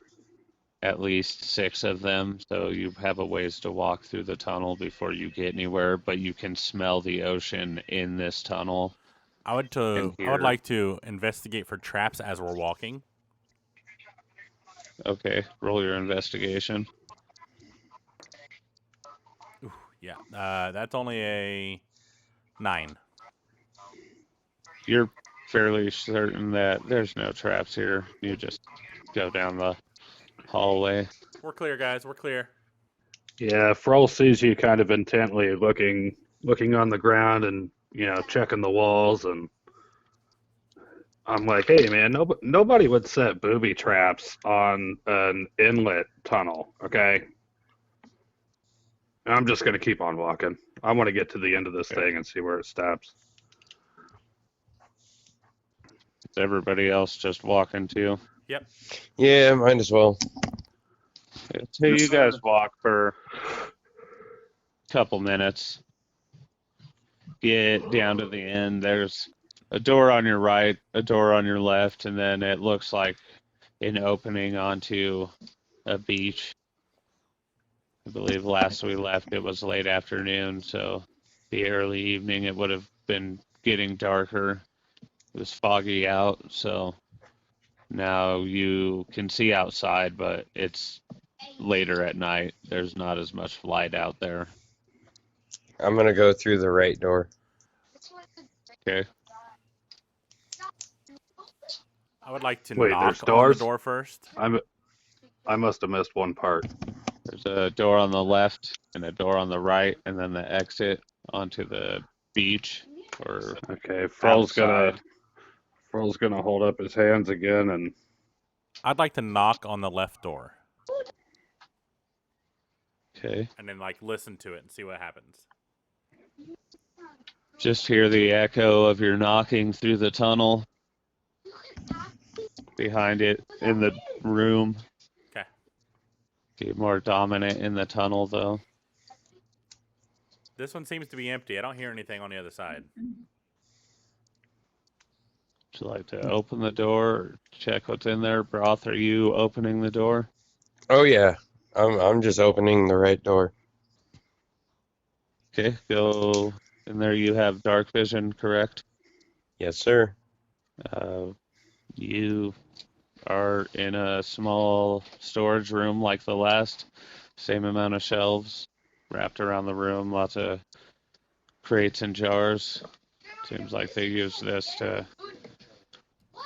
at least 6 of them, so you have a ways to walk through the tunnel before you get anywhere, but you can smell the ocean in this tunnel. I would like to investigate for traps as we're walking. Okay, roll your investigation. Ooh, yeah, that's only a 9. You're fairly certain that there's no traps here. You just go down the hallway. We're clear, guys. We're clear. Yeah, Froll sees you kind of intently looking on the ground and, checking the walls, and I'm like, hey man, nobody would set booby traps on an inlet tunnel, okay? I'm just gonna keep on walking. I want to get to the end of this thing and see where it stops. Is everybody else just walking too? Yep. Yeah, might as well. So you guys walk for a couple minutes. Get down to the end. There's a door on your right, a door on your left, and then it looks like an opening onto a beach. I believe last we left it was late afternoon, so the early evening it would have been getting darker. It was foggy out, so now you can see outside, but it's later at night. There's not as much light out there. I'm gonna go through the right door. Okay. I would like to Wait, knock there's on doors? the door first. I must have missed one part. There's a door on the left and a door on the right, and then the exit onto the beach or Okay, Froll's outside. gonna hold up his hands again, and I'd like to knock on the left door Okay. and then listen to it and see what happens. Just hear the echo of your knocking through the tunnel behind it in the room. Okay. Get more dominant in the tunnel, though. This one seems to be empty. I don't hear anything on the other side. Would you like to open the door or check what's in there? Broth, are you opening the door? Oh yeah, I'm just opening the right door. Okay, go in there. You have dark vision, correct? Yes, sir. You are in a small storage room like the last. Same amount of shelves wrapped around the room. Lots of crates and jars. Seems like they use this to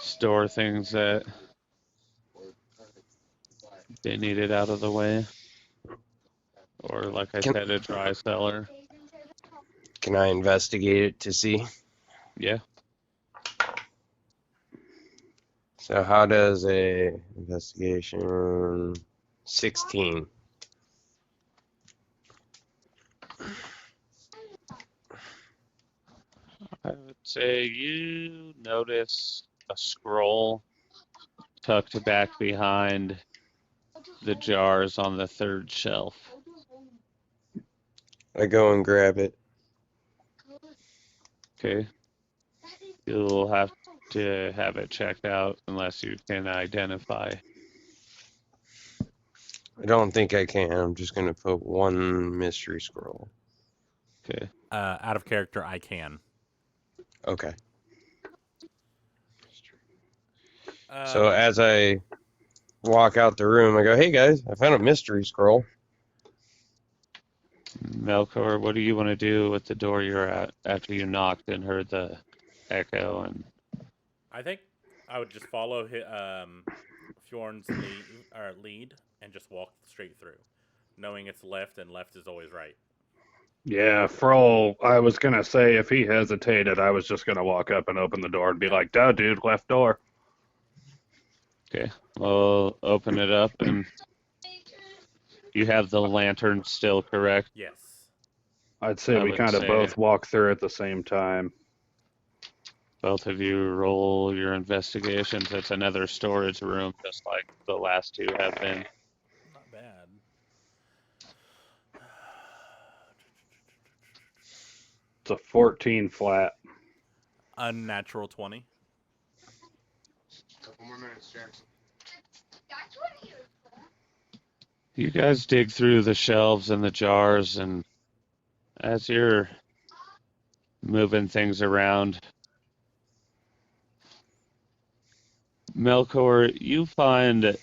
store things that they needed out of the way. Or, like I said, a dry cellar. Can I investigate it to see? Yeah. So how does a investigation 16? I would say you notice a scroll tucked back behind the jars on the third shelf. I go and grab it. Okay. You'll have to have it checked out unless you can identify. I don't think I can. I'm just gonna put one mystery scroll. Okay. Out of character, I can. Okay. So as I walk out the room, I go, "Hey guys, I found a mystery scroll." Melkor, what do you want to do with the door you're at after you knocked and heard the echo? And I think I would just follow Fjorn's lead and just walk straight through, knowing it's left and left is always right. Yeah, Froll, I was going to say if he hesitated, I was just going to walk up and open the door and be like, duh, dude, left door. okay, we'll open it up, and you have the lantern still, correct? Yes. I'd say I we would kind of say- both walk through at the same time. Both of you roll your investigations. It's another storage room, just like the last two have been. Not bad. It's a 14 flat. Unnatural 20. Couple more minutes, Jackson. You guys dig through the shelves and the jars, and as you're moving things around, Melkor, you find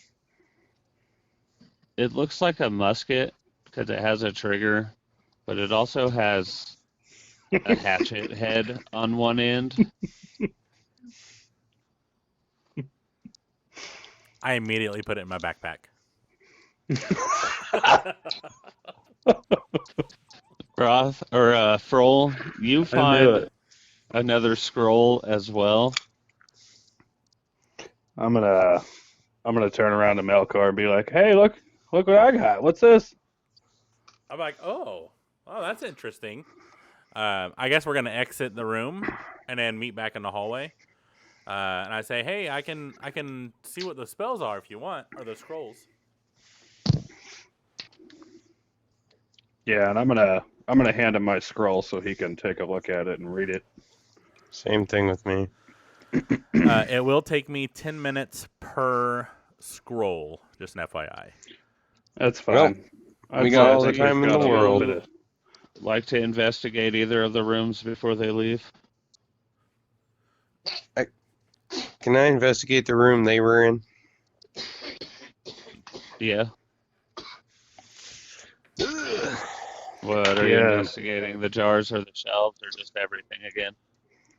it looks like a musket because it has a trigger, but it also has a hatchet head on one end. I immediately put it in my backpack. Broth or Froll, you I knew find it. another scroll as well. I'm gonna turn around to Melkor and be like, "Hey, look what I got. What's this?" I'm like, oh, that's interesting. I guess we're gonna exit the room and then meet back in the hallway. And I say, hey, I can see what the spells are if you want, or the scrolls. Yeah, and I'm gonna hand him my scroll so he can take a look at it and read it. Same thing with me. It will take me 10 minutes per scroll, just an FYI. That's Well, fine. we got all the time in the world. Like to investigate either of the rooms before they leave? Can I investigate the room they were in? Yeah. What are you Yeah. investigating? The jars or the shelves or just everything again?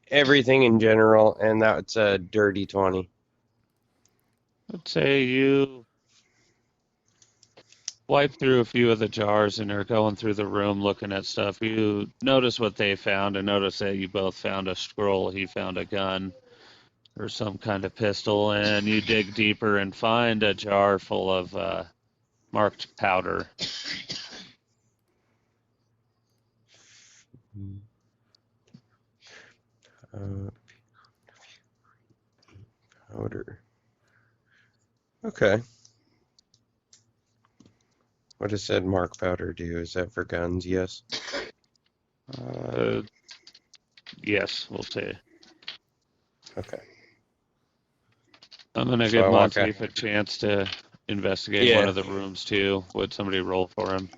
Everything in general, and that's a dirty 20. I'd say you wipe through a few of the jars and are going through the room looking at stuff. You notice what they found and notice that you both found a scroll. He found a gun or some kind of pistol, and you dig deeper and find a jar full of marked powder. Powder. Okay. What does said mark powder do? Is that for guns? Yes. Yes, we'll see. Okay. I'm gonna So give I walk Monteith a chance to investigate one of the rooms too. Would somebody roll for him?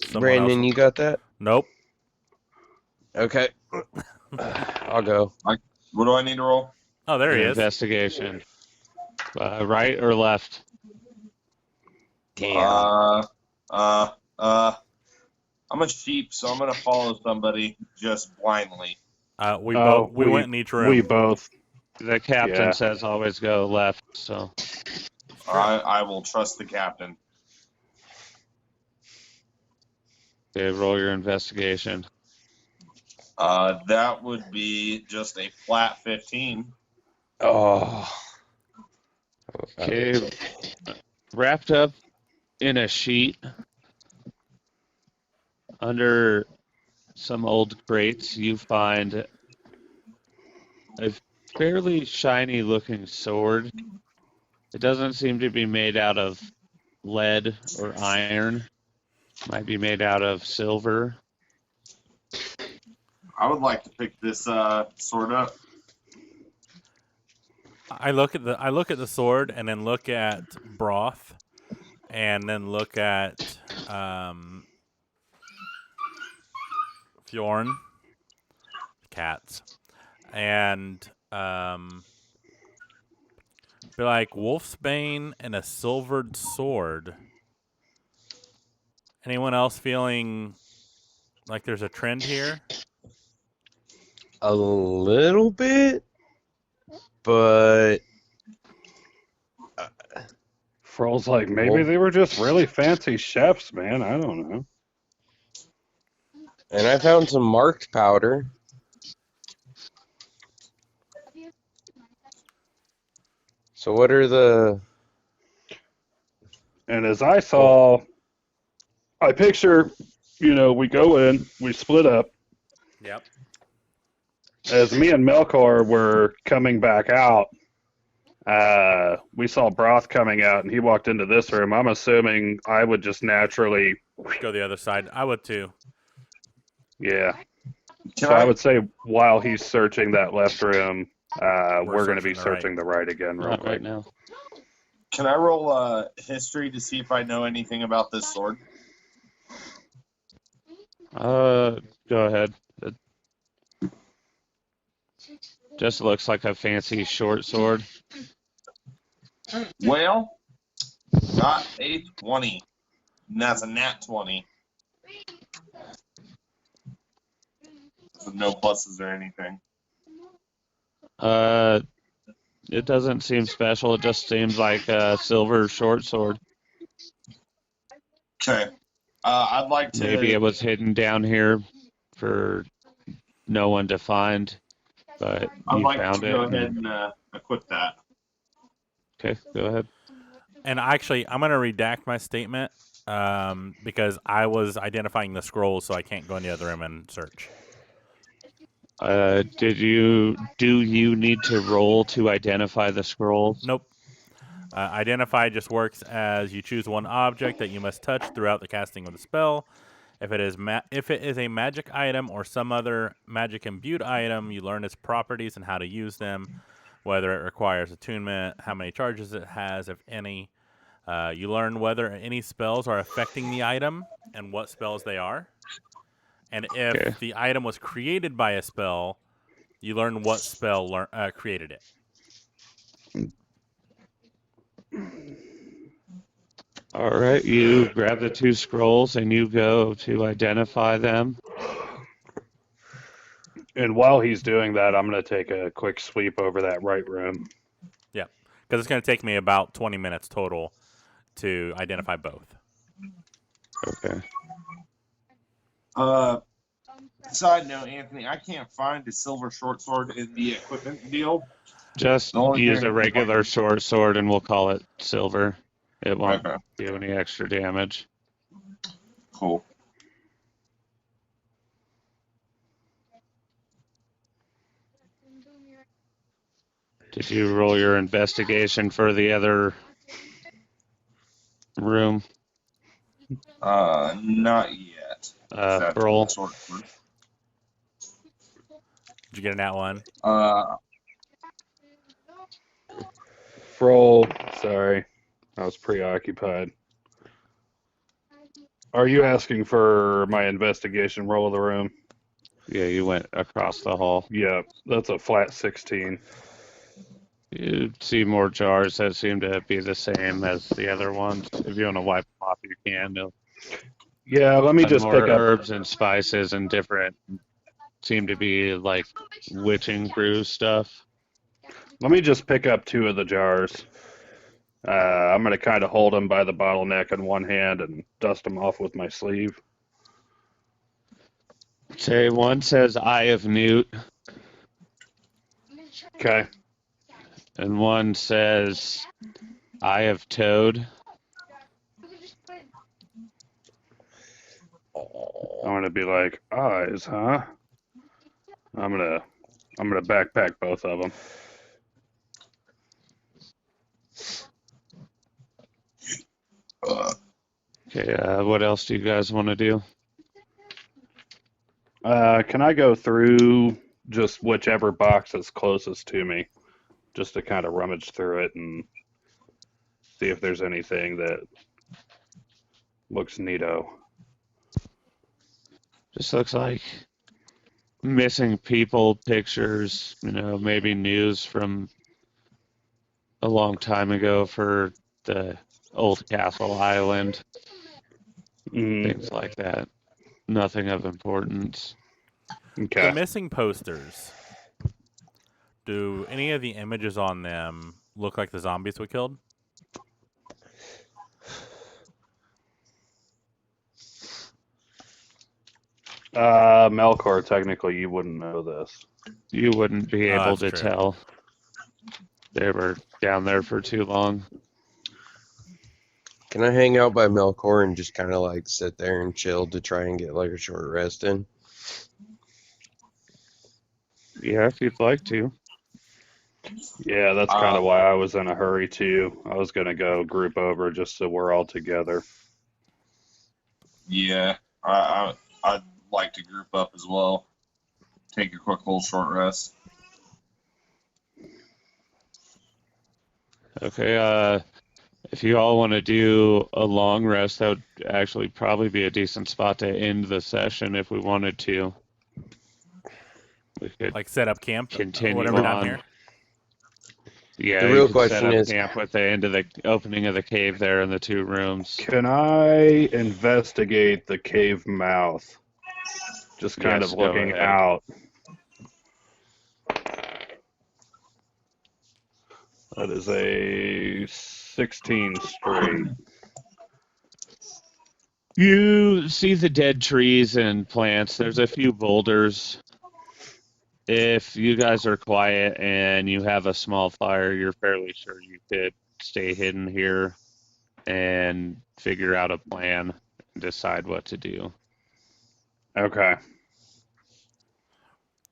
Someone Brandon, else. you got that? Nope. Okay. I'll go. What do I need to roll? Oh, there he is. Investigation. Right or left? Damn. I'm a sheep, so I'm gonna follow somebody just blindly. We went in each room. We both. The captain Yeah. says always go left, so I will trust the captain. okay, roll your investigation. That would be just a flat 15. Oh. Okay, wrapped up in a sheet under some old crates, you find a fairly shiny looking sword. It doesn't seem to be made out of lead or iron. Might be made out of silver. I would like to pick this sword up. I look at the sword and then look at Broth and then look at Fjorn, cats, and be like Wolfsbane and a silvered sword. Anyone else feeling like there's a trend here? A little bit, but Froll's like, maybe they were just really fancy chefs, man. I don't know. and I found some marked powder. So what are the? And as I saw, I picture, we go in, we split up. Yep. As me and Melkor were coming back out, we saw Broth coming out, and he walked into this room. I'm assuming I would just naturally, Go the other side. I would too. yeah. Can So I I would say while he's searching that left room, we're going to be searching the searching the right again real Not quick. right now. Can I roll history to see if I know anything about this sword? Go ahead. It just looks like a fancy short sword. Well, got a 20. And that's a nat 20. So no pluses or anything. It doesn't seem special. It just seems like a silver short sword. Okay. I'd like to. Maybe it was hidden down here for no one to find, but I'd you like found to it. go ahead and equip that. Okay, go ahead. And actually, I'm going to redact my statement because I was identifying the scrolls, so I can't go in the other room and search. Do you need to roll to identify the scrolls? Nope. Identify just works as you choose one object that you must touch throughout the casting of the spell. If it is a magic item or some other magic imbued item, you learn its properties and how to use them, whether it requires attunement, how many charges it has, if any. You learn whether any spells are affecting the item and what spells they are. And if the item was created by a spell, you learn what spell created it. All right, you grab the two scrolls and you go to identify them. And while he's doing that, I'm going to take a quick sweep over that right room. Yeah, because it's going to take me about 20 minutes total to identify both. Okay. Side note, Anthony, I can't find a silver short sword in the equipment deal. Just use a regular short sword and we'll call it silver. It won't do any extra damage. Cool. Did you roll your investigation for the other room? Not yet. That's Roll. sort of- Did you get a nat one? Froll, sorry. I was preoccupied. Are you asking for my investigation roll of the room? Yeah, you went across the hall. Yeah, that's a flat 16. You see more jars that seem to be the same as the other ones. If you want to wipe them off, you can. They'll Yeah, let me have just more pick up. herbs and spices and different. Seem to be like witching brew stuff. Let me just pick up 2 of the jars. I'm going to kind of hold them by the bottleneck in one hand and dust them off with my sleeve. Okay, one says Eye of Newt, Okay. and one says Eye of Toad. I'm going to be like, eyes, huh? I'm going to backpack both of them. Okay, what else do you guys want to do? Can I go through just whichever box is closest to me, just to kind of rummage through it and see if there's anything that looks neato? Just looks like missing people pictures, maybe news from a long time ago for the old Castle Island, things like that. Nothing of importance. Okay. The missing posters. Do any of the images on them look like the zombies we killed? Melkor, technically, you wouldn't know this. You wouldn't be able to that's true. tell. They were down there for too long. Can I hang out by Melkor and just kind of like sit there and chill to try and get like a short rest in? Yeah, if you'd like to. Yeah, that's kind of why I was in a hurry too. I was gonna go group over just so we're all together. Yeah, I'd like to group up as well. Take a quick little short rest. Okay, if you all want to do a long rest, that would actually probably be a decent spot to end the session if we wanted to. We could Like set up camp? continue Whatever down on. here? Yeah, The you real could question set up is- camp with the end of the opening of the cave there in the 2 rooms. Can I investigate the cave mouth? Just kind Yes, of go looking ahead. out. That is a 16 straight. You see the dead trees and plants. There's a few boulders. If you guys are quiet and you have a small fire, you're fairly sure you could stay hidden here and figure out a plan and decide what to do. Okay.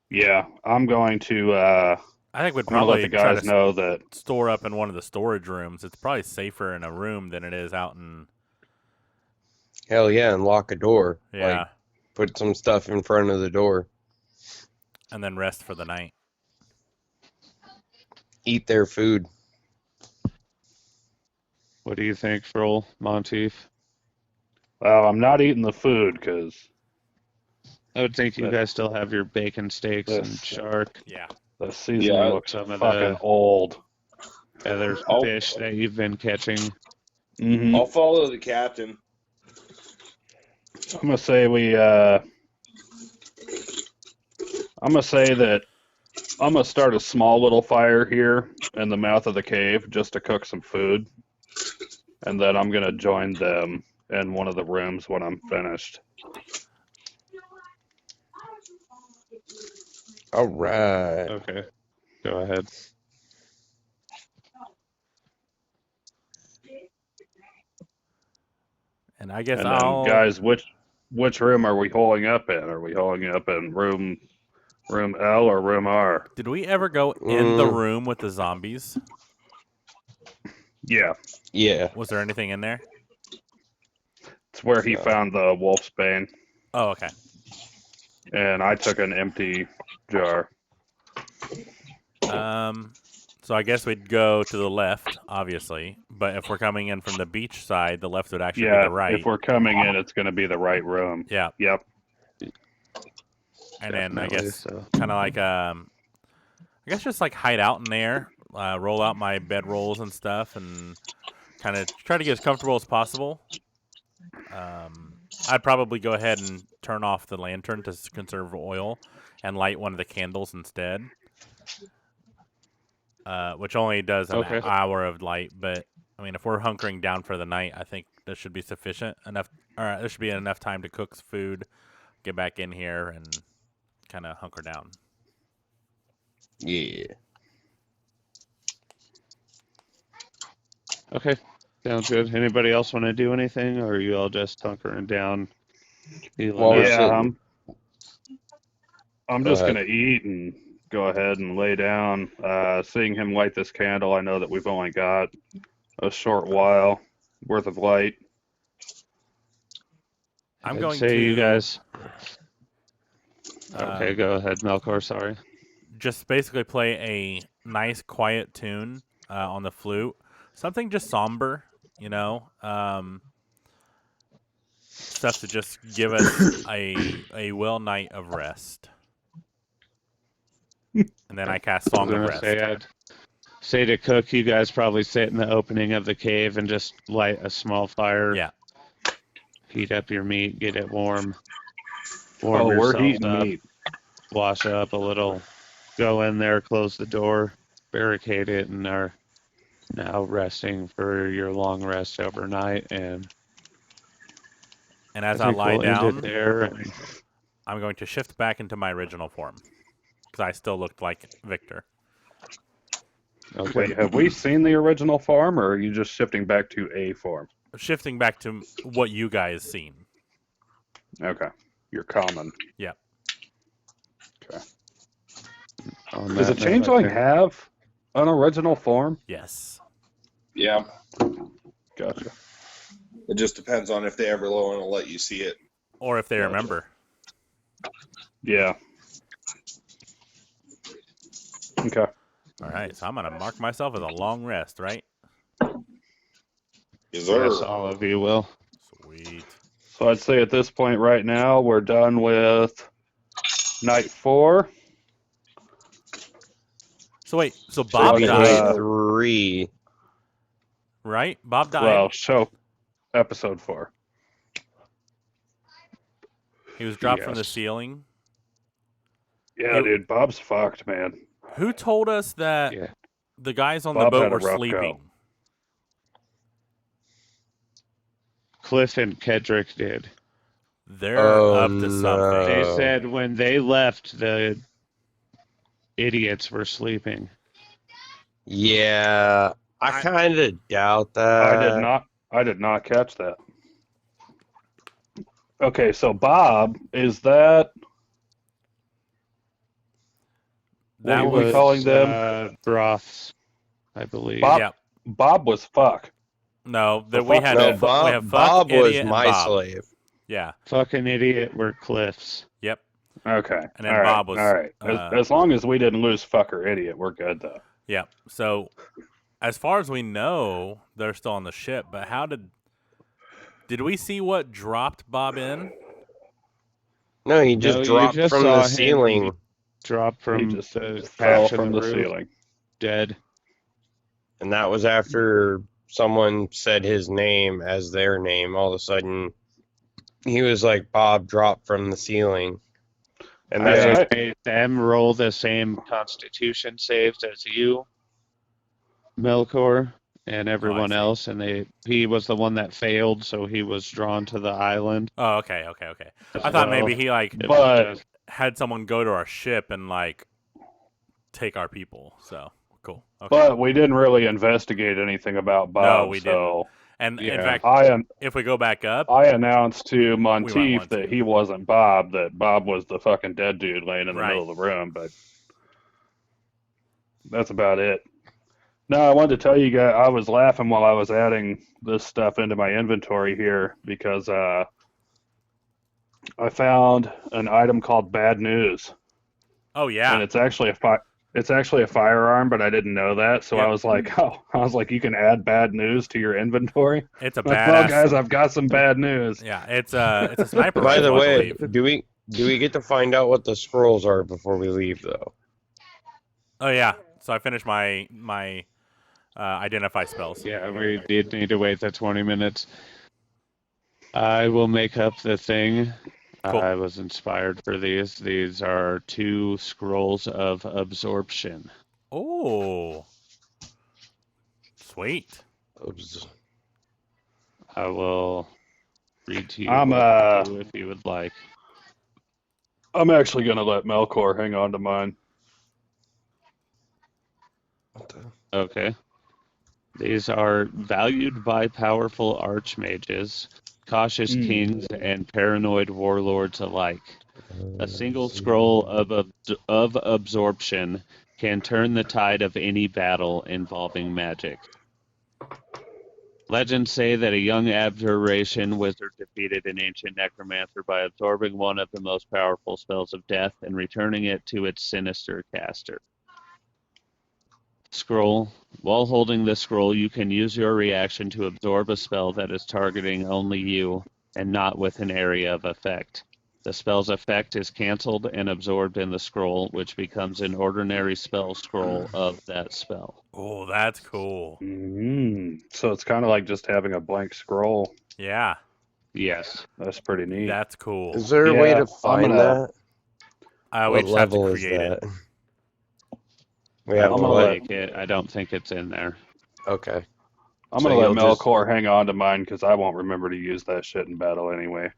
Yeah, I'm going to. I think we'd I'm gonna let probably the try guys to know that. store up in one of the storage rooms. It's probably safer in a room than it is out in. Hell yeah, and lock a door. Yeah, Like, put some stuff in front of the door. and then rest for the night. Eat their food. What do you think, Froll, Monteith? Well, I'm not eating the food because I would think you guys still have your bacon steaks and Yes. shark, Yeah. the seasoning Yeah, looks some of fucking the old. other Oh. fish that you've been catching. Mm-hmm. I'll follow the captain. I'm gonna say I'm gonna say that I'm gonna start a small little fire here in the mouth of the cave just to cook some food, and then I'm gonna join them in one of the rooms when I'm finished. All right. Okay, go ahead. And I guess And then, I'll. guys, which room are we holding up in? Are we holding up in room Room L or room R? Did we ever go in the room with the zombies? Yeah, Yeah. Was there anything in there? it's where he found the wolf's bane, Oh, okay. and I took an empty jar. So I guess we'd go to the left, obviously. But if we're coming in from the beach side, the left would actually be Yeah, the right. if we're coming in, it's going to be the right room. Yeah. Yep. And then I Definitely guess so. kind of like I guess just like hide out in there, roll out my bed rolls and stuff, and kind of try to get as comfortable as possible. I'd probably go ahead and turn off the lantern to conserve oil, and light one of the candles instead, which only does an hour of light. But I mean, if we're hunkering down for the night, I think this should be sufficient enough. All right, there should be enough time to cook food, get back in here, and kind of hunker down. Yeah. Okay, sounds good. Anybody else want to do anything, or are you all just hunkering down? Well, we're Yeah, sitting- I'm Go just ahead. going to eat and go ahead and lay down. Seeing him light this candle, I know that we've only got a short while worth of light. I'm I'd going say to you guys. Okay, go ahead, Melkor. Sorry. just basically play a nice, quiet tune on the flute. Something just somber, stuff to just give us a well night of rest. And then I cast I Song was of gonna Rest. say I'd say to Cook, you guys probably sit in the opening of the cave and just light a small fire. Yeah. Heat up your meat, get it warm. Oh, we're yourself heating up, meat. wash up a little, go in there, close the door, barricade it, and are now resting for your long rest overnight. And And as I think lie we'll end down, it there. And I'm going to shift back into my original form. Because I still looked like Victor. okay. Wait, have we seen the original form, or are you just shifting back to a form? Shifting back to what you guys seen. Okay, you're common. Yep. Okay. On Does a that note, changeling I think- have an original form? Yes. Yeah. Gotcha. It just depends on if they ever want to let you see it. Or if they Gotcha. remember. Yeah. Okay. All right, so I'm going to mark myself as a long rest, right? Yes, sir. Yes, all of you will. Sweet. So I'd say at this point right now, we're done with night 4. So wait, so Bob we died, got- 3. right? Bob died. Well, show episode 4. He was dropped from the yes. ceiling. Yeah, Who- dude, Bob's fucked, man. Who told us that Yeah. the guys on Bob the boat had a were rough sleeping? Cliff and Kedrick did. They're Oh, up to something. They Oh. said when they left, the idiots were sleeping. Yeah, I kind of doubt that. I did not catch that. Okay, so Bob, is that That What are we was calling them? Broths, I believe. Bob? yeah. Bob was fuck. No, that Oh, we fuck had No, we have Bob, fuck, Bob was idiot, and my Bob. slave. Yeah. Fucking idiot were Cliffs. Yep. Okay. And then all right, Bob was, all right. As long as we didn't lose fuck or idiot, we're good though. Yep. So, as far as we know, they're still on the ship. But how did we see what dropped Bob in? No, he just No, you dropped just from saw the him. ceiling. Dropped from He just the fell hatch of from the roof, ceiling. dead. And that was after someone said his name as their name. All of a sudden, he was like, Bob dropped from the ceiling. And I then Yeah. made them roll the same Constitution saves as you, Melkor, and everyone see. else, and he was the one that failed, so he was drawn to the island. Oh, okay. I thought Well, maybe he But had someone go to our ship and take our people. So cool. Okay. but we didn't really investigate anything about Bob. we so And in Yeah. fact, if we go back up, I announced to want Monteith to. that he wasn't Bob, that Bob was the fucking dead dude laying in the Right. middle of the room, but that's about it. No, I wanted to tell you guys, I was laughing while I was adding this stuff into my inventory here because I found an item called Bad News, oh yeah, and it's actually a firearm, but I didn't know that, so Yep. I was like, you can add Bad News to your inventory. it's a Like, badass. well, guys, I've got some bad news. Yeah, it's a sniper By rifle, the I way, believe. do we get to find out what the scrolls are before we leave though? Oh yeah, so I finished my identify spells. Yeah, we did need to wait the 20 minutes. I will make up the thing. Cool. I was inspired for these. These are 2 scrolls of absorption. Oh, sweet. Oops. I will read to you I'm, what to do if you would like. I'm actually going to let Melkor hang on to mine. What the? Okay. These are valued by powerful archmages, cautious kings, and paranoid warlords alike. A single scroll of absorption can turn the tide of any battle involving magic. Legends say that a young abjuration wizard defeated an ancient necromancer by absorbing one of the most powerful spells of death and returning it to its sinister caster. Scroll. While holding this scroll, you can use your reaction to absorb a spell that is targeting only you and not with an area of effect. The spell's effect is canceled and absorbed in the scroll, which becomes an ordinary spell scroll of that spell. Oh, that's cool. So it's kind of like just having a blank scroll. Yeah, Yes. That's pretty neat. that's cool. Is there a way Yeah, to find gonna- that? We What just have to level is create it. that? We have I'm to gonna let. Like it. I don't think it's in there. Okay. I'm So going to let you'll just- Melkor hang on to mine because I won't remember to use that shit in battle anyway.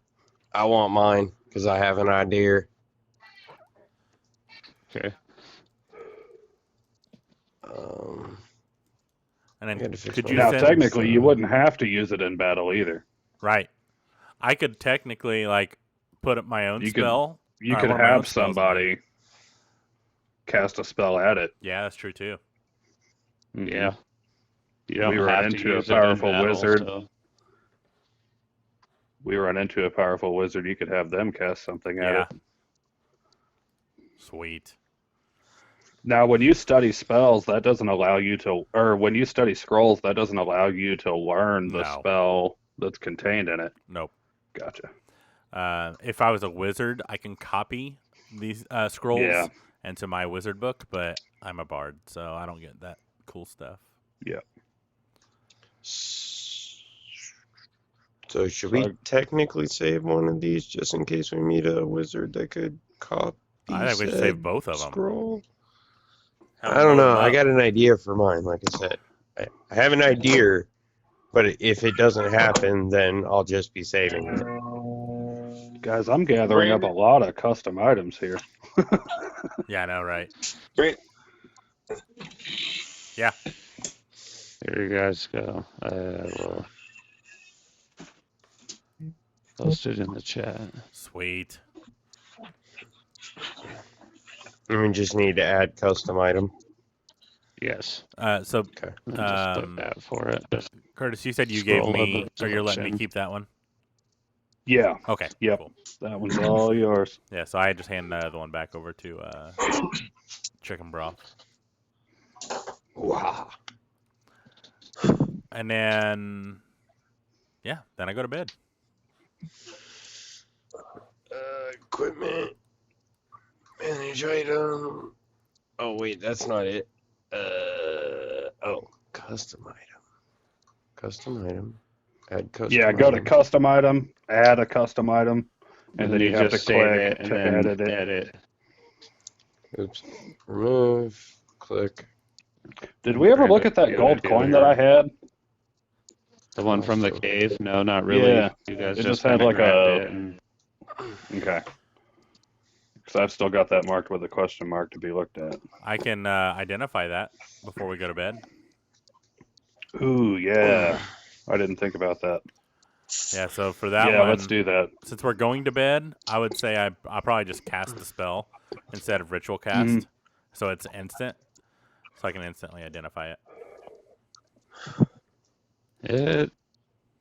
I want mine because I have an idea. Okay. And then gotta fix could my- you Now, send? technically, you wouldn't have to use it in battle either. Right. I could technically like put up my own You could- spell. You I could want my own have spells in somebody cast a spell at it. Yeah, that's true too. Yeah. You don't We run have to into a use it in powerful battle, wizard. so- We run into a powerful wizard, you could have them cast something at Yeah. it. Sweet. Now, when you study spells, that doesn't allow you to, or when you study scrolls, that doesn't allow you to learn the No. spell that's contained in it. Nope. Gotcha. If I was a wizard, I can copy these scrolls Yeah. into my wizard book, but I'm a bard, so I don't get that cool stuff. So should we technically save one of these just in case we meet a wizard that could copy? I think we should save both of them. Scroll. I don't know. I got an idea for mine. Like I said, I have an idea, but if it doesn't happen, then I'll just be saving it. Guys, I'm gathering up a lot of custom items here. Yeah, I know, right? Great. Yeah. Here you guys go. I will post it in the chat. Sweet. And we just need to add custom item. Yes. So Okay. I'll just put that for it. Curtis, you said you Scroll gave me, of or you're letting me absorption. keep that one. Yeah, Okay. Yep. Cool. that one's all yours. Yeah. So I just hand the other one back over to chicken broth, Wow. and then then I go to bed. Equipment. Manage item. Oh wait, that's not it. Custom item. Custom item. Add custom. Yeah, go to item. custom item, add a custom item, and then you have to just save click it and to then edit it. edit. Oops. Remove. Click. Did we ever look at that Yeah, gold do coin it. that I had? The one from the cave? No, not really. Yeah, You guys it just just had kinda like grabbed a- it and- Okay. Because I've still got that marked with a question mark to be looked at. I can identify that before we go to bed. Ooh, yeah. I didn't think about that. Yeah, so for that Yeah, one, let's do that. since we're going to bed, I would say I'll probably just cast the spell instead of ritual cast. So it's instant. So I can instantly identify it. It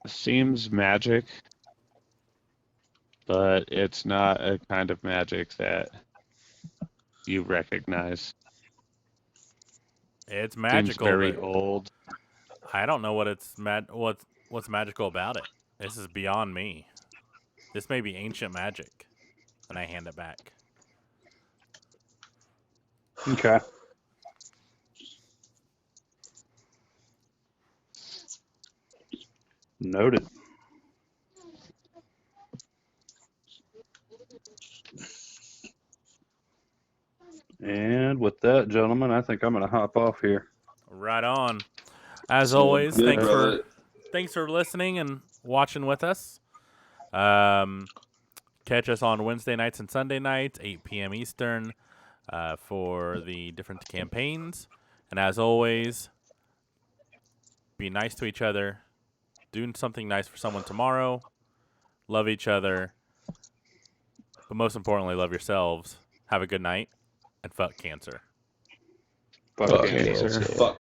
seems magic, but it's not a kind of magic that you recognize. It's Seems magical, very but old. I don't know what what's magical about it. This is beyond me. This may be ancient magic. And I hand it back. Okay. Noted. And with that, gentlemen, I think I'm going to hop off here. Right on. As Sounds always, good, brother. thanks for listening and watching with us. Catch us on Wednesday nights and Sunday nights, 8 p.m. Eastern, for the different campaigns. And as always, be nice to each other. Do something nice for someone tomorrow. Love each other. But most importantly, love yourselves. Have a good night. And fuck cancer. Fuck Fuck cancer. cancer. Fuck